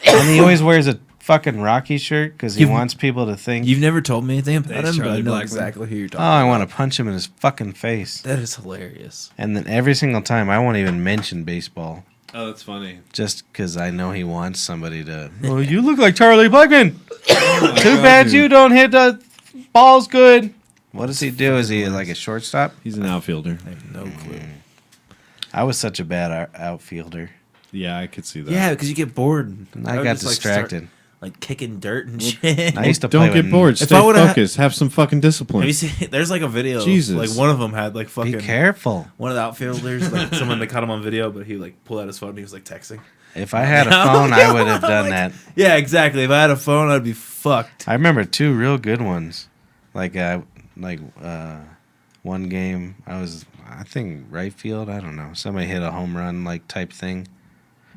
And he always wears a fucking Rocky shirt because he wants people to think, You've never told me anything about Thanks, him, but I Charlie know Blackman. exactly who you're oh, talking I about. want to punch him in his fucking face. That is hilarious. And then every single time, I won't even mention baseball Oh, that's funny. just because I know he wants somebody to. Well, you look like Charlie Blackman. Too bad you don't hit the balls good. What does he do? Is he like a shortstop? He's an outfielder. I have no clue. I was such a bad outfielder. Yeah, I could see that. Yeah, because you get bored. I would got just, like, start, distracted. like kicking dirt and shit. I used to play Don't get with- bored. If Stay I would've focused. Have some fucking discipline. Have you seen? There's like a video. Jesus. Like one of them had like Be fucking careful. one of the outfielders. Like someone that caught him on video, but he like pulled out his phone and he was like texting. If I had a phone, I would have done that. Yeah, exactly. If I had a phone, I'd be fucked. I remember two real good ones. One game, I think right field, I don't know. Somebody hit a home run like type thing,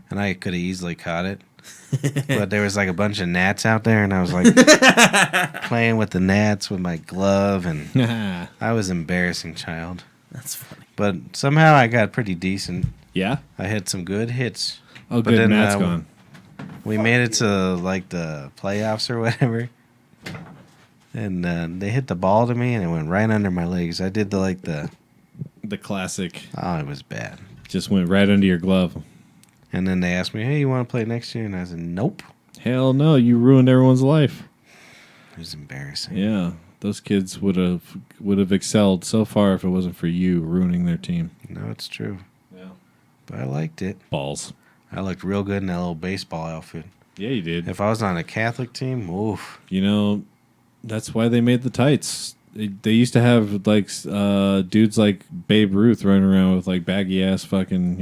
and I could have easily caught it. But there was like a bunch of gnats out there, and I was like playing with the gnats with my glove, and I was an embarrassing child. That's funny. But somehow I got pretty decent. Yeah. I hit some good hits. Oh, But good. then, Matt's uh, gone. We made it to like the playoffs or whatever, and they hit the ball to me, and it went right under my legs. I did the The classic oh, it was bad. just went right under your glove. And then they asked me, "Hey, you want to play next year?" And I said, "Nope." Hell no, you ruined everyone's life. It was embarrassing. Yeah, those kids would have excelled so far if it wasn't for you ruining their team. No, it's true. Yeah. But I liked it. Balls. I looked real good in that little baseball outfit. Yeah, you did. If I was on a Catholic team, oof. You know, that's why they made the tights. They used to have like dudes like Babe Ruth running around with like baggy ass fucking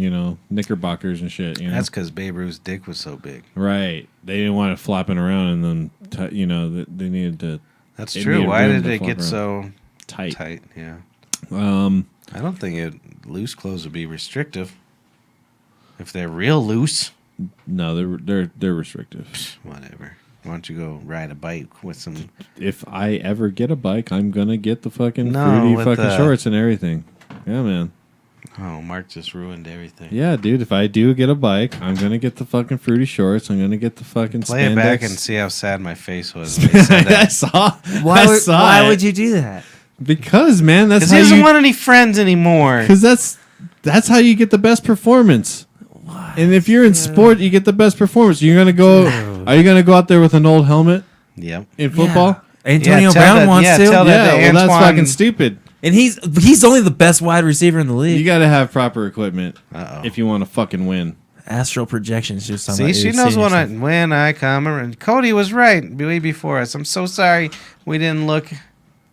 knickerbockers and shit. You know? That's because Babe Ruth's dick was so big. Right. They didn't want it flopping around, and then they needed to. That's it true. needed Why room did to it flop get around. so tight? Yeah. Um, I don't think loose clothes would be restrictive. If they're real loose, no, they're restrictive. whatever. Why don't you go ride a bike with some? If I ever get a bike, I'm gonna get the fucking No, fruity with fucking the- shorts and everything. Yeah, man. Oh, Mark just ruined everything. Yeah, dude. If I do get a bike, I'm gonna get the fucking fruity shorts. I'm gonna get the fucking Play spandex. it back and see how sad my face was. When they said I that. saw. Why would you do that? Because man, that's Because how he doesn't you. want any friends anymore. Because that's how you get the best performance. And if you're in sport, you get the best performance. You're gonna go. Are you gonna go out there with an old helmet Yep. in football? Antonio Yeah, tell Brown that- wants yeah, to, tell that Yeah, to well, that's Antoine. fucking stupid. and he's only the best wide receiver in the You league. got to have proper equipment Uh-oh. if you want to fucking win. Astral projections just talking See, about she you knows seeing when yourself. I come around. Cody was right way before us. I'm so sorry we didn't look.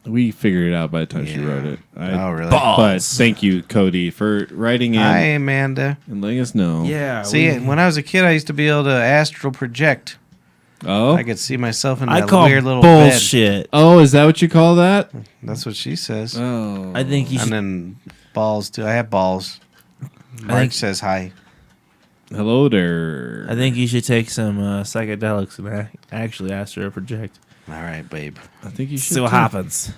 We figured it out by the time she Yeah. wrote it. Oh, really? But thank you, Cody, for writing in Hi, Amanda. and letting us know. Yeah. See, when I was a kid, I used to be able to astral project. Oh, I could see myself in I that call weird little bullshit. oh, is that what you call that? bed. That's what she says. Oh, I think you And should. then balls, too. I have balls. Mark think- says hi. hello there. I think you should take some psychedelics and actually astral project. All right, babe. I think you should. See what too. happens.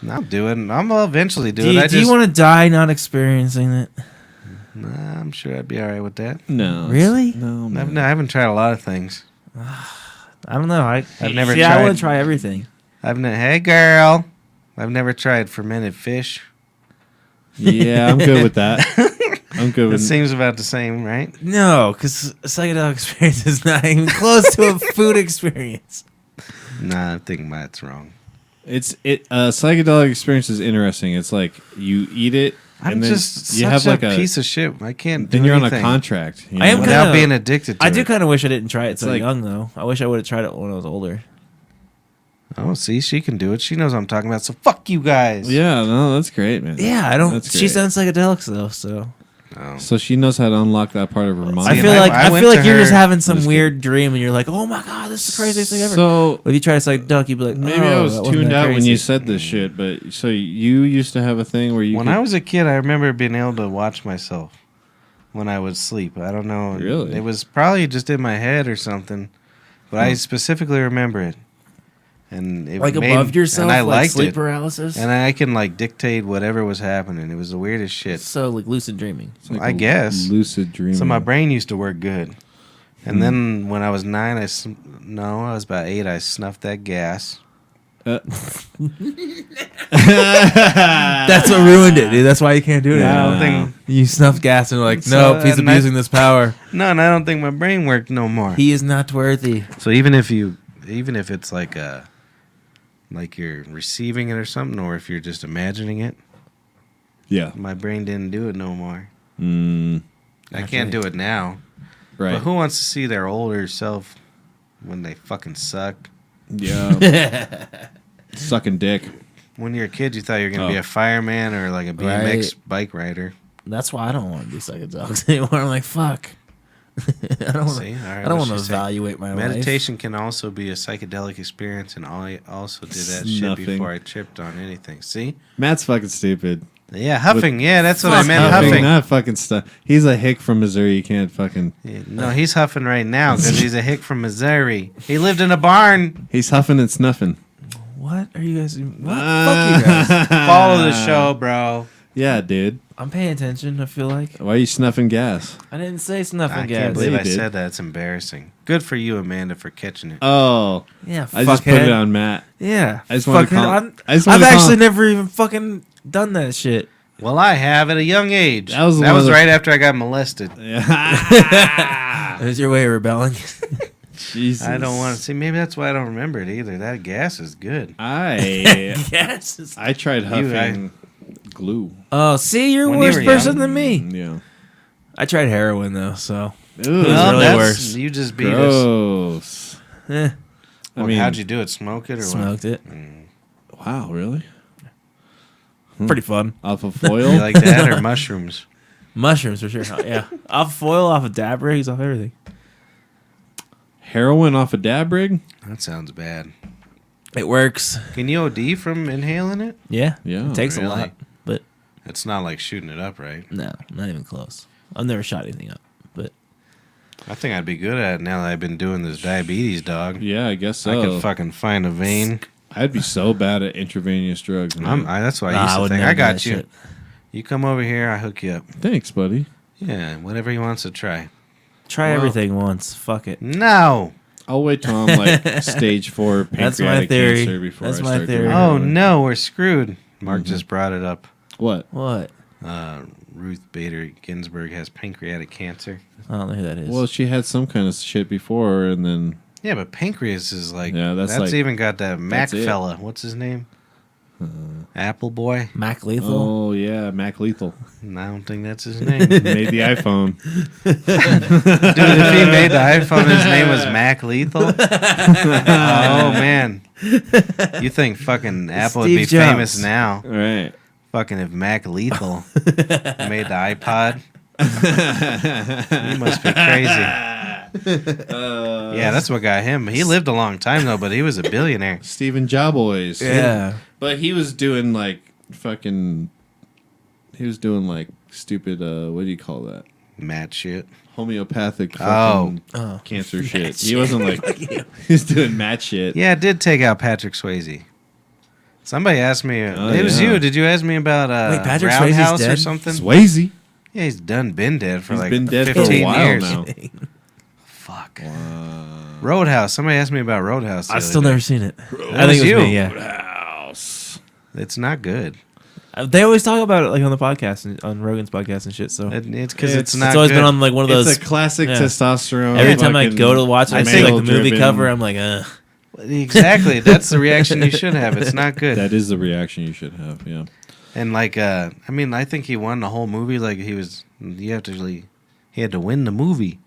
I'll do it. I'll eventually do Do it. you want to die not experiencing it? Nah, I'm sure I'd be all right with that. No, Really? No, man. I haven't tried a lot of things. I don't know. I've never I want tried. to try everything. Hey, girl. I've never tried fermented fish. Yeah, I'm good with that. I'm good It with. seems about the same, right? No, because a psychedelic experience is not even close to a food experience. Nah, I think Matt's wrong. Psychedelic experience is interesting. It's like you eat it, I'm and then just you such have like a piece of shit. I can't do Then you're anything on a contract. You I am know? without kinda- being addicted to I it. do kind of wish I didn't try it so like- young, though. I wish I would have tried it when I was older. Oh, see, she can do it. She knows what I'm talking about. So fuck you guys. Yeah, no, that's great, man. Yeah, I don't. That's She's great. done psychedelics though, so Oh. So she knows how to unlock that part of her mind. I See, feel and like I I went feel like to you're just her- having some Just weird dream, and you're like, "Oh my god, this is the craziest thing ever." So But if you try to psychedelic, you'd be like, maybe "Oh, I was that wasn't tuned that out when crazy." you said this shit, but so you used to have a thing where you When could, I was a kid, I remember being able to watch myself when I would sleep. I don't know. Really? It was probably just in my head or something, but I specifically remember it. And it like made, above yourself, and I like liked sleep it. paralysis. And I can like dictate whatever was happening. It was the weirdest shit. So like lucid dreaming. it's like I guess. lucid dreaming. So my brain used to work good. And then when I was 9, I was about 8. I snuffed that gas. That's what ruined it, dude. That's why you can't do it. I anymore. don't think. You snuff gas and you're like, So, nope, he's and I- abusing this power. No, and I don't think my brain worked no more. He is not worthy. So even if it's like you're receiving it or something, or if you're just imagining it, yeah, my brain didn't do it no more. I That's can't right. do it now. right. But who wants to see their older self when they fucking suck? Yeah, sucking dick. When you're a kid, you thought you were gonna be Oh. a fireman or like a BMX bike rider. That's why I don't want to do psychedelics anymore. I'm like, fuck. I don't want See? to. All right, I don't what want to she said. evaluate my life. Meditation can also be a psychedelic experience, and I also did that shit Snuffing. before I tripped on anything. See? Matt's fucking stupid. Yeah, huffing. Yeah, that's what I Fuck meant. Huffing, Huffing. not fucking stuff. He's a hick from Missouri. You can't fucking. Yeah, no, he's huffing right now because he's a hick from Missouri. He lived in a barn. He's huffing and snuffing. What are you guys doing? What? Fuck you guys. Follow the show, bro. Yeah, dude. I'm paying attention, I feel like. Why are you snuffing gas? I didn't say snuffing I gas. can't believe You I did. said that. It's embarrassing. Good for you, Amanda, for catching it. Oh, Yeah, I just put fuckhead. it on Matt. Yeah. I just wanna fucking- call- I'm- I just I've wanna call- actually never even fucking done that shit. Well, I have at a young age. That was one of the- right after I got molested. Yeah. Is your way of rebelling? Jesus. I don't want to see. Maybe that's why I don't remember it either. That gas is good. Yes. I tried huffing glue. Oh, see, you're a When you worse were person young? than me. Yeah. I tried heroin though, so Ooh, Well, really that's- worse. You just beat us. gross. eh, Well, how'd you do it? Smoke it or smoked it. Wow, really? Pretty fun. Off of what? foil? You like that or mushrooms? Mushrooms for sure. Yeah, off foil, off of dab rigs, off everything. Heroin off a dab rig? That sounds bad. It works. Can you OD from inhaling it? Yeah, Yeah. it takes Really? a lot, but It's not like shooting it up, right? no, not even close. I've never shot anything up, but I think I'd be good at it now that I've been doing this diabetes, dog. Yeah, I guess so. I could fucking find a vein. I'd be so bad at intravenous drugs. man. That's what I Nah, used I to would think. never I do got that you. shit. You come over here, I hook you up. Thanks, buddy. Yeah, whatever he wants to try. try Well- everything once. Fuck it. No. I'll wait till I'm like stage 4 That's my pancreatic theory. cancer before That's I my start theory. doing Oh heroin. no, we're screwed. Mark just brought it up. What? What? Ruth Bader Ginsburg has pancreatic cancer. I don't know who that is. Well, she had some kind of shit before, and then Yeah, but pancreas is like Yeah, that's like- even got that Mac that's it. fella. What's his name? Apple Boy. Mac Lethal. oh yeah, Mac Lethal I don't think that's his name. made the iPhone. Dude, if he made the iPhone, his name was Mac Lethal. Oh man, you think fucking Apple would be Steve Jobs. famous now? All right. Fucking if Mac Lethal made the iPod, he must be crazy. Yeah, that's what got him. He lived a long time though, but he was a billionaire. Stephen Jobboys. Yeah. But he was doing like fucking. He was doing like stupid. What do you call that? Matt shit. Homeopathic Oh. fucking cancer shit. He wasn't like he was doing mad shit. Yeah, it did take out Patrick Swayze. Somebody asked me. It was yeah. you. Did you ask me about Wait, Patrick Swayze's Roundhouse or dead? something? Swayze. Yeah, he's been dead for He's like been dead for a 15 while years. now. Fuck. Roadhouse. Somebody asked me about Roadhouse. the I've other still day. never seen it. That I was think it was you. me, yeah. House. It's not good. They always talk about it like on the podcast and on Rogan's podcast and shit. So It's because it's not it's always good. been on like one of those. It's a classic yeah. testosterone. Every time I fucking go to watch it, I see like the movie male-driven- cover. I'm like, Exactly. That's the reaction you should have. It's not good. That is the reaction you should have. Yeah. And like, I mean, I think he won the whole movie. Like he had to win the movie.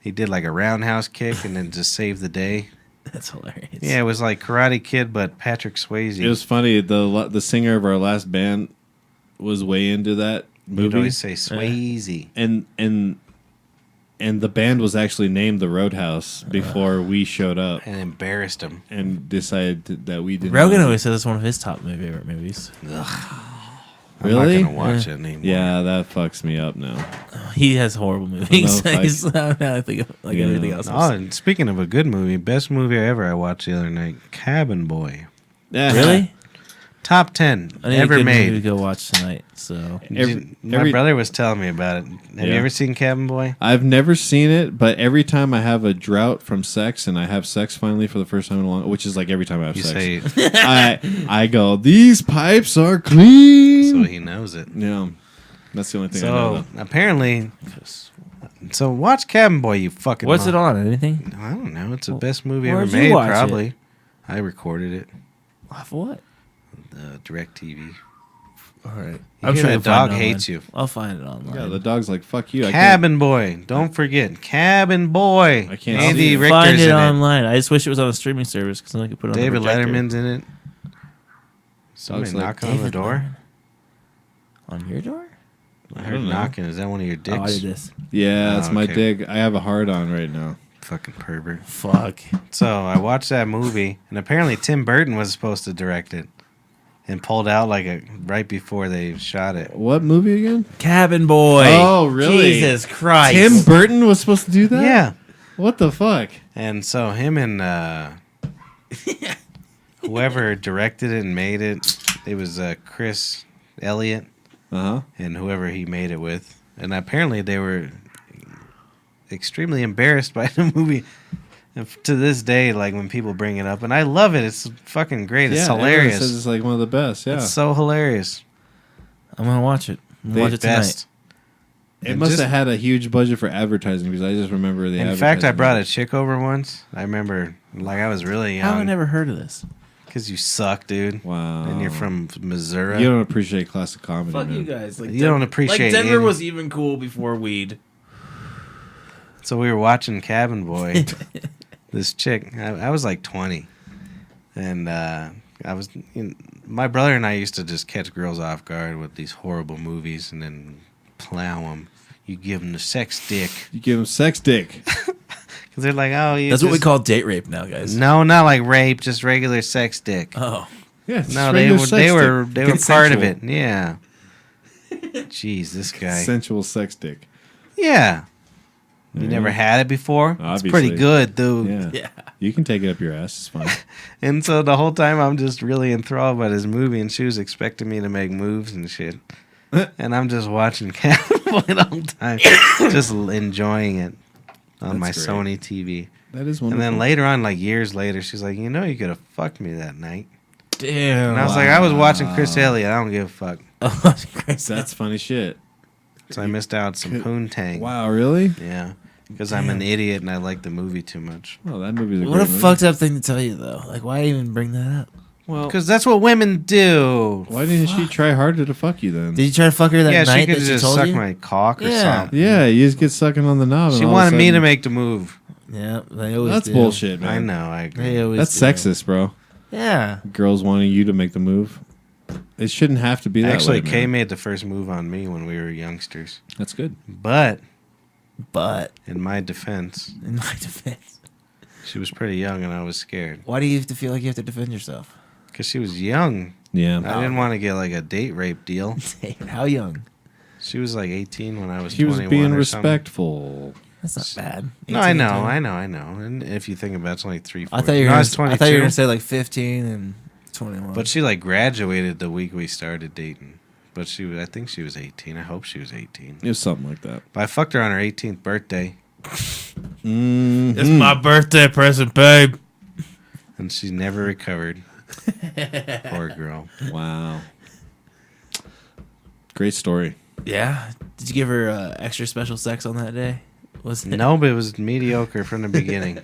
He did like a roundhouse kick and then just saved the day. that's hilarious. Yeah, it was like Karate Kid, but Patrick Swayze. It was funny. The singer of our last band was way into that You'd movie, always say Swayze. and the band was actually named the Roadhouse before we showed up And embarrassed him. and decided that we didn't. Rogan want always says it's one of his top favorite movies. Really? I'm not gonna watch it anymore. Yeah, that fucks me up now. He has horrible movies. I don't know if I think of, like Yeah. everything else. Oh, and speaking of a good movie, best movie I watched the other night, Cabin Boy. Really? Top 10 I need a ever good movie to made. go watch tonight. So My brother was telling me about it. Have you Yeah. ever seen Cabin Boy? I've never seen it, but every time I have a drought from sex and I have sex finally for the first time in a long, which is like every time I have You sex, say I go, these pipes are clean. so he knows it. Yeah, that's the only thing I know. So apparently, so watch Cabin Boy. You fucking. what's it on? Anything? I don't know. It's the best movie ever where'd you made. watch Probably. I recorded it. Off what? DirecTV. All right. I'm sure the dog hates you. I'll find it online. Yeah, the dog's like, fuck you. Cabin Boy. Don't forget Cabin Boy. I can't Andy see it. Richter's Find it in it. online. I just wish it was on a streaming service because then I could put it on David the projector. Letterman's in it. Somebody like knocking on the David door. Letterman? On your door? I I heard don't know. knocking. Is that one of your dicks? Oh, I did this. Yeah, that's Oh, my okay. dig. I have a hard on right now. Fucking pervert. Fuck. So I watched that movie, and apparently Tim Burton was supposed to direct it, and pulled out right before they shot it. What movie again? Cabin Boy. Oh, really? Jesus Christ. Tim Burton was supposed to do that? Yeah, What the fuck? and so him and whoever directed it and made it, it was Chris Elliott Uh huh. and whoever he made it with, and apparently they were extremely embarrassed by the movie. And to this day, like when people bring it up, and I love it. It's fucking great. It's everyone hilarious. says it's like one of the best. Yeah. It's so hilarious. I'm going to watch it. I'm The gonna watch it tonight. best. It And must just- have had a huge budget for advertising because I just remember the. In fact, I brought a chick over once. I remember, like, I was really How have I young. never heard of this? Because you suck, dude. Wow. And you're from Missouri. You don't appreciate classic comedy. Fuck man. you guys. Like You don't appreciate Like Denver any- was even cool before weed. So we were watching Cabin Boy. This chick, I was like 20. And my brother and I used to just catch girls off guard with these horrible movies and then plow them. You give them the sex dick. You give them sex dick. Because they're like, oh, you That's what we just- call date rape now, guys. No, not like rape, just regular sex dick. Oh. Yeah, it's No, regular they sex were dick. they were part of Consensual. it. Yeah. Jeez, this guy. Sensual sex dick. Yeah. You never had it before? It's Obviously. pretty good, dude. Yeah. Yeah. You can take it up your ass. It's fine. And so the whole time I'm just really enthralled by this movie, and she was expecting me to make moves and shit. And I'm just watching Cabin Boy the whole time, just enjoying it on That's my great. Sony TV. That is And wonderful. then later on, like years later, she's like, you know, you could have fucked me that night. Damn. And I was like, I was watching Chris Elliott. I don't give a fuck. That's funny shit. So I missed out some poontang. Wow, really? Yeah. Because I'm an idiot and I like the movie too much. Well, that movie's a What a great movie. fucked up thing to tell you, though. Like, why even bring that up? Well, Because that's what women do. why didn't she try harder to fuck you then? Did you try to fuck her that Yeah, she night could that she just told suck you? my cock or Yeah. something. Yeah, you just get sucking on the knob. She and all of a wanted me to sudden- make the move. Yeah, they always That's do. bullshit, man. I know, I agree. They always That's do. sexist, bro. Yeah. Girls wanting you to make the move. It shouldn't have to be that Actually, way, Kay man. made the first move on me when we were youngsters. That's good. But But, in my defense, in my defense, she was pretty young and I was scared. why do you have to feel like you have to defend yourself? Because she was young. Yeah. I didn't want to get like a date rape deal. How young? She was like 18 when I was She was 21 being or something. respectful. That's not bad. No, I 18, know, 20. I know. And if you think about it, it's only 3, 4 I thought you were no, I gonna, was 22. I thought you were gonna say like 15 and 21. But she like graduated the week we started dating. But I think she was 18. I hope she was 18. It was something like that. But I fucked her on her 18th birthday. It's my birthday present, babe. And she never recovered. Poor girl. Wow. Great story. Yeah. Did you give her extra special sex on that day? Was it? No, but it was mediocre from the beginning.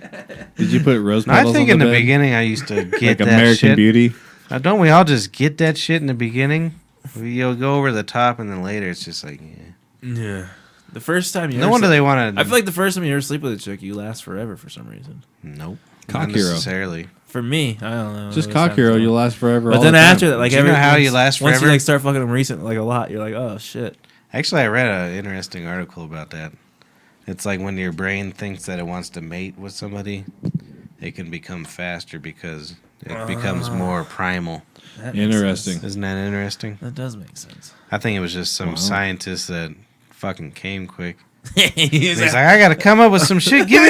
Did you put rose No, petals I think on in the bed? beginning I used to get Like that American shit. Beauty? Don't we all just get that shit in the beginning? You'll go over the top, and then later it's just like, yeah. Yeah. The first time you No ever wonder sleep- they want to. I feel like the first time you ever sleep with a chick, you last forever for some reason. Nope. Cock not hero. necessarily. For me, I don't know. Just It cock happens hero, a lot. you'll last forever. But all then the time. after that, like Do you know how once- you last Once you forever? like start fucking them recent, like a lot, you're like, oh shit. Actually, I read an interesting article about that. It's like when your brain thinks that it wants to mate with somebody, it can become faster because it becomes more primal. That makes Interesting. sense. Isn't that interesting? That does make sense. I think it was just some Wow. scientist that fucking came quick. He's He's like, like, I gotta come up with some shit. Give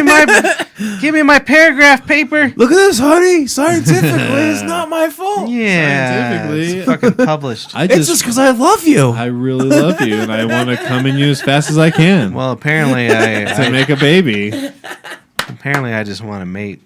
me my paragraph paper. look at this, honey. Scientifically, it's not my fault. Yeah, Scientifically. it's fucking published. I It's just, just because I love you. I really love you, and I want to come in you as fast as I can Well, apparently to make a baby. I just want to mate.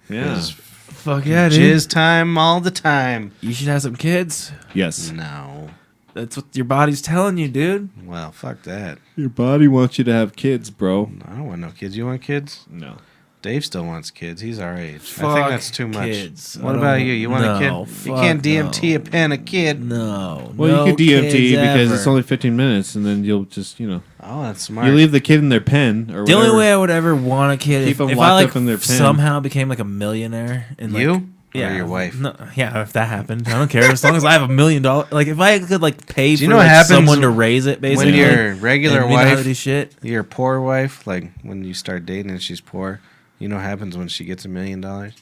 Yeah. Fuck yeah, dude. Jizz time all the time. You should have some kids. Yes. No. That's what your body's telling you, dude. Well, fuck that. Your body wants you to have kids, bro. I don't want no kids. You want kids? No. Dave still wants kids. He's our age. I Fuck think that's too much. kids. What I about don't- you? You want a no, kid? You fuck can't DMT no. a pen a kid. No. Well, no you could DMT kids because ever. it's only 15 minutes, and then you'll just, Oh, that's smart. you leave the kid in their pen or The whatever. only way I would ever want a kid Keep 'em if locked I like up in their pen. somehow became like a millionaire and like, You? yeah, Or your wife? No, yeah, if that happened, I don't care as long as I have $1 million. Like if I could like pay Do you for know what like, happens someone to raise it, basically. when your regular and we know how to wife, do shit. your poor wife, like when you start dating and she's poor, you know what happens when she gets $1 million?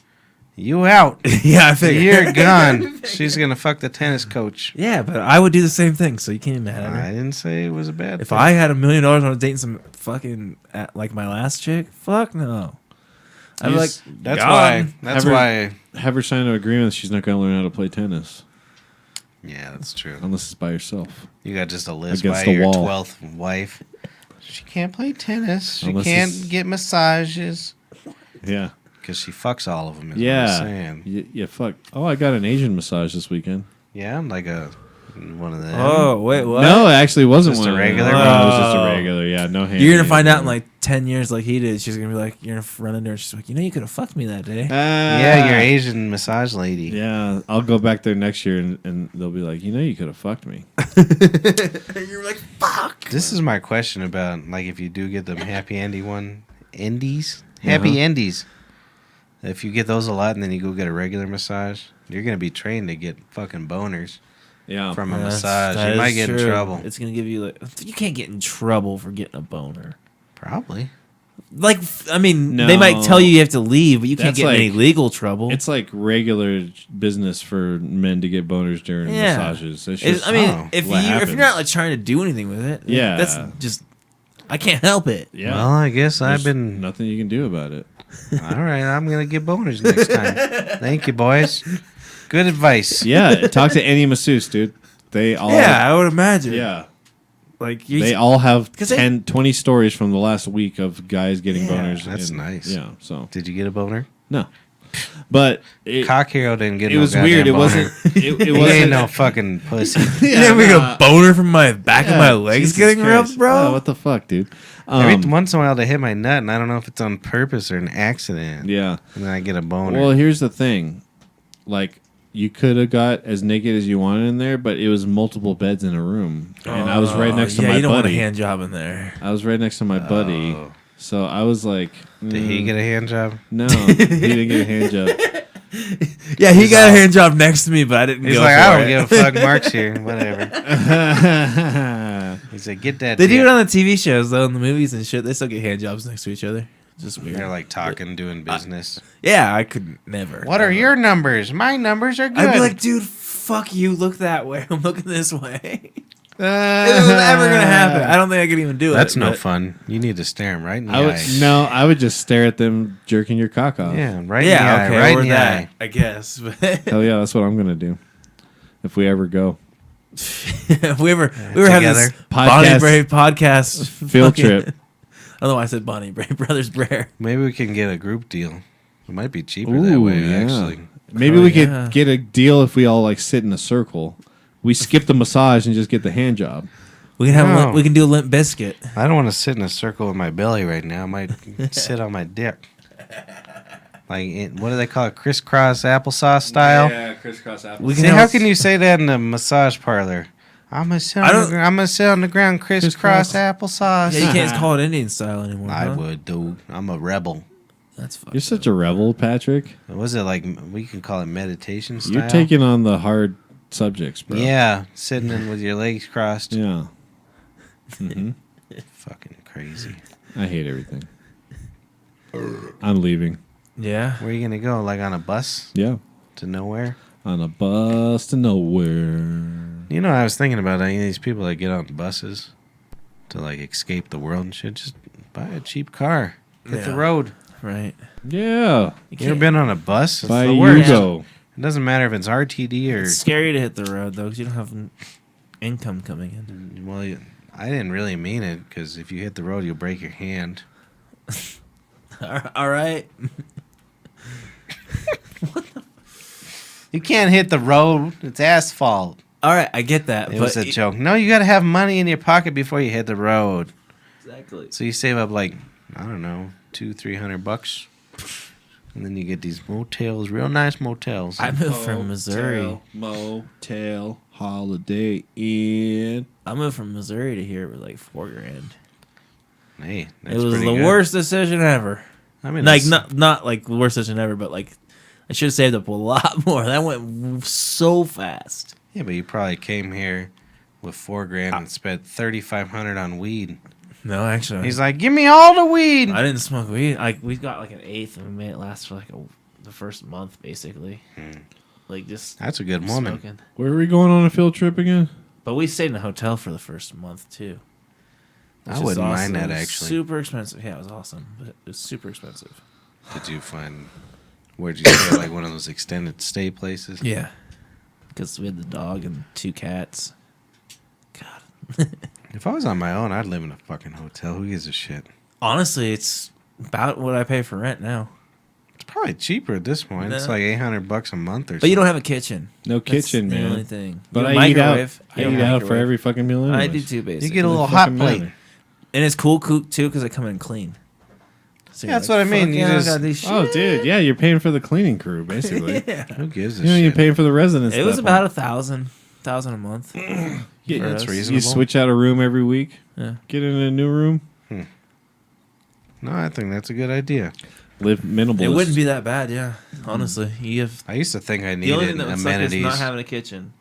You out. Yeah, I figured. You're gone. She's gonna fuck the tennis coach. Yeah, but I would do the same thing, so you can't be mad at I her. didn't say it was a bad If thing. I had $1 million and I was dating some fucking like my last chick, fuck no. I'd be like, That's gone. why. That's Have her- why. Have her sign an agreement that she's not going to learn how to play tennis Yeah, that's true. unless it's by herself. You got just a list Against by the your wall. 12th wife. She can't play tennis. She Unless can't it's- get massages. Yeah. Because she fucks all of them, is what I'm Yeah. saying. Yeah, fuck. Oh, I got an Asian massage this weekend. Yeah, like a One of them. Oh wait, what? No, it actually wasn't Just one a of them. regular No, one? it was just a regular. Yeah, no hand. You're gonna find out in like 10 years, like he did. She's gonna be like, you're gonna run into her. She's like, you could have fucked me that day. Yeah, your Asian massage lady. Yeah, I'll go back there next year and they'll be like, you could have fucked me. You're like, fuck. This is my question about like if you do get them happy ending happy endies. If you get those a lot and then you go get a regular massage, you're gonna be trained to get fucking boners. Yeah, from a That's- massage. that You might is get in true. trouble. It's gonna give you like, you can't get in trouble for getting a boner. Probably. Like, I mean, No. they might tell you have to leave, but you can't That's get in any like- legal trouble. It's like regular business for men to get boners during massages. It's just, I mean, if what you're happens. not like trying to do anything with it, Yeah. that's just, I can't help it. Yeah. Well, I guess There's I've been. nothing you can do about it. All right, I'm gonna get boners next time. Thank you, boys. Good advice. Yeah, talk to any masseuse, dude. They all Yeah, I would imagine. Yeah. Like They all have 'cause they- 10, 20 stories from the last week of guys getting boners. That's and- nice. Yeah, so Did you get a boner? no. But it, Cock Hero didn't get. it no was weird. It goddamn wasn't boner. it He wasn't ain't no fucking pussy. you never get a boner from my back of my legs Jesus getting Christ. rubbed, bro? Oh, what the fuck, dude? Every once in a while they hit my nut, and I don't know if it's on purpose or an accident. Yeah. And then I get a boner. Well, here's the thing. Like, you could have got as naked as you wanted in there, but it was multiple beds in a room. And I was right next to my you don't want a buddy. hand job in there. I was right next to my buddy. So I was like... Did he get a hand job? No, he didn't get a hand job. Yeah, he got a hand job next to me, but I didn't He's go like, for I don't it. give a fuck. Mark's here. Whatever. He said, get that. They do dick." it on the TV shows, though, in the movies and shit. They still get hand jobs next to each other. Just weird. They're like talking, doing business. Yeah, I could never. What are your numbers? My numbers are good. I'd be like, dude, fuck you. Look that way. I'm looking this way. It was never gonna happen. I don't think I could even do it. That's no but- fun. You need to stare him right in the I would, eye. no, I would just stare at them jerking your cock off. Yeah, right Yeah, in the okay, eye. Right or in the that, eye. I guess. But Hell yeah, that's what I'm gonna do. If we ever go. if we were having this Together. Bonnie Podcast- Brave podcast Field fucking- trip. I don't know why I said Bonnie Brave Brothers Brer. Maybe we can get a group deal. It might be cheaper that way, actually. Maybe Oh, we yeah. could get a deal if we all like sit in a circle. We skip the massage and just get the hand job. We can have No. we can do a limp biscuit. I don't want to sit in a circle with my belly right now. I might sit on my dick. Like, what do they call it? Crisscross applesauce style? Yeah, crisscross apple. We See, can how have- can you say that in a massage parlor? I'm gonna sit on the ground, crisscross applesauce. Yeah, you can't call it Indian style anymore. I huh? would, dude. I'm a rebel. That's fucked You're such a rebel, Patrick. Was it like we can call it meditation style? You're taking on the hard subjects, bro. Yeah, sitting in with your legs crossed. Yeah. hmm Fucking crazy. I hate everything. I'm leaving. Yeah. Where are you gonna go? Like on a bus Yeah. to nowhere? On a bus to nowhere. You know, I was thinking about these people that get on buses to like escape the world and shit. Just buy a cheap car. Hit the Yeah. road. Right. Yeah. You ever been on a bus? It's By the worst. Yugo. It doesn't matter if it's RTD or. It's scary to hit the road though, because you don't have income coming in. Well, I didn't really mean it because if you hit the road, you'll break your hand. All right. You can't hit the road. It's asphalt. All right, I get that. It but was a joke. No, you got to have money in your pocket before you hit the road. Exactly. So you save up like, I don't know, $200-300, and then you get these motels, real nice motels. I moved from Missouri. Motel, Holiday Inn. I moved from Missouri to here with like $4,000. Hey, that's It was pretty the good. worst decision ever. I mean, Like that's- not like the worst decision ever, but like I should have saved up a lot more. That went so fast. Yeah, but you probably came here with $4,000 and spent $3,500 on weed. No, actually, He's like, "Give me all the weed." I didn't smoke weed. We got like an eighth, and we made it last for like the first month, basically. Like just That's a good woman. smoking. Where are we going on a field trip again? But we stayed in a hotel for the first month too. I which is wouldn't mind awesome. that, It was actually. Super expensive. Yeah, it was awesome, but it was super expensive. Did you find? Where'd you stay? Like one of those extended stay places? Yeah, because we had the dog and 2 cats. God. If I was on my own, I'd live in a fucking hotel. Who gives a shit? Honestly, it's about what I pay for rent now. It's probably cheaper at this point. It's No. like $800 a month or something. But you don't have a kitchen. No That's kitchen, the man. only thing. But You I have a eat out. microwave. I You have eat a out for microwave. every fucking meal. I Anyways. do too, basically. You get a little Doesn't hot fucking plate. matter. And it's cool too because they come in clean. So Yeah, you're that's what I mean. "Fuck You yeah, I just- gotta do shit." Oh, dude, yeah, you're paying for the cleaning crew, basically. Yeah. Who gives a You know, shit? you're paying for the residents. It at was that about point. $1,000 a month. Yeah, for that's us. reasonable. You switch out a room every week. Yeah. Get in a new room. No, I think that's a good idea. Live minimalist. It wouldn't be that bad, yeah. Honestly, you have I used to think I the only thing needed that would suck is amenities. not having a kitchen,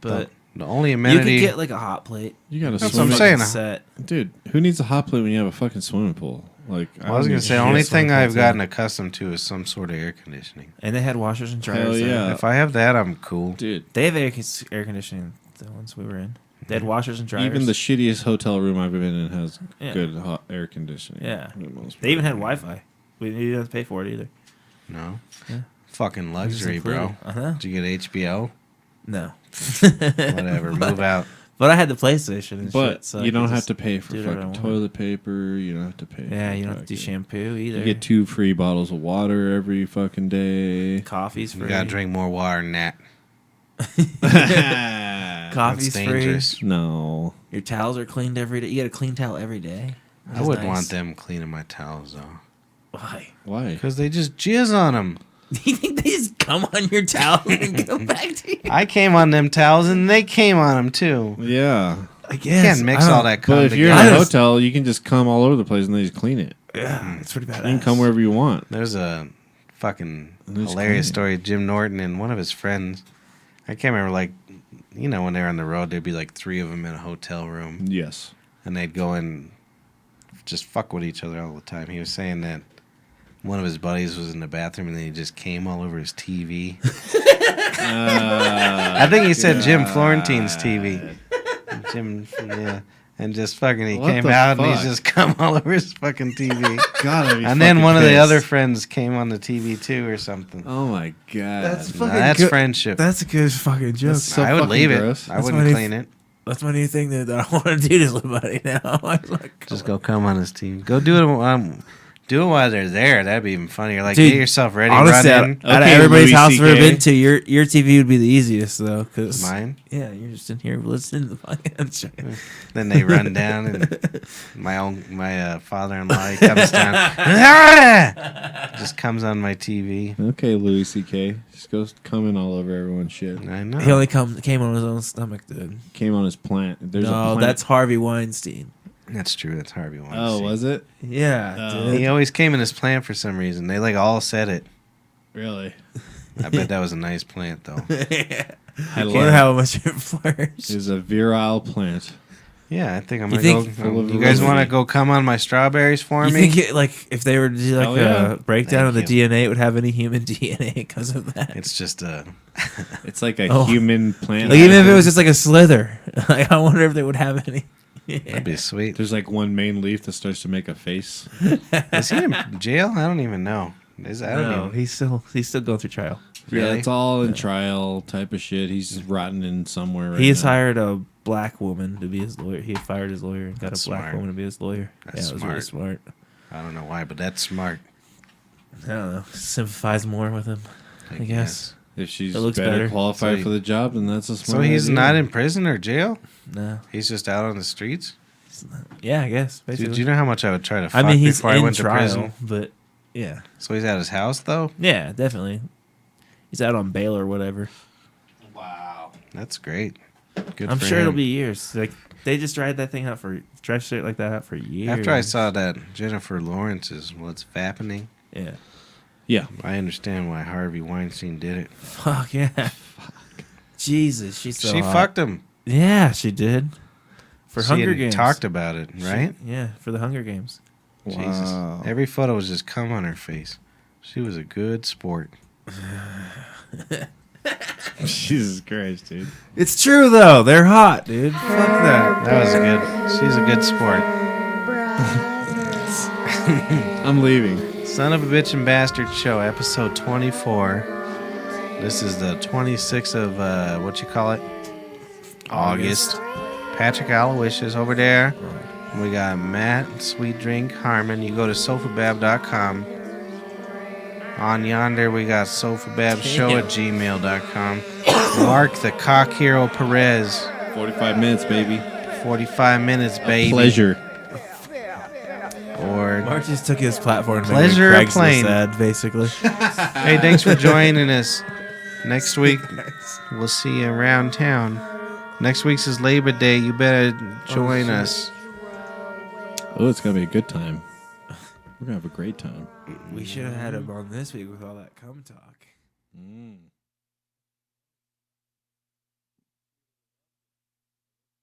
but The only you amenity. could get like a hot plate. You got a That's swimming what I'm saying. Set. Dude, who needs a hot plate when you have a fucking swimming pool? Like, I was don't gonna need say, shit. only Yes, thing one I've too. gotten accustomed to is some sort of air conditioning. And they had washers and dryers. Hell there. yeah. If I have that, I'm cool. Dude, They have air conditioning. The ones we were in, they had washers and dryers. even the shittiest hotel room I've been in has Yeah. good hot air conditioning. Yeah. for the most They even had part. Wi-Fi. We didn't have to pay for it either. No, Yeah. fucking luxury, bro. Uh-huh. Did you get HBO? No. Whatever, move out. But I had the PlayStation and But shit. So you I don't could have just to pay for do whatever I fucking want. toilet paper. You don't have to pay. Yeah, for you don't have to do fucking- shampoo either. You get 2 free bottles of water every fucking day. Coffee's free. You gotta drink more water than that. Coffee's That's free. dangerous. No. Your towels are cleaned every day. You get a clean towel every day. which I is wouldn't nice. want them cleaning my towels though, Why? Why? because they just jizz on them. Do you think they just come on your towel and go back to you? I came on them towels and they came on them too. Yeah. I You guess. can't mix all that cum But if you're in together. a hotel, you can just come all over the place and they just clean it. Yeah, it's pretty bad. You can come wherever you want. There's a fucking Who's hilarious cleaning? story. Jim Norton and one of his friends. I can't remember, like, you know, when they're on the road, there'd be like 3 of them in a hotel room, Yes. and they'd go and just fuck with each other all the time. He was saying that one of his buddies was in the bathroom and then he just came all over his TV. I think he said Jim Florentine's TV. Jim, yeah. And just fucking, he What came the out and fuck? he's just come all over his fucking TV. God, And then one of the other friends came on the TV too or something. Oh my god. That's Now, that's friendship. That's a good fucking joke. That's so I would fucking leave gross. it. I That's wouldn't what he- clean it. That's my new thing that I want to do to somebody now. I'm like, Just go come on his team. Go do it. Do it while they're there. That'd be even funnier. Like, Dude, get yourself ready. honestly, run out in. of Okay, everybody's Louis house we've ever CK. been to, your TV would be the easiest though, because Mine. yeah, you're just in here listening to the podcast. Then they run down, and my father-in-law he comes down. Just comes on my TV. Okay, Louis C.K. Just goes coming all over everyone's shit. I know. He only came on his own stomach, dude. Came on his plant. There's a No, plant. that's Harvey Weinstein. That's true. That's Harvey Weinstein. Oh, was it? Yeah, Oh. He dude. always came in his plant for some reason. They like all said it. Really? I bet that was a nice plant though. I Wonder love how much it flourished. It's a virile plant. Yeah, I think I'm You gonna think- go. Full of You guys want to aridity. go come on my strawberries for You me? think it, like if they were to do like Hell yeah. a breakdown of the Thank DNA, it would have any human DNA because of that? It's just a. It's like a Oh. human plant. Like even if it was just like a slither, like I wonder if they would have any. That'd be sweet. There's like one main leaf that starts to make a face. Is he in jail? I don't even know. I don't No, even. he's still going through trial. Yeah, Really? it's all in trial type of shit. He's rotting in somewhere. Right He has now. hired a black woman to be his lawyer. He fired his lawyer and got That's a black smart. woman to be his lawyer. That's yeah, it was really smart. I don't know why, but that's smart. I don't know. Sympathize more with him, I guess. If she's It looks better, better. qualified So for the job, then that's a So smart. he's idea. not in prison or jail. No. He's just out on the streets. Yeah, I guess. Basically. Do you know how much I would try to fuck I mean, he's before I in went to trial, prison? but yeah, So he's at his house though. yeah, definitely. He's out on bail or whatever. Wow, that's great. Good. I'm for sure him. it'll be years. Like they just tried that thing out for tried shit like that out for years. After I saw that Jennifer Lawrence is what's happening, yeah, Yeah. I understand why Harvey Weinstein did it. fuck yeah, Jesus, she's so she hot. fucked him. Yeah, she did. For She Hunger had Games. talked about it, She- right? yeah, for the Hunger Games. Jesus. Wow. Every photo was just cum on her face. She was a good sport. Jesus Christ, dude. It's true though. They're hot, dude. Fuck that. That was good. She's a good sport. I'm leaving. Son of a bitch and bastard show, episode 24. This is the 26th of what you call it? August. Patrick Aloysius is over there. We got Matt, Sweet Drink, Harmon. You go to Sofabab.com. On yonder, we got sofababshow@gmail.com. Mark the Cock Hero Perez. 45 minutes, baby. 45 minutes, baby. Pleasure. Or Mark just took his platform and Pleasure made Craigslist plane. ad, basically. hey, thanks for joining us. Next week, we'll see you around town. Next week's is Labor Day. You better join us. Oh, it's going to be a good time. We're going to have a great time. We should have had him on this week with all that cum talk. Mm.